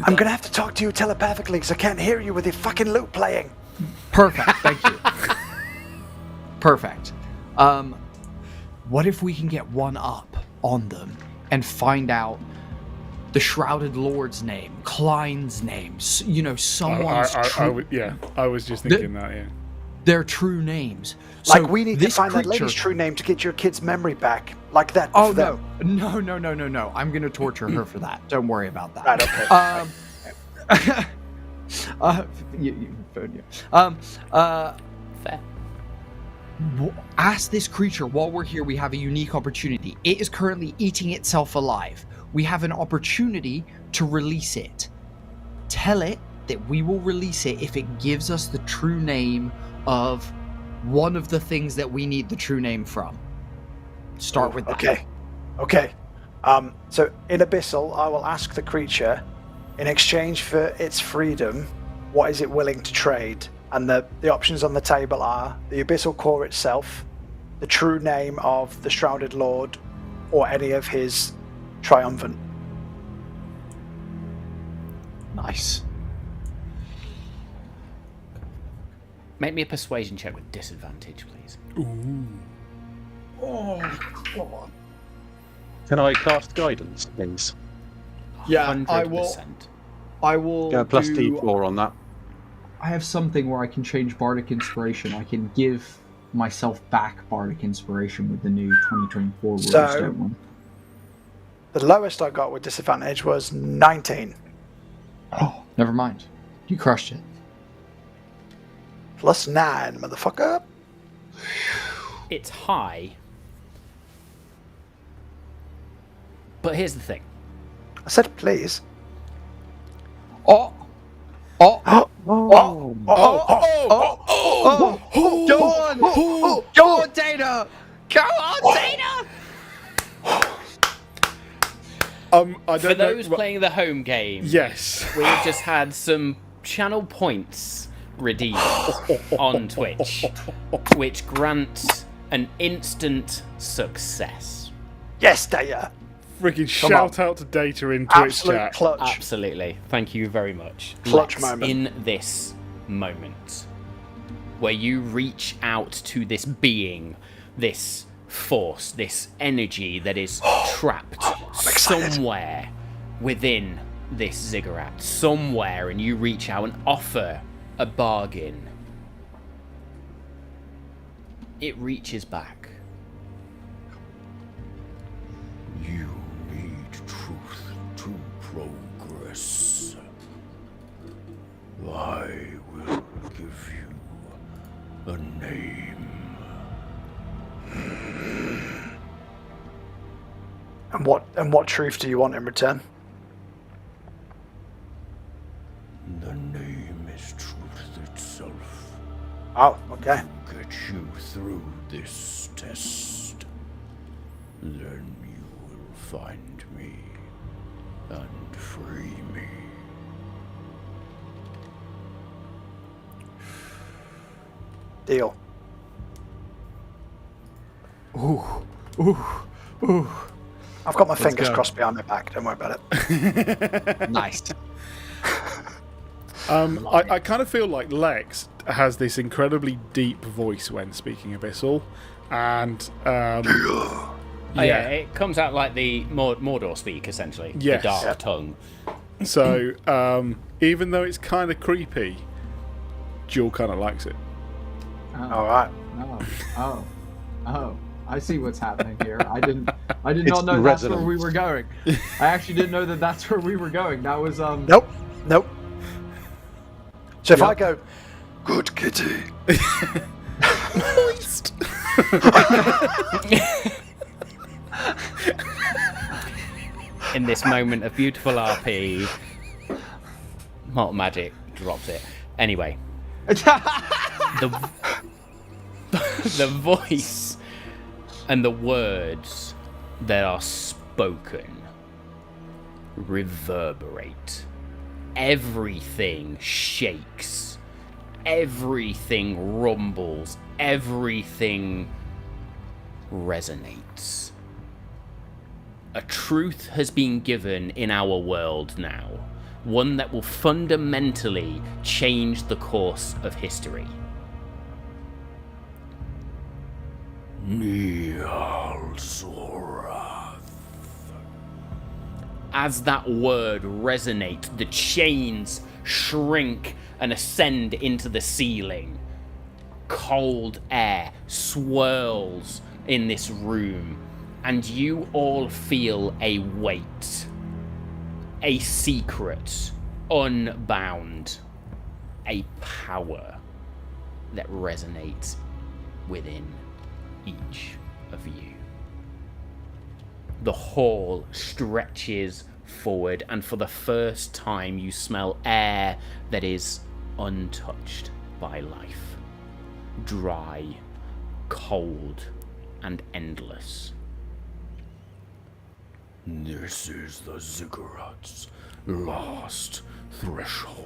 I'm going to have to talk to you telepathically because I can't hear you with your fucking lute playing. Perfect. Thank you. Perfect. What if we can get one up on them and find out the Shrouded Lord's name, Klein's name, someone's I was just thinking that, yeah. Their true names. Like, So we need to this find that creature- lady's true name to get your kid's memory back. Like that. Oh, for them. no. I'm going to torture her for that. Don't worry about that. Right, okay. Fair. Ask this creature while we're here. We have a unique opportunity. It is currently eating itself alive. We have an opportunity to release it. Tell it that we will release it if it gives us the true name of one of the things that we need the true name from. Start with that. Okay. So in Abyssal, I will ask the creature, in exchange for its freedom, what is it willing to trade? And the options on the table are the Abyssal Core itself, the true name of the Shrouded Lord, or any of his triumphant. Nice. Make me a persuasion check with disadvantage, please. Can I cast guidance, please? Yeah, I will. 100%. I will Go plus do- D4 on that. I have something where I can change Bardic Inspiration. I can give myself back Bardic Inspiration with the new 2024 rules, So- don't we? The lowest I got with disadvantage was 19. Oh, never mind. You crushed it. Plus 9, motherfucker. It's high. But here's the thing. I said please. Oh! Go on, Dana! Go on, Dana! I For don't know. those playing the home game, Yes. we've just had some channel points redeemed on Twitch, which grants an instant success. Yes, Daya. Freaking shout out to Data in Twitch Absolute chat. clutch. Absolutely. Thank you very much. Clutch Let's, moment. in this moment, where you reach out to this being, this force, this energy that is trapped excited. somewhere within this ziggurat, somewhere, and you reach out and offer a bargain. It reaches back. You need truth to progress. I will give you a name. And what truth do you want in return? The name is truth itself. Oh, okay. To get you through this test. Then you will find me and free me. Deal. I've got my fingers go. crossed behind my back. Don't worry about it. Nice. I kind of feel like Lex has this incredibly deep voice when speaking Abyssal, and Oh yeah, it comes out like the Mordor speak, essentially. Yes. The dark Yeah. tongue. so even though it's kind of creepy, Jewel kind of likes it. All right. Oh, I see what's happening here. I did It's not know that's where resonance. we were going. I actually didn't know that that's where we were going. That was Nope. So if Yep. I go, good kitty. In this moment of beautiful RP, Malt Magic drops it. Anyway, the the voice and the words that are spoken reverberate. Everything shakes. Everything rumbles. Everything resonates. A truth has been given in our world now one that will fundamentally change the course of history. Nyzzorith. As that word resonates, the chains shrink and ascend into the ceiling. Cold air swirls in this room, and you all feel a weight, a secret, unbound, a power that resonates within each of you. The hall stretches forward, and for the first time you smell air that is untouched by life. Dry, cold, and endless. This is the Ziggurat's last threshold.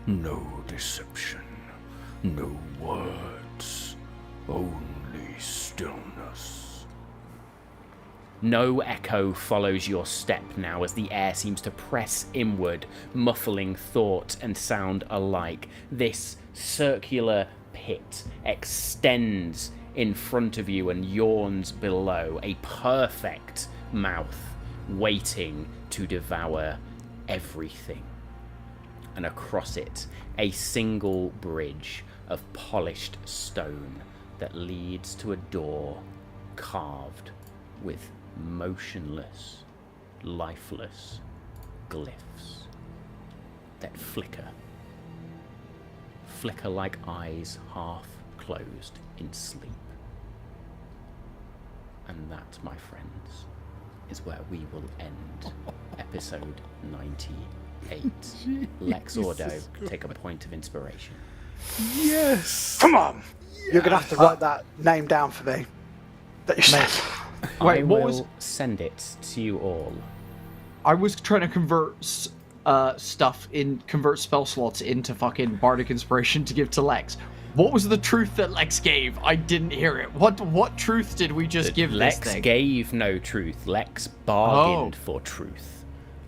No deception, no words, only stillness. No echo follows your step now as the air seems to press inward, muffling thought and sound alike. This circular pit extends in front of you and yawns below, a perfect mouth waiting to devour everything. And across it, a single bridge of polished stone that leads to a door carved with motionless, lifeless glyphs that flicker like eyes half closed in sleep. And that, my friends, is where we will end episode 98. Lex Ordo, take a point of inspiration. Yes! Come on! You're going to have to write that name down for me. That you said. I what will was- send it to you all. I was trying to convert convert spell slots into fucking bardic inspiration to give to Lex. What was the truth that Lex gave? I didn't hear it. What truth did we just give Lex this thing? gave no truth. Lex bargained for truth.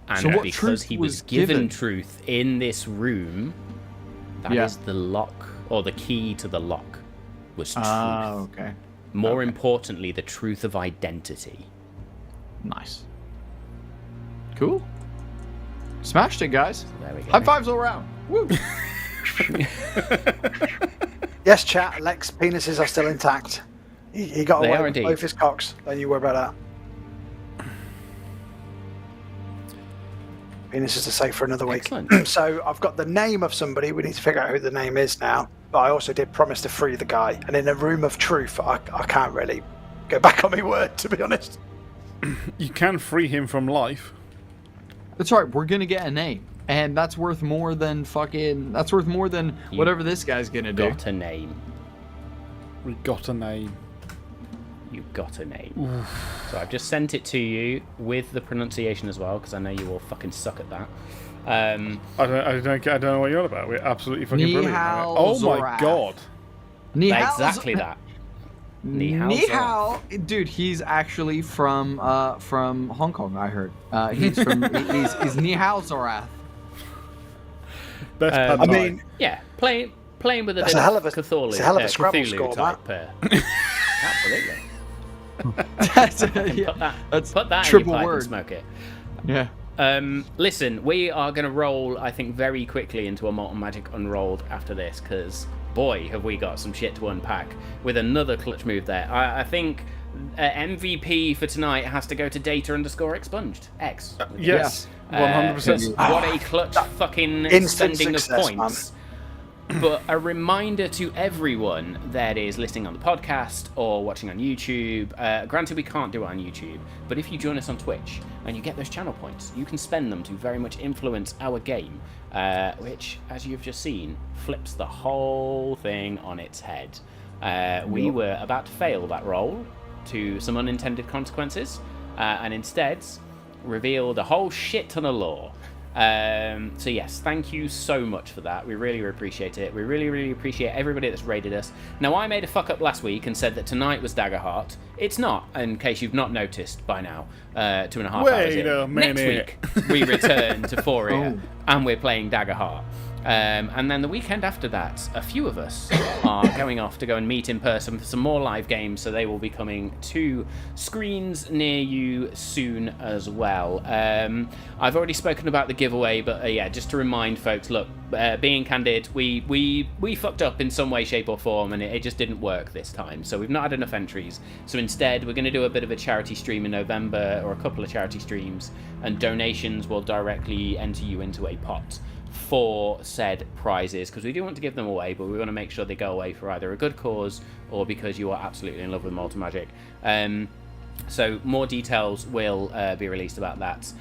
And So what because truth he was was given given? truth in this room, that is the lock, or the key to the lock, was truth. Okay. More importantly, the truth of identity. Nice. Cool. Smashed it, guys. There we go. High fives all around. Woo. Yes, chat. Lex' penises are still intact. He got They away are with indeed. both his cocks. Don't you worry about that. Penises are safe for another week. Excellent. So I've got the name of somebody. We need to figure out who the name is now. But I also did promise to free the guy. And in a room of truth, I can't really go back on my word, to be honest. You can free him from life. That's right. We're gonna get a name, and that's worth more than whatever this guy's gonna do. Got a name. We got a name. You got a name. So I've just sent it to you with the pronunciation as well, because I know you all fucking suck at that. I don't know what you're on about. We're absolutely fucking brilliant. Nihao Oh my Zorath. god. Exactly that. Nihao, dude, he's actually from Hong Kong. I heard. He's Nihao Zorath. Best pad I thai. mean, Yeah, playing with a That's bit a hell of a- Cthulhu, it's a hell of a Scrabble Cthulhu score, type. Absolutely. That's Put that triple in your pipe word. and smoke it. Yeah. Listen, we are going to roll, I think, very quickly into a Malt and Magic Unrolled after this, because, boy, have we got some shit to unpack with another clutch move there. I think MVP for tonight has to go to data_expunged. X. Yes. 100%. What a clutch fucking instant spending of success, points. But a reminder to everyone that is listening on the podcast or watching on YouTube. Granted, we can't do it on YouTube, but if you join us on Twitch and you get those channel points, you can spend them to very much influence our game, which, as you've just seen, flips the whole thing on its head. We were about to fail that roll to some unintended consequences, and instead revealed a whole shit ton of lore. So yes, thank you so much for that. We really appreciate it. We really appreciate everybody that's raided us. Now, I made a fuck up last week and said that tonight was Daggerheart. It's not, in case you've not noticed by now, 2.5 hours Wait in. a minute. Next week, we return to Foria, and we're playing Daggerheart. And then the weekend after that, a few of us are going off to go and meet in person for some more live games, so they will be coming to screens near you soon as well. I've already spoken about the giveaway, but yeah, just to remind folks, look, being candid, we fucked up in some way, shape or form, and it just didn't work this time, so we've not had enough entries. So instead, we're going to do a bit of a charity stream in November, or a couple of charity streams, and donations will directly enter you into a pot for said prizes, because we do want to give them away, but we want to make sure they go away for either a good cause or because you are absolutely in love with Malt and Magic. So more details will be released about that.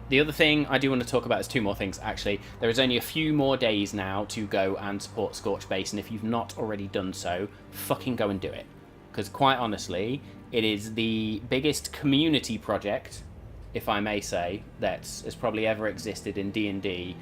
The other thing I do want to talk about is two more things, actually. There is only a few more days now to go and support Scorch Base, and if you've not already done so, fucking go and do it. Because quite honestly, it is the biggest community project, if I may say, that has probably ever existed in D&D,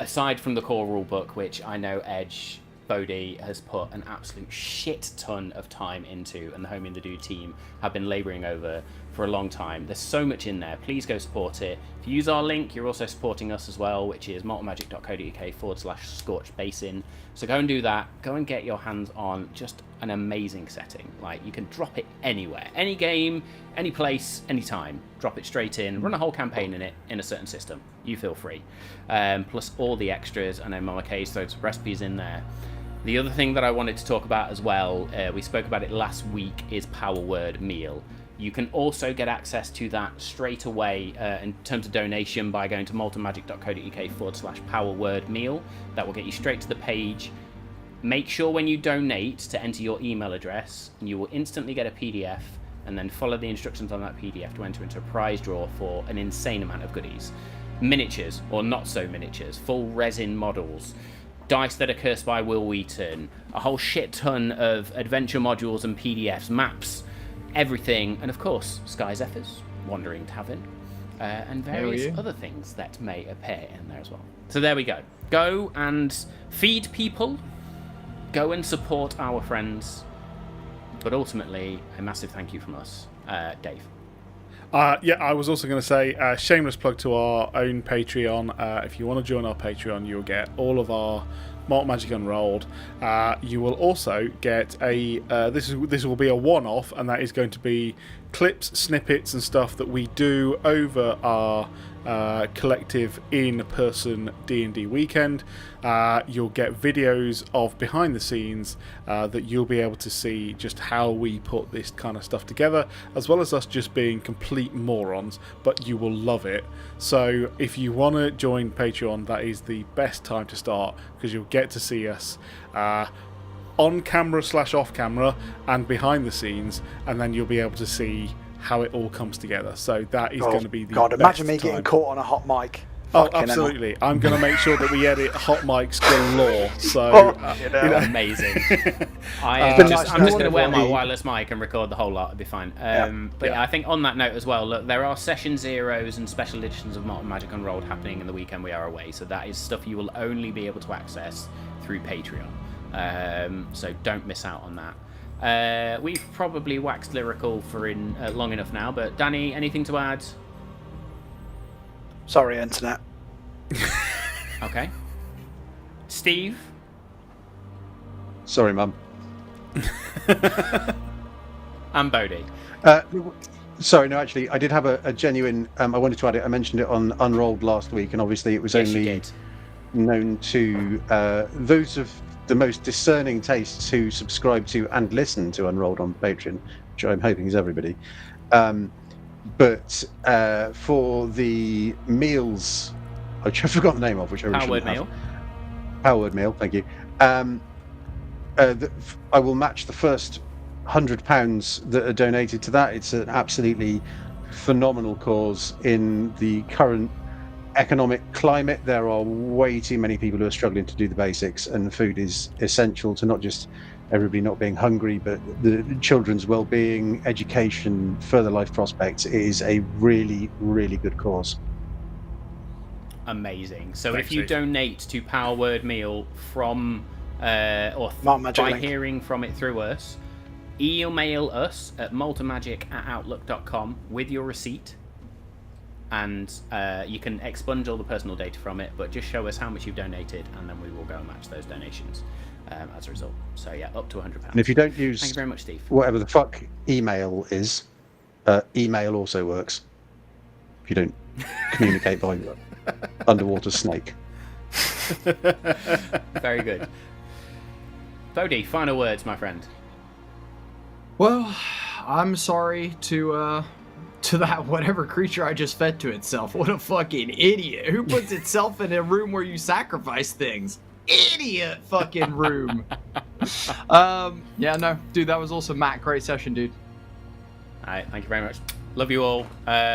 aside from the core rulebook, which I know Edge Bodhi has put an absolute shit ton of time into, and the Homie and the Dude team have been labouring over for a long time. There's so much in there. Please go support it. If you use our link, you're also supporting us as well, which is maltandmagic.co.uk/Scorch Basin. So go and do that. Go and get your hands on just an amazing setting. Like, you can drop it anywhere, any game, any place, any time. Drop it straight in. Run a whole campaign in it in a certain system. You feel free. Plus all the extras. I know Mama K's throws some recipes in there. The other thing that I wanted to talk about as well, we spoke about it last week, is Power Word Meal. You can also get access to that straight away in terms of donation by going to maltandmagic.co.uk/powerwordmeal. That will get you straight to the page. Make sure when you donate to enter your email address, and you will instantly get a PDF, and then follow the instructions on that PDF to enter into a prize draw for an insane amount of goodies. Miniatures, or not so miniatures, full resin models, dice that are cursed by Will Wheaton, a whole shit ton of adventure modules and PDFs, maps, everything, and of course, Sky Zephyrs, Wandering Tavern, and various other things that may appear in there as well. So there we go. Go and feed people, go and support our friends, but ultimately, a massive thank you from us. Dave. Yeah, I was also going to say, shameless plug to our own Patreon. If you want to join our Patreon, you'll get all of our Malt Magic Unrolled. You will also get a this will be a one-off, and that is going to be clips, snippets, and stuff that we do over our collective in-person D&D weekend. You'll get videos of behind the scenes that you'll be able to see just how we put this kind of stuff together, as well as us just being complete morons, but you will love it. So if you want to join Patreon, that is the best time to start, because you'll get to see us on camera / off camera and behind the scenes, and then you'll be able to see how it all comes together. So that is going to be the God, best imagine me time. getting caught on a hot mic. Oh, absolutely. I'm going to make sure that we edit hot mics galore. So, Amazing. I'm just going to wear my wireless mic and record the whole lot. It'll be fine. But I think on that note as well, look, there are Session Zeros and special editions of Malt and Magic Unrolled happening in the weekend we are away. So that is stuff you will only be able to access through Patreon. So don't miss out on that. We've probably waxed lyrical for long enough now, but Danny, anything to add? Sorry, internet. Okay. Steve? Sorry, Mum. And Bodhi. Sorry, no, actually, I did have a genuine... I wanted to add it. I mentioned it on Unrolled last week, and obviously it was only known to those of the most discerning tastes who subscribe to and listen to Unrolled on Patreon, which I'm hoping is everybody. But for the meals, which I forgot the name of, which I Power Word Meal. Power Word Meal, thank you. I will match the first £100 that are donated to that. It's an absolutely phenomenal cause in the current economic climate. There are way too many people who are struggling to do the basics, and food is essential to not just everybody not being hungry, but the children's well-being, education, further life prospects. It is a really, really good cause. amazing. So Thanks, if you Steve. donate to Power Word Meal from or Malt Magic by link. hearing from it through us, email us at maltamagic@outlook.com with your receipt, and you can expunge all the personal data from it, but just show us how much you've donated, and then we will go and match those donations as a result. So yeah, up to £100. And if you don't use Thank you very much, Steve. whatever the fuck email is, email also works. If you don't communicate by underwater snake. Very good. Bodhi, final words, my friend. Well, I'm sorry to that whatever creature I just fed to itself. What a fucking idiot. Who puts itself in a room where you sacrifice things? Idiot fucking room. Yeah, no, dude, that was also Matt. Great session, dude. All right, thank you very much. Love you all.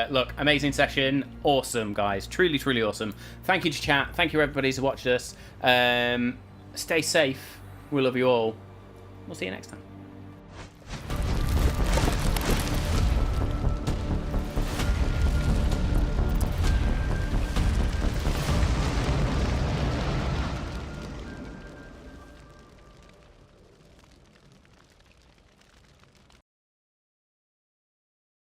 Look, amazing session. Awesome, guys. Truly, truly awesome. Thank you to chat. Thank you, everybody, who's watched us. Stay safe. We love you all. We'll see you next time.